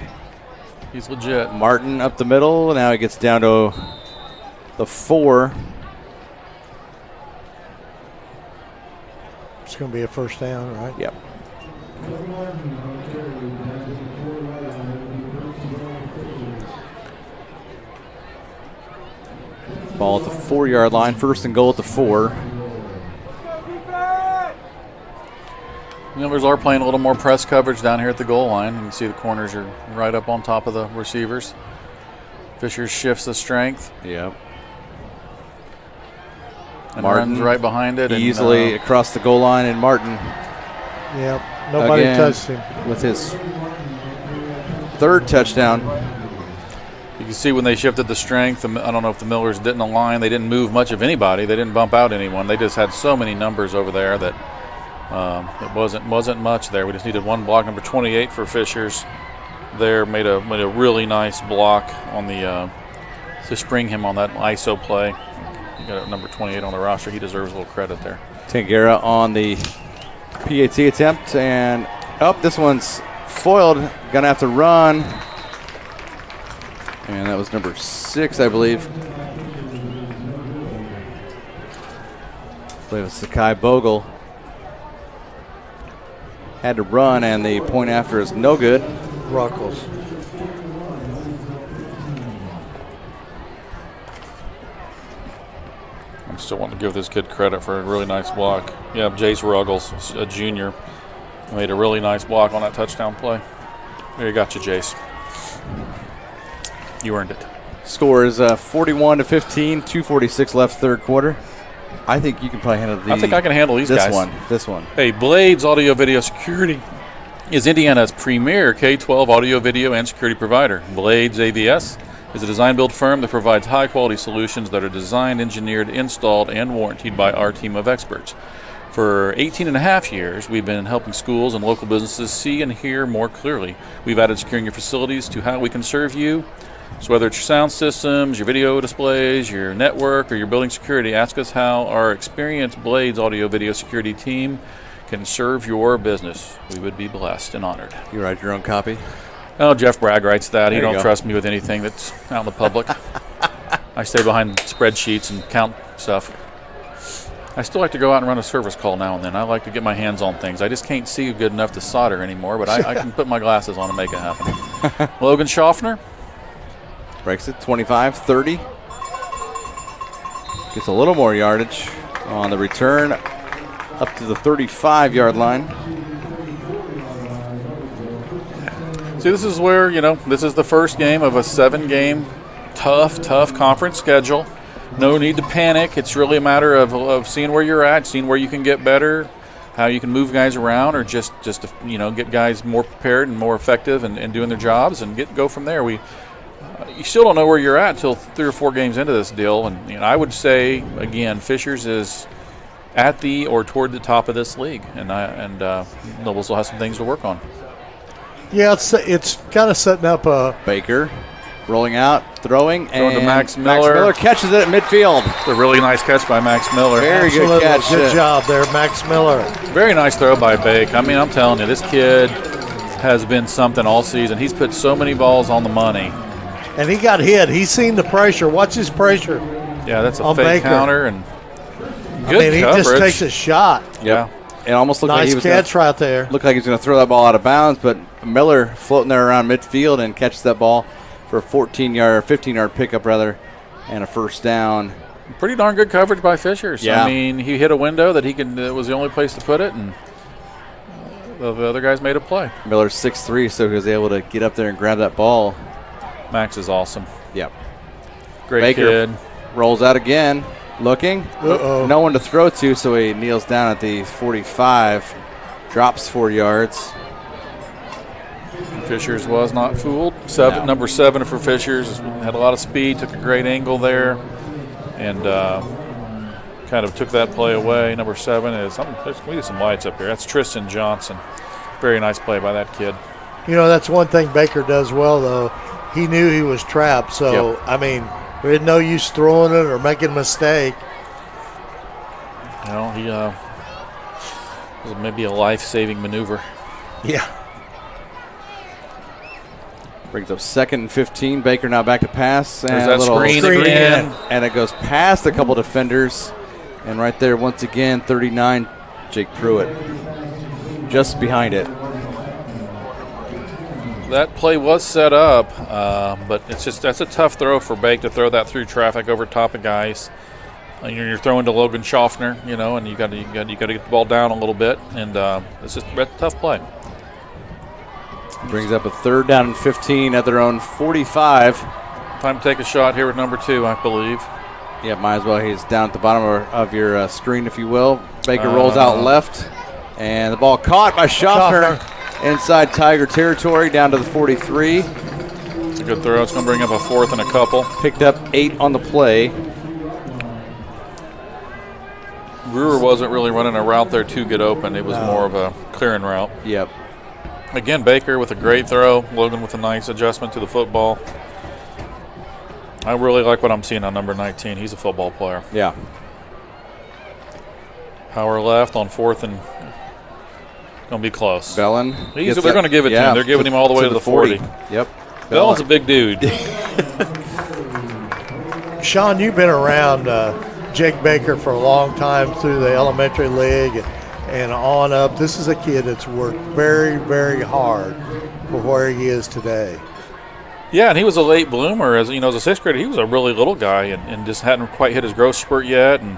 He's legit. Martin up the middle. Now he gets down to the 4. It's going to be a 1st down, right? Yep. Ball at the 4-yard line. 1st and goal at the 4. Millers are playing a little more press coverage down here at the goal line. You can see the corners are right up on top of the receivers. Fishers shifts the strength. Yep. And Martin runs right behind it. Easily across the goal line, and Martin. Yep. Nobody touched him. With his 3rd touchdown. You can see when they shifted the strength, I don't know if the Millers didn't align. They didn't move much of anybody. They didn't bump out anyone. They just had so many numbers over there that it wasn't much there. We just needed one block. Number 28 for Fishers there made a really nice block on the to spring him on that ISO play. You got number 28 on the roster. He deserves a little credit there. Tangera on the PAT attempt, and this one's foiled. Gonna have to run. And that was number 6, I believe. I believe it's Sakai Bogle. Had to run, and the point after is no good. Ruckles. I still want to give this kid credit for a really nice block. Yeah, Jace Ruggles, a junior, made a really nice block on that touchdown play. There you got you, Jace. You earned it. Score is 41-15, 2:46 left third quarter. I think you can probably handle I think I can handle these guys. This one. Hey, Blades Audio Video Security is Indiana's premier K-12 audio, video, and security provider. Blades AVS is a design-build firm that provides high-quality solutions that are designed, engineered, installed, and warranted by our team of experts. For 18 and a half years, we've been helping schools and local businesses see and hear more clearly. We've added securing your facilities to how we can serve you. So whether it's your sound systems, your video displays, your network, or your building security, ask us how our experienced Blades Audio Video Security team can serve your business. We would be blessed and honored. You write your own copy? Oh, Jeff Bragg writes that. He There you don't go. trust me with anything that's out in the public. I stay behind spreadsheets and count stuff. I still like to go out and run a service call now and then. I like to get my hands on things. I just can't see good enough to solder anymore, but I can put my glasses on and make it happen. Logan Schaffner. Breaks it 25-30. Gets a little more yardage on the return up to the 35-yard line. See, this is where, this is the first game of a 7-game tough conference schedule. No need to panic. It's really a matter of seeing where you're at, seeing where you can get better, how you can move guys around, or just to, get guys more prepared and more effective and doing their jobs and go from there. You still don't know where you're at until 3 or 4 games into this deal. And I would say, again, Fishers is at the or toward the top of this league. And Noblesville has some things to work on. Yeah, it's kind of setting up a Baker rolling out, throwing, Throwing and to Max Miller. Max Miller catches it at midfield. It's a really nice catch by Max Miller. Very good catch. Good job there, Max Miller. Very nice throw by Bake. I mean, I'm telling you, this kid has been something all season. He's put so many balls on the money. And he got hit. He's seen the pressure. Watch his pressure. Yeah, that's a on fake Baker. counter and good he coverage. just takes a shot. Yeah. It almost looked like Nice he was catch right there. Looked like he was going to throw that ball out of bounds, but Miller floating there around midfield and catches that ball for a 15-yard pickup rather, and a first down. Pretty darn good coverage by Fishers. Yeah. I mean, he hit a window that it was the only place to put it, and the other guys made a play. Miller's 6'3", so he was able to get up there and grab that ball. Max is awesome. Yep. Great Baker kid. rolls out again, looking. Uh-oh. No one to throw to, so he kneels down at the 45, drops 4 yards. Fishers was not fooled. Number 7 for Fishers had a lot of speed, took a great angle there, and kind of took that play away. Number 7 is we need some lights up here. That's Tristan Johnson. Very nice play by that kid. That's one thing Baker does well, though. He knew he was trapped, so, Yep. I mean, there's no use throwing it or making a mistake. He was maybe a life-saving maneuver. Yeah. Brings up 2nd and 15. Baker now back to pass. And There's that a little screen again. And it goes past a couple defenders. And right there, once again, 39, Jake Pruitt. Just behind it. That play was set up, but that's a tough throw for Bake to throw that through traffic over top of guys. You're throwing to Logan Schaffner, and you got to get the ball down a little bit, and it's just a tough play. Brings up a 3rd down and 15 at their own 45. Time to take a shot here with number 2, I believe. Yeah, might as well. He's down at the bottom of your screen, if you will. Baker rolls out left, and the ball caught by Schaffner. Inside Tiger territory, down to the 43. It's a good throw. It's going to bring up a 4th and a couple. Picked up 8 on the play. Brewer wasn't really running a route there to get open. It was more of a clearing route. Yep. Again, Baker with a great throw. Logan with a nice adjustment to the football. I really like what I'm seeing on number 19. He's a football player. Yeah. Power left on 4th and going to be close. Bellin. They're going to give it to him. They're giving him all the way to the 40. Yep. Bellin's a big dude. Sean, you've been around Jake Baker for a long time through the elementary league and on up. This is a kid that's worked very, very hard for where he is today. Yeah, and he was a late bloomer. As as a sixth grader, he was a really little guy and just hadn't quite hit his growth spurt yet. And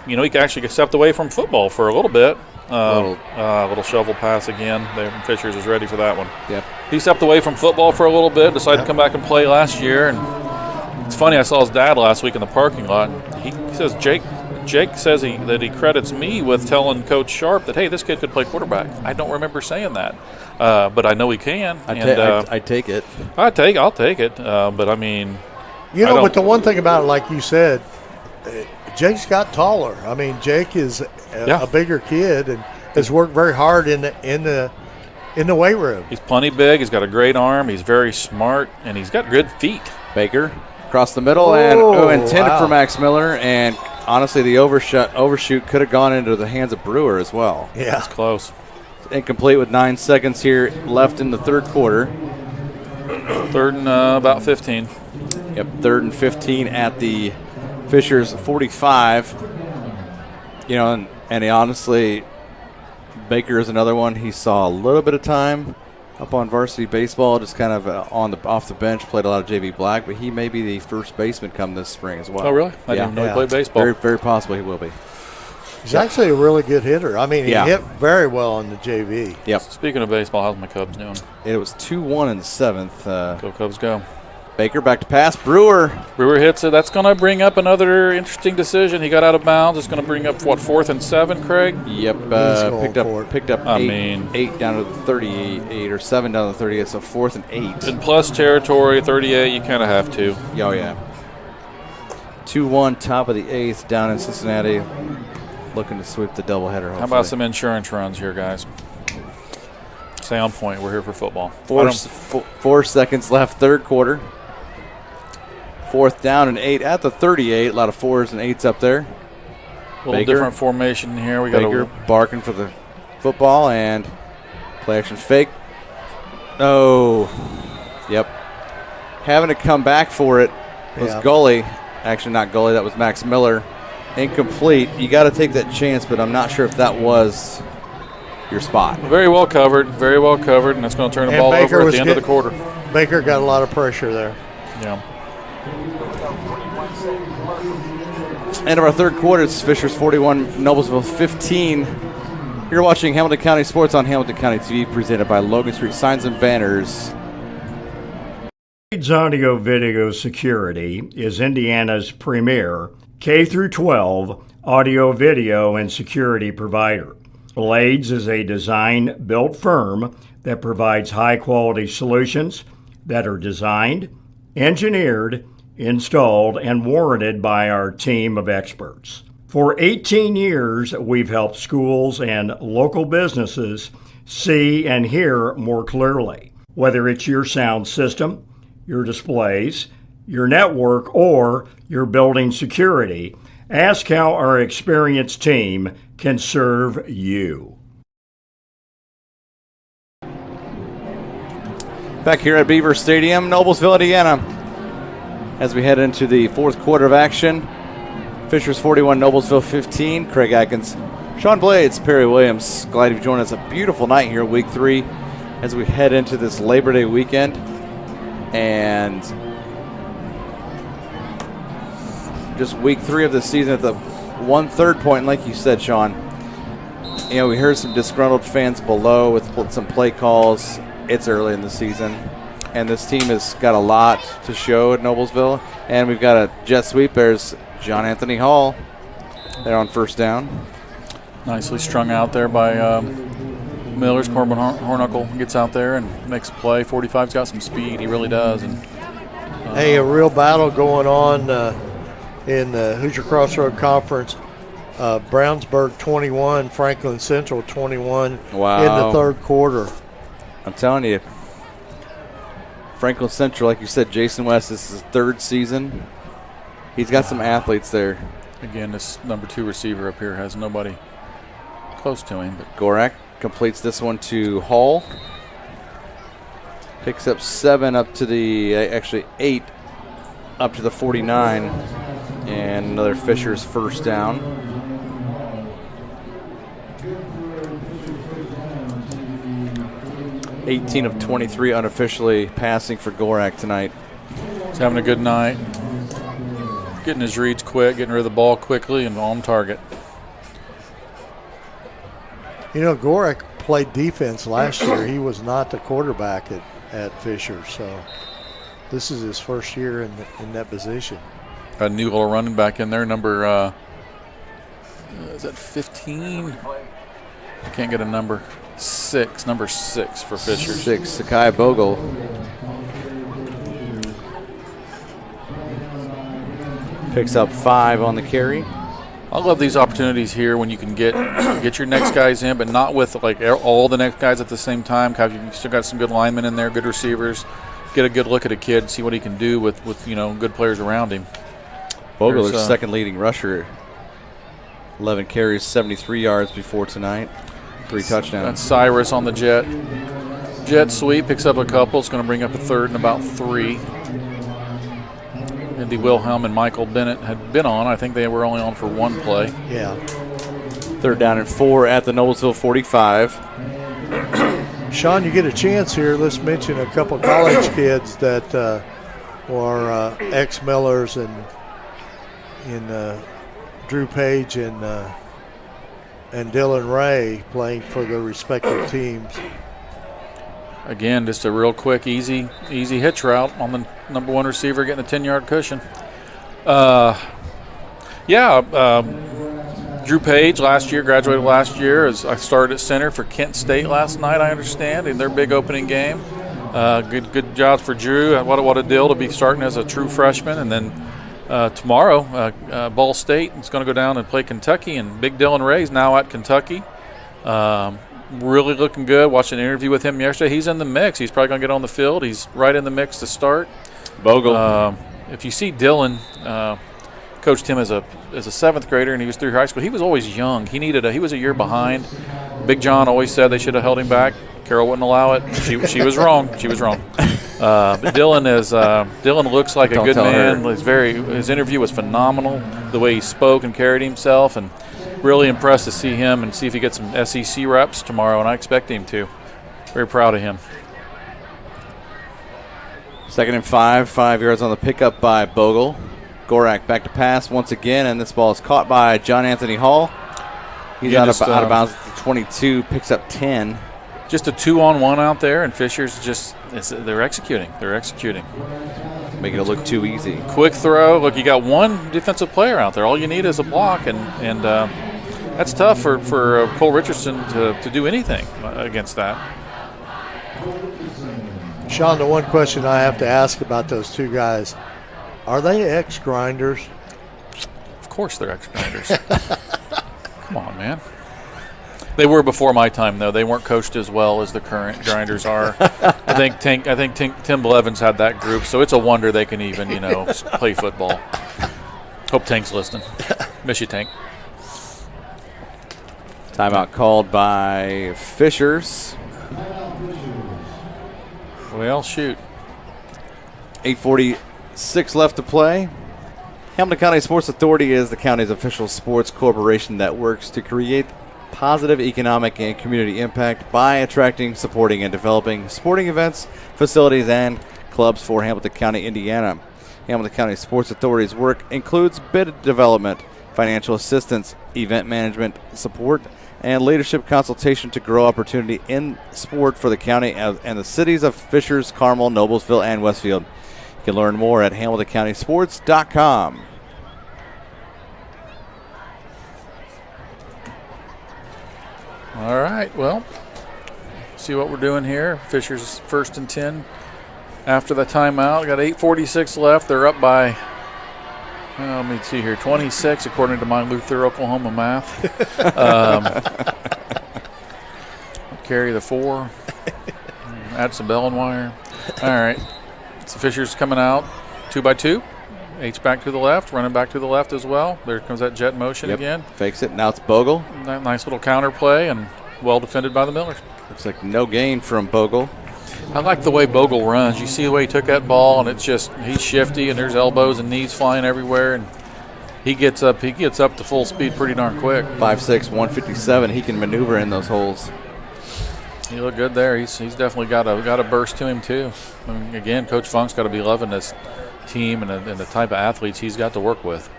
he actually stepped away from football for a little bit. Little shovel pass again. Fishers is ready for that one. Yep. He stepped away from football for a little bit, decided to come back and play last year. And it's funny, I saw his dad last week in the parking lot. He says Jake says that he credits me with telling Coach Sharp that, hey, this kid could play quarterback. I don't remember saying that, but I know he can. I take it. I'll take it. But I mean, but the one thing about it, like you said, Jake's got taller. I mean, Jake is a bigger kid and has worked very hard in the weight room. He's plenty big. He's got a great arm. He's very smart, and he's got good feet. Baker across the middle and intended for Max Miller, and honestly, the overshoot could have gone into the hands of Brewer as well. Yeah, it's close. It's incomplete with 9 seconds here left in the third quarter. Third and about 15. Yep, 3rd and 15 at the Fishers 45. And honestly, Baker is another one. He saw a little bit of time up on varsity baseball, just kind of off the bench, played a lot of JV Black, but he may be the first baseman come this spring as well. Oh, really? I didn't know he played baseball. Very, very possibly he will be. He's actually a really good hitter. I mean, he hit very well on the JV. Yep. Speaking of baseball, how's my Cubs doing? It was 2-1 in the 7th. Go Cubs, go. Baker back to pass. Brewer hits it. That's going to bring up another interesting decision. He got out of bounds. It's going to bring up, 4th and 7, Craig? Yep. Picked up 8 down to the 38 or 7 down to the 38, so 4th and 8. In plus territory, 38, you kind of have to. Oh, yeah. 2-1, top of the 8th down in Cincinnati, looking to sweep the doubleheader. Hopefully. How about some insurance runs here, guys? Stay on point. We're here for football. 4 seconds left, third quarter. 4th down and 8 at the 38. A lot of 4s and 8s up there. A little different formation here. We got Baker barking for the football and play action fake. Oh, yep. Having to come back for it was Gully. Actually, not Gully. That was Max Miller. Incomplete. You got to take that chance, but I'm not sure if that was your spot. Very well covered, and that's going to turn the ball over at the end of the quarter. Baker got a lot of pressure there. Yeah. End of our third quarter. It's Fishers 41, Noblesville 15. You're watching Hamilton County Sports on Hamilton County TV, presented by Logan Street Signs and Banners. Blades Audio Video Security is Indiana's premier K-12 audio, video, and security provider. Blades is a design-built firm that provides high-quality solutions that are designed, engineered, installed, and warranted by our team of experts. For 18 years, we've helped schools and local businesses see and hear more clearly. Whether it's your sound system, your displays, your network, or your building security, ask how our experienced team can serve you. Back here at Beaver Stadium, Noblesville, Indiana, as we head into the fourth quarter of action. Fishers 41, Noblesville 15. Craig Atkins, Sean Blades, Perry Williams. Glad you've joined us. A beautiful night here, week 3, as we head into this Labor Day weekend. And just week 3 of the season at the 1/3 point. And like you said, Sean, we heard some disgruntled fans below with some play calls. It's early in the season, and this team has got a lot to show at Noblesville. And we've got a jet sweep. There's John Anthony Hall there on first down. Nicely strung out there by Millers. Corbin Hornuckle gets out there and makes a play. 45's got some speed. He really does. And hey, a real battle going on in the Hoosier Crossroad Conference. Brownsburg 21, Franklin Central 21 in the third quarter. I'm telling you, Franklin Central, like you said, Jason West, this is his 3rd season. He's got some athletes there. Again, this number 2 receiver up here has nobody close to him. But Gorak completes this one to Hall. Picks up 7 up to the, actually 8 up to the 49. And another Fishers first down. 18 of 23 unofficially passing for Gorak tonight. He's having a good night. Getting his reads quick, getting rid of the ball quickly, and on target. You know, Gorak played defense last year. He was not the quarterback at Fisher, so this is his first year in that position. A new little running back in there, number is that 15? I can't get a number. Number 6 for Fisher. 6, Sakai Bogle. Picks up 5 on the carry. I love these opportunities here when you can get your next guys in, but not with like all the next guys at the same time. You've still got some good linemen in there, good receivers. Get a good look at a kid, see what he can do with good players around him. Bogle, their second leading rusher. 11 carries, 73 yards before tonight. 3 touchdowns. That's Cyrus on the jet. Jet sweep, picks up a couple. It's going to bring up a third and about 3. Andy Wilhelm and Michael Bennett had been on. I think they were only on for 1 play. Yeah. 3rd down and 4 at the Noblesville 45. Sean, you get a chance here. Let's mention a couple college kids that are ex-Millers and Drew Page and Dylan Ray playing for their respective teams. Again, just a real quick, easy hitch route on the number 1 receiver, getting a 10-yard cushion. Drew Page graduated last year. I started at center for Kent State last night, I understand, in their big opening game. Good job for Drew. What a deal to be starting as a true freshman. And then tomorrow, Ball State is going to go down and play Kentucky, and Big Dylan Ray's now at Kentucky. Really looking good. Watched an interview with him yesterday. He's in the mix. He's probably going to get on the field. He's right in the mix to start. Bogle. If you see Dylan, coached him as a 7th grader, and he was through high school. He was always young. He was a year behind. Big John always said they should have held him back. Carol wouldn't allow it. She was wrong. She was wrong. But Dylan looks like a good man. His interview was phenomenal. The way he spoke and carried himself, and really impressed to see him and see if he gets some SEC reps tomorrow, and I expect him to. Very proud of him. 2nd and 5 yards on the pickup by Bogle. Gorak back to pass once again, and this ball is caught by John Anthony Hall. He's out of bounds at the 22, picks up 10. Just a 2-on-1 out there, and Fisher's they're executing. Making it look too easy. Quick throw. Look, you got 1 defensive player out there. All you need is a block, and that's tough for Cole Richardson to do anything against that. Sean, the one question I have to ask about those 2 guys, are they ex-grinders? Of course they're ex-grinders. Come on, man. They were before my time, though. They weren't coached as well as the current grinders are. I think Tim Blevins had that group, so it's a wonder they can even, play football. Hope Tank's listening. Miss you, Tank. Timeout called by Fishers. Well, shoot. 8:46 left to play. Hamilton County Sports Authority is the county's official sports corporation that works to create positive economic and community impact by attracting, supporting, and developing sporting events, facilities, and clubs for Hamilton County, Indiana. Hamilton County Sports Authority's work includes bid development, financial assistance, event management support, and leadership consultation to grow opportunity in sport for the county and the cities of Fishers, Carmel, Noblesville, and Westfield. You can learn more at hamiltoncountysports.com. All right, well, see what we're doing here. Fisher's 1st and 10 after the timeout. Got 8:46 left. They're up by, let me see here, 26 according to my Luther, Oklahoma math. Carry the 4. Add some bell and wire. All right, so Fisher's coming out 2-by-2. H back to the left, running back to the left as well. There comes that jet motion again. Fakes it. Now it's Bogle. Nice little counter play and well defended by the Millers. Looks like no gain from Bogle. I like the way Bogle runs. You see the way he took that ball, and it's just he's shifty, and there's elbows and knees flying everywhere, and he gets up to full speed pretty darn quick. 5'6", 157. He can maneuver in those holes. He looked good there. He's definitely got a burst to him too. I mean, again, Coach Funk's got to be loving this team and the type of athletes he's got to work with.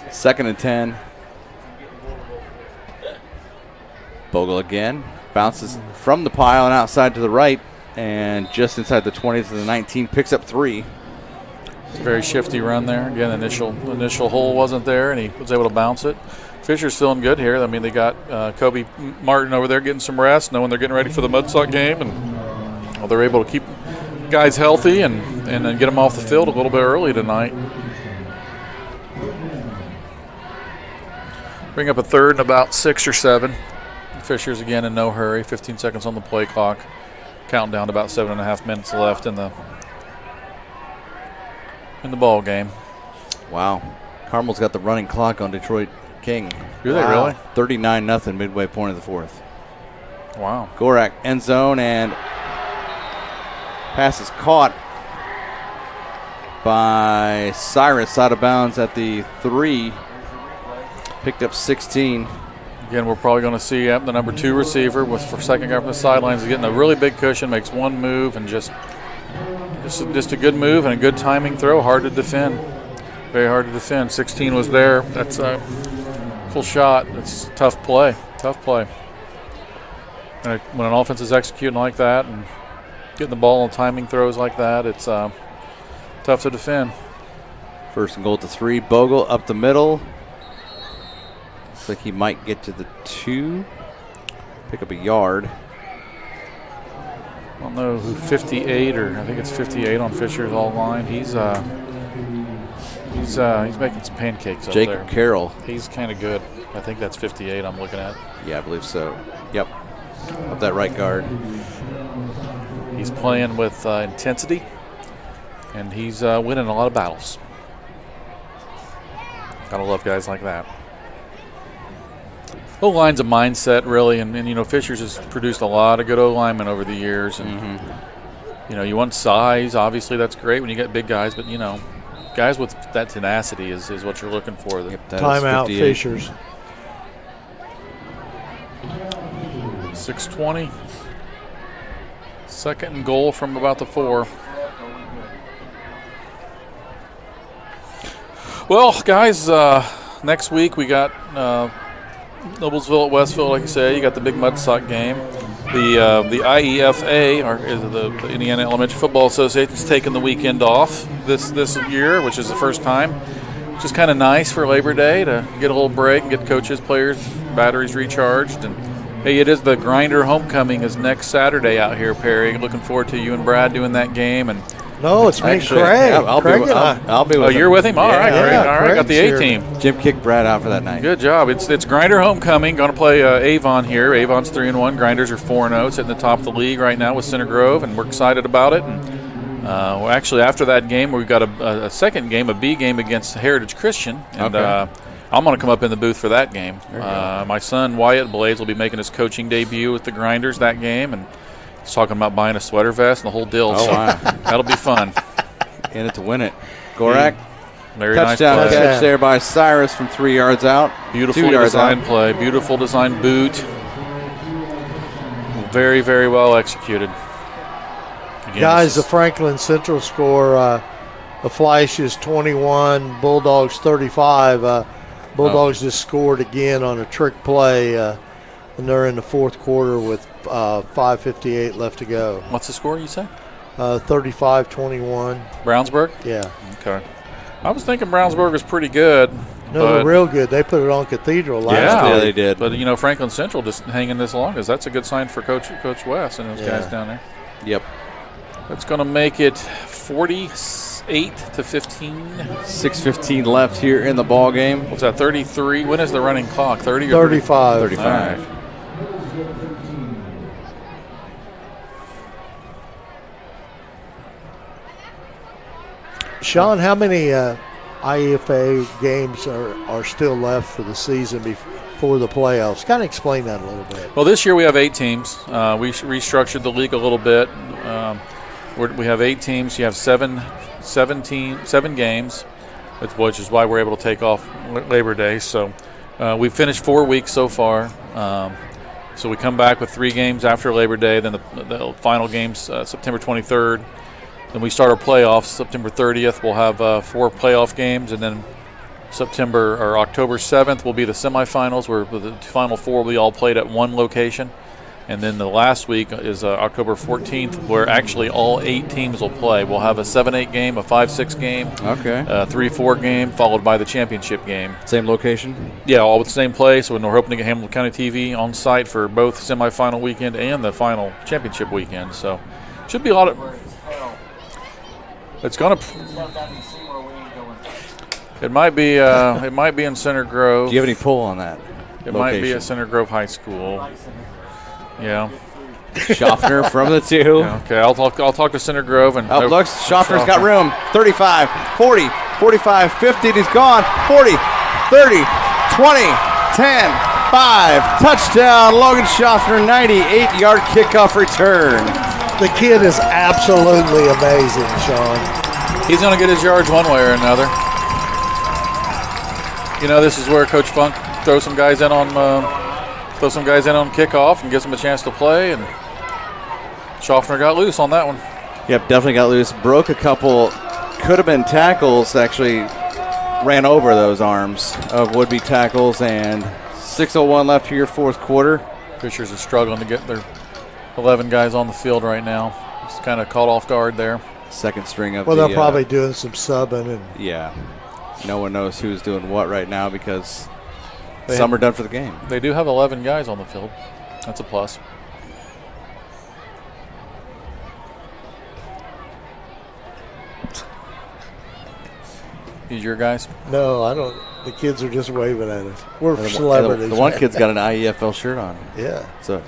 2nd and 10. Bogle again bounces from the pile and outside to the right, and just inside the 20 to the 19, picks up 3. It's a very shifty run there. Again, initial hole wasn't there, and he was able to bounce it. Fisher's feeling good here. I mean, they got Kobe Martin over there getting some rest, knowing they're getting ready for the Mudsock game, and they're able to keep guys healthy and then get them off the field a little bit early tonight. Bring up a 3rd and about 6 or 7. Fisher's again in no hurry. 15 seconds on the play clock. Counting down to about 7.5 minutes left in the ball game. Wow. Carmel's got the running clock on Detroit King. Do they really? 39-0 midway point of the 4th. Wow. Gorak end zone, and pass is caught by Cyrus out of bounds at the 3. Picked up 16. Again, we're probably going to see the number 2 receiver for second guy from the sidelines getting a really big cushion, makes one move, and just a good move and a good timing throw. Hard to defend. Very hard to defend. 16 was there. That's a cool shot. It's a tough play. Tough play. And when an offense is executing like that and getting the ball on timing throws like that, it's tough to defend. 1st and goal at the 3. Bogle up the middle. Looks like he might get to the 2. Pick up a yard. I don't know who 58 or I think it's 58 on Fisher's all line. He's making some pancakes up there. Jacob Carroll. He's kind of good. I think that's 58 I'm looking at. Yeah, I believe so. Yep. Up that right guard. He's playing with intensity, and he's winning a lot of battles. Gotta love guys like that. O-line's a mindset, really, and Fisher's has produced a lot of good O-linemen over the years. And, you want size. Obviously, that's great when you get big guys, but, guys with that tenacity is what you're looking for. Timeout, Fishers. 6:20. 2nd and goal from about the 4. Well, guys, next week we got Noblesville at Westville, like you say. You got the big Mudsock game. The IEFA, or is it the Indiana Elementary Football Association, is taking the weekend off this year, which is the first time. Which is kind of nice for Labor Day to get a little break and get coaches, players, batteries recharged. And hey, it is the Grinder Homecoming is next Saturday out here, Perry. Looking forward to you and Brad doing that game. And no, it's me, actually, Craig. Yeah, I'll be with him. You're with him? All right, great. All right, got the A team. Jim kicked Brad out for that night. Good job. It's Grinder Homecoming. Going to play Avon here. Avon's 3-1. Grinders are 4-0. Sitting at the top of the league right now with Center Grove, and we're excited about it. And well, actually, after that game, we've got a second game, a B game against Heritage Christian. And I'm going to come up in the booth for that game. My son, Wyatt Blaze, will be making his coaching debut with the Grinders that game, and he's talking about buying a sweater vest and the whole deal. Oh, so wow. That'll be fun. In it to win it. Gorak. Very touchdown nice catch there by Cyrus from 3 yards out. Beautiful design play. Beautiful design boot. Very, very well executed. Again, guys, the Franklin Central score, the Flash is 21, Bulldogs 35. Bulldogs just scored again on a trick play, and they're in the 4th quarter with 5:58 left to go. What's the score you say? 35-21. Brownsburg? Yeah. Okay. I was thinking Brownsburg was pretty good. No, they're real good. They put it on Cathedral last year. Yeah, they did. But, Franklin Central just hanging this long, that's a good sign for Coach West and those guys down there. Yep. That's going to make it 48-15. 6:15 left here in the ball game. What's that, 33? When is the running clock? 30 or 35? 35. Right. Sean, how many IEFA games are still left for the season before the playoffs? Kind of explain that a little bit. Well, this year we have 8 teams. We restructured the league a little bit. We have 8 teams. You have 7 games, which is why we're able to take off Labor Day. So we've finished 4 weeks so far. So we come back with 3 games after Labor Day, then the final games September 23rd. Then we start our playoffs September 30th. We'll have 4 playoff games, and then October 7th will be the semifinals, where the final 4 will be all played at one location. And then the last week is October 14th, where actually all 8 teams will play. We'll have a 7-8 game, a 5-6 game, okay, a 3-4 game, followed by the championship game. Same location? Yeah, all with the same place. And we're hoping to get Hamilton County TV on site for both semifinal weekend and the final championship weekend. So should be a lot of. It's gonna. It might be. It might be in Center Grove. Do you have any pull on that? It might be at Center Grove High School. Yeah. Schaffner from the 2. Yeah, okay, I'll talk to Center Grove and. Up looks. Schaffner's got room. 35, 40, 45, 50. He's gone. 40, 30, 20, 10, 5. Touchdown, Logan Schaffner. 98-yard kickoff return. The kid is absolutely amazing, Sean. He's going to get his yards one way or another. You know, this is where Coach Funk throws some guys in on kickoff and gives them a chance to play. And Schaffner got loose on that one. Yep, definitely got loose. Broke a couple. Could have been tackles. Actually ran over those arms of would-be tackles. And 6:01 left here, 4th quarter. Fishers are struggling to get their 11 guys on the field right now. It's kind of caught off guard there. Second string of they're probably doing some subbing. And yeah. No one knows who's doing what right now because some are done for the game. They do have 11 guys on the field. That's a plus. These your guys? No, I don't. The kids are just waving at us. We're celebrities. The one kid's got an IEFL shirt on. Yeah. So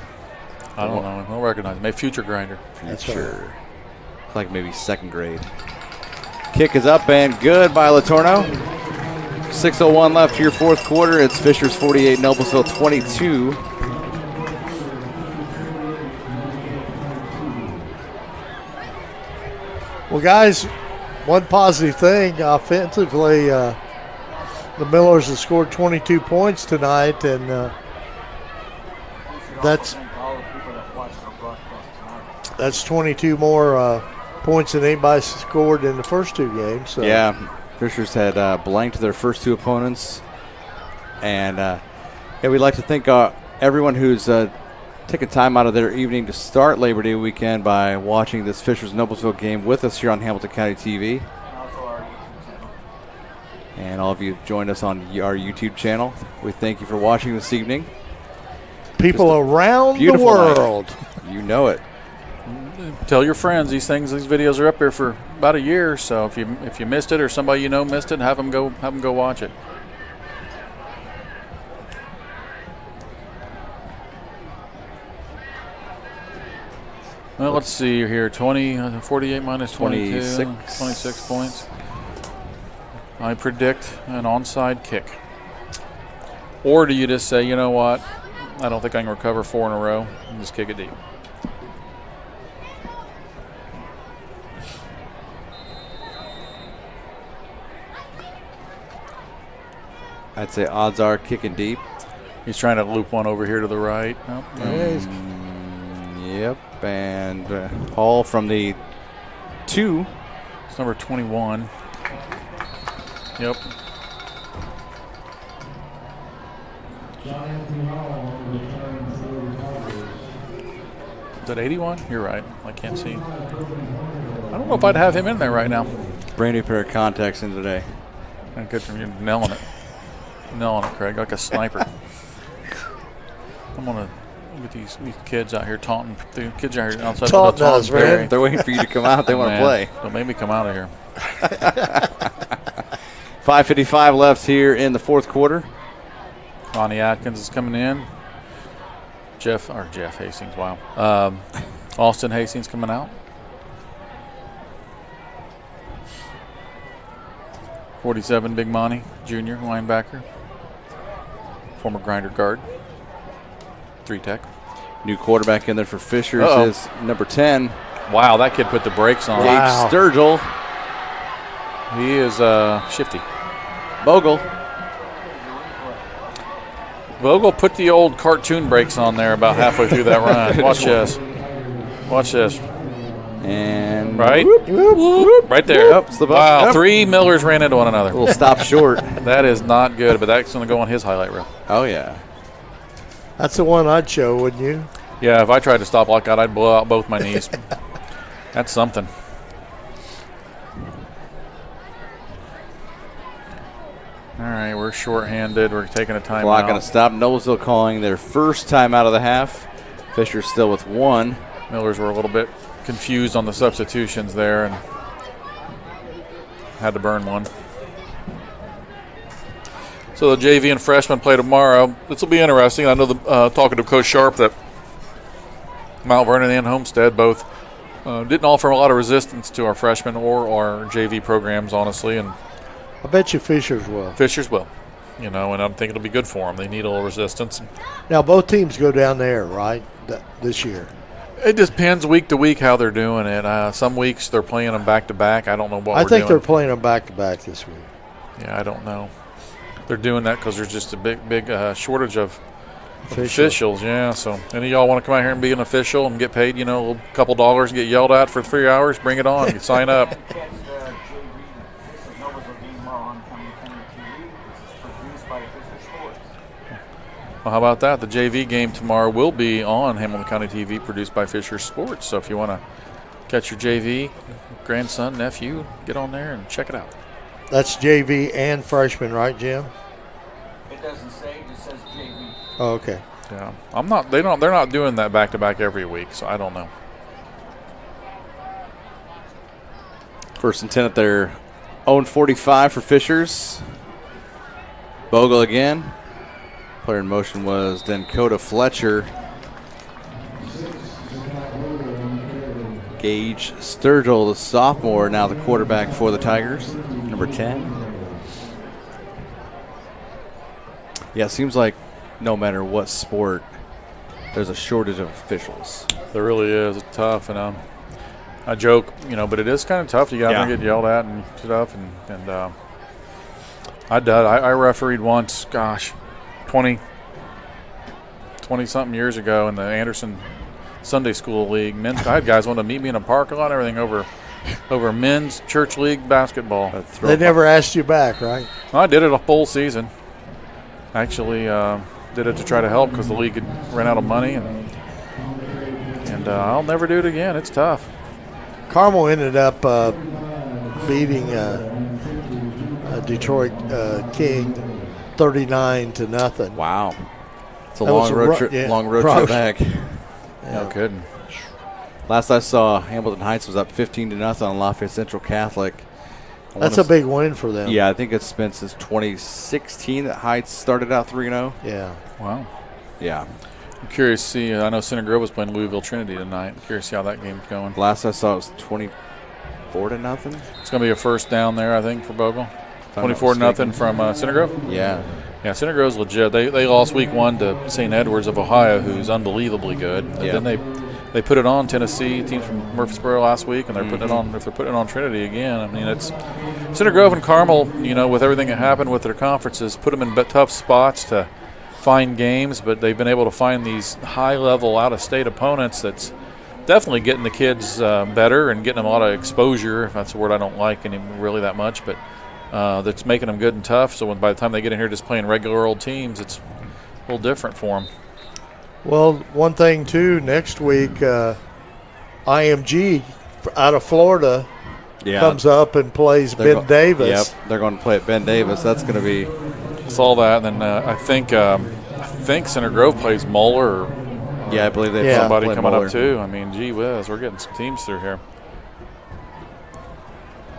I don't know. I don't recognize him. Maybe Future Grinder. Future. Right. Like maybe 2nd grade. Kick is up and good by Latorno. 6:01 left here, 4th quarter. It's Fishers 48, Noblesville 22. Well, guys, one positive thing offensively, the Millers have scored 22 points tonight, and that's 22 more points than anybody scored in the first 2 games. So. Yeah, Fishers had blanked their first 2 opponents. And we'd like to thank everyone who's taking time out of their evening to start Labor Day weekend by watching this Fishers-Noblesville game with us here on Hamilton County TV. And all of you joined us on our YouTube channel. We thank you for watching this evening. People around the world. Night. You know it. Tell your friends these videos are up here for about a year. So if you missed it or somebody you know missed it, have them go watch it. Well, let's see here. 48 minus 22. 26 points. I predict an onside kick. Or do you just say, you know what? I don't think I can recover 4 in a row and just kick it deep. I'd say odds are kicking deep. He's trying to loop one over here to the right. Oh, yep, and Hall from the 2. It's number 21. Yep. Is that 81? You're right. I can't see. I don't know if I'd have him in there right now. Brand new pair of contacts in today. And good from you nailing it. Nailing it, Craig, like a sniper. I'm going to get these kids out here taunting. The kids out here outside of the us, man. They're waiting for you to come out. They want to play. Don't make me come out of here. 5:55 left here in the 4th quarter. Ronnie Atkins is coming in. Jeff Hastings, wow. Austin Hastings coming out. 47, Big Monty, junior linebacker. Former Grinder guard. 3-tech. New quarterback in there for Fishers is number 10. Wow, that kid put the brakes on. Gage Sturgill. He is shifty. Bogle. Vogel, put the old cartoon brakes on there about halfway through that run. Watch this. Watch this. And right, right there. Wow, 3 Millers ran into one another. We'll stop short. That is not good, but that's going to go on his highlight reel. Oh, yeah. That's the one I'd show, wouldn't you? Yeah, if I tried to stop like that, I'd blow out both my knees. That's something. All right, we're shorthanded. We're taking a timeout. Clock going to stop. Noblesville calling their first time out of the half. Fisher still with 1. Millers were a little bit confused on the substitutions there and had to burn one. So the JV and freshmen play tomorrow. This will be interesting. I know talking to Coach Sharp that Mount Vernon and Homestead both didn't offer a lot of resistance to our freshmen or our JV programs, honestly. And I bet you Fishers will. Fishers will, and I think it'll be good for them. They need a little resistance. Now both teams go down there, right, this year? It depends week to week how they're doing it. Some weeks they're playing them back to back. I don't know what. I think they're playing them back to back this week. Yeah, I don't know. They're doing that because there's just a big shortage of officials. Yeah, so any of y'all want to come out here and be an official and get paid, a couple dollars and get yelled at for 3 hours? Bring it on. You sign up. Well, how about that? The JV game tomorrow will be on Hamilton County TV, produced by Fisher Sports. So if you want to catch your JV, grandson, nephew, get on there and check it out. That's JV and freshman, right, Jim? It doesn't say; it just says JV. Oh, okay. Yeah, they're not doing that back to back every week, so I don't know. First and 10 at their own 45 for Fishers. Bogle again. Player in motion was then Coda Fletcher. Gage Sturgill, the sophomore, now the quarterback for the Tigers, number 10. Yeah, it seems like no matter what sport, there's a shortage of officials. There really is. It's tough, and I joke, but it is kind of tough. You got to get yelled at and stuff, and I refereed once, 20-something years ago in the Anderson Sunday School League. I had guys want to meet me in a parking lot and everything over men's church league basketball. They never asked you back, right? I did it a full season. Actually did it to try to help because the league had run out of money, and I'll never do it again. It's tough. Carmel ended up beating Detroit King 39-0. Wow. It's a long road trip back. No kidding. Last I saw, Hamilton Heights was up 15-0 on Lafayette Central Catholic. That's a big win for them. Yeah, I think it's been since 2016 that Heights started out 3-0. Yeah. Wow. Yeah. I'm curious to see. I know Center Grove was playing Louisville Trinity tonight. I'm curious to see how that game's going. Last I saw it was 24-0. It's going to be a first down there, I think, for Bogle. 24-0 from Center Grove? Yeah. Yeah, Center Grove's legit. They lost week 1 to St. Edwards of Ohio, who's unbelievably good. Yeah. And then they put it on Tennessee, team from Murfreesboro last week, and they're putting it on. If they're putting it on Trinity again, I mean, it's Center Grove and Carmel. With everything that happened with their conferences, put them in tough spots to find games, but they've been able to find these high-level, out-of-state opponents. That's definitely getting the kids better and getting them a lot of exposure. That's a word I don't like really that much, but that's making them good and tough. So by the time they get in here just playing regular old teams, it's a little different for them. Well, one thing, too, next week, IMG out of Florida comes up and plays Ben Davis. Yep, they're going to play at Ben Davis. That's going to be – saw that. And then I think Center Grove plays Moeller. Yeah, I believe they have somebody coming Moeller up, too. I mean, gee whiz, we're getting some teams through here.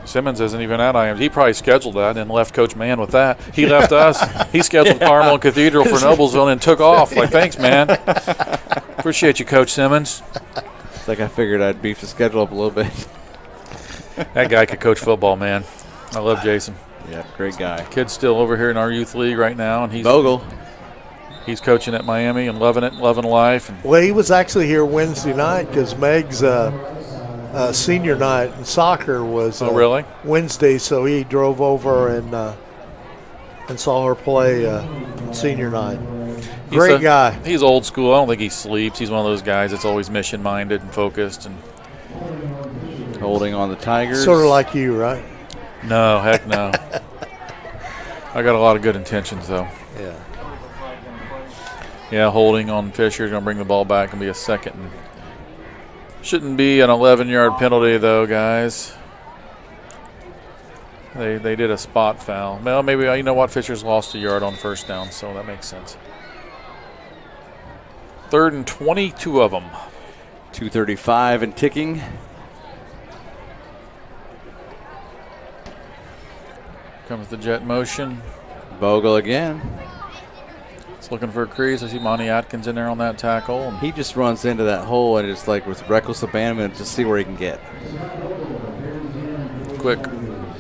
Simmons isn't even at IMG. He probably scheduled that and left Coach Mann with that. He left us. He scheduled Carmel and Cathedral for Noblesville and took off. Like, thanks, man. Appreciate you, Coach Simmons. It's like I figured I'd beef the schedule up a little bit. That guy could coach football, man. I love Jason. Yeah, great guy. Kid's still over here in our youth league right now, and Bogle. He's coaching at Miami and loving it, loving life. Well, he was actually here Wednesday night because Meg's senior night in soccer was really? Wednesday, so he drove over and saw her play senior night. Great guy. He's old school. I don't think he sleeps. He's one of those guys that's always mission-minded and focused. And holding on the Tigers. Sort of like you, right? No, heck no. I got a lot of good intentions, though. Yeah. Yeah, holding on Fisher. Going to bring the ball back and be a second. And shouldn't be an 11-yard penalty, though, guys. They did a spot foul. Well, maybe, you know what? Fisher's lost a yard on first down, so that makes sense. 3rd and 20, 2 of them. 2:35 and ticking. Comes the jet motion. Bogle again. It's looking for a crease. I see Monty Atkins in there on that tackle. And he just runs into that hole and it's like with reckless abandonment to see where he can get. Quick.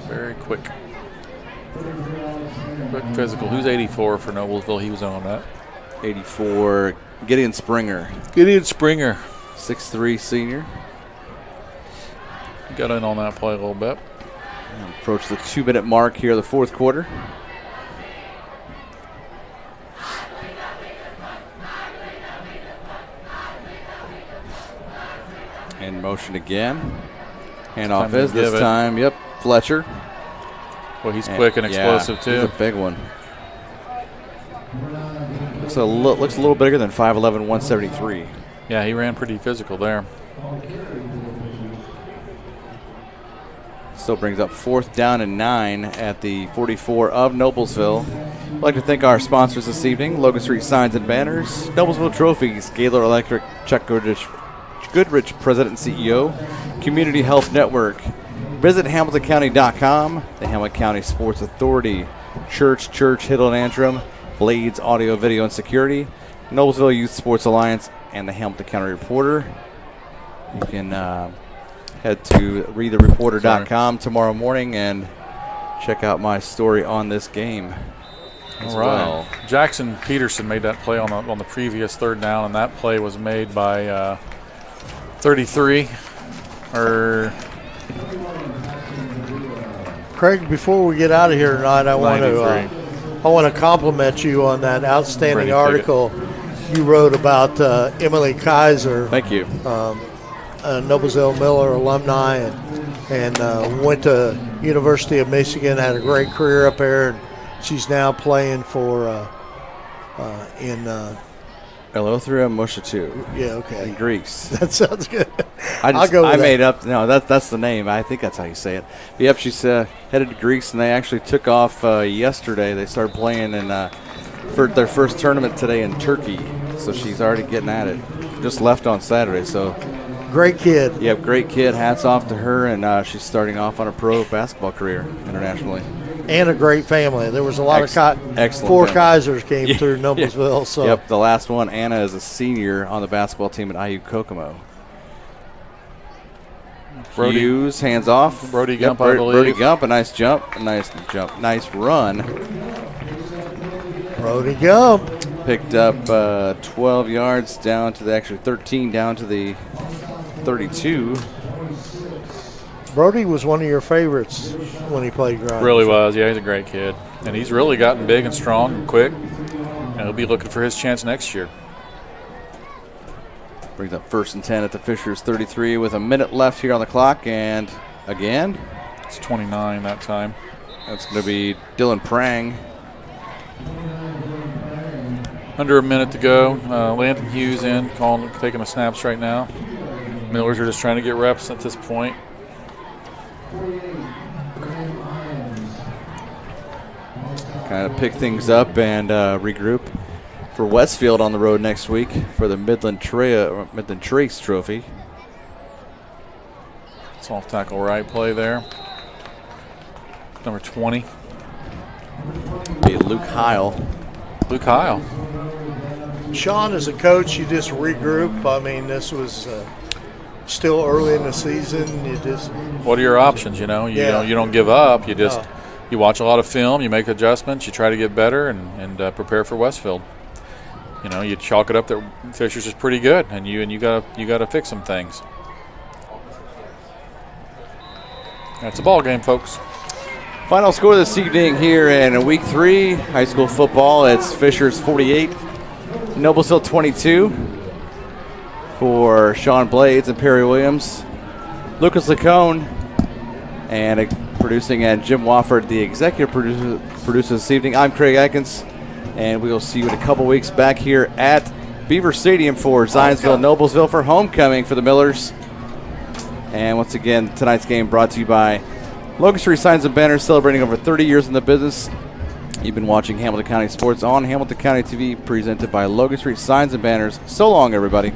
Very quick. Quick physical. Who's 84 for Noblesville? He was on that. 84, Gideon Springer. Gideon Springer. 6'3" senior. Got in on that play a little bit. Approach the 2-minute mark here of the fourth quarter. In motion again. Handoff is this time. Yep, Fletcher. Well, he's quick and explosive, too. He's a big one. Looks a little bigger than 5'11", 173. Yeah, he ran pretty physical there. Still brings up 4th down and 9 at the 44 of Noblesville. I'd like to thank our sponsors this evening: Logan Street Signs and Banners, Noblesville Trophies, Gaylor Electric, Chuck Goodrich, President and CEO, Community Health Network. Visit HamiltonCounty.com, the Hamilton County Sports Authority, Church, Hiddle and Antrim, Blades Audio, Video, and Security, Noblesville Youth Sports Alliance, and the Hamilton County Reporter. You can head to readthereporter.com tomorrow morning and check out my story on this game as well. Jackson Peterson made that play on the previous 3rd down, and that play was made by 33. Craig, before we get out of here tonight, I want to compliment you on that outstanding article you wrote about Emily Kaiser. Thank you. Noblesville Miller alumni and went to University of Michigan, had a great career up there, and she's now playing for in Elothria Moshatu. Yeah, okay. In Greece. That sounds good. I made up. No, that's the name. I think that's how you say it. But yep, she's headed to Greece, and they actually took off yesterday. They started playing for their first tournament today in Turkey. So she's already getting at it. Just left on Saturday. So great kid. Yep, great kid. Hats off to her, and she's starting off on a pro basketball career internationally. And a great family. There was a lot of excellent 4 Kaisers came through Noblesville. Yeah. So yep, the last one, Anna, is a senior on the basketball team at IU Kokomo. Hughes, hands off. Brody Gump, I believe. Brody Gump, a nice jump, nice run. Brody Gump. Picked up 12 yards down to 13 down to the 32. Brody was one of your favorites when he played Grimes. Really was. Yeah, he's a great kid. And he's really gotten big and strong and quick. And he'll be looking for his chance next year. Brings up 1st and 10 at the Fishers 33 with a minute left here on the clock. And again, it's 29 that time. That's going to be Dylan Prang. Under a minute to go. Landon Hughes in, taking the snaps right now. Millers are just trying to get reps at this point. Kind of pick things up and regroup for Westfield on the road next week for the Midland Trace Trophy. Soft tackle right play there. Number 20. Be Luke Heil. Luke Heil. Sean, as a coach, you just regroup. I mean, this was still early in the season. You just. What are your options? You don't give up. You just you watch a lot of film. You make adjustments. You try to get better and prepare for Westfield. You chalk it up that Fishers is pretty good, and you gotta fix some things. That's a ball game, folks. Final score this evening here in week 3 high school football. It's Fishers 48, Noblesville 22 for Sean Blades and Perry Williams. Lucas Lacone and producing, and Jim Wofford, the executive producer this evening. I'm Craig Atkins, and we will see you in a couple weeks back here at Beaver Stadium for Zionsville, Noblesville for homecoming for the Millers. And once again, tonight's game brought to you by Logan Street Signs and Banners, celebrating over 30 years in the business. You've been watching Hamilton County Sports on Hamilton County TV, presented by Logan Street Signs and Banners. So long, everybody.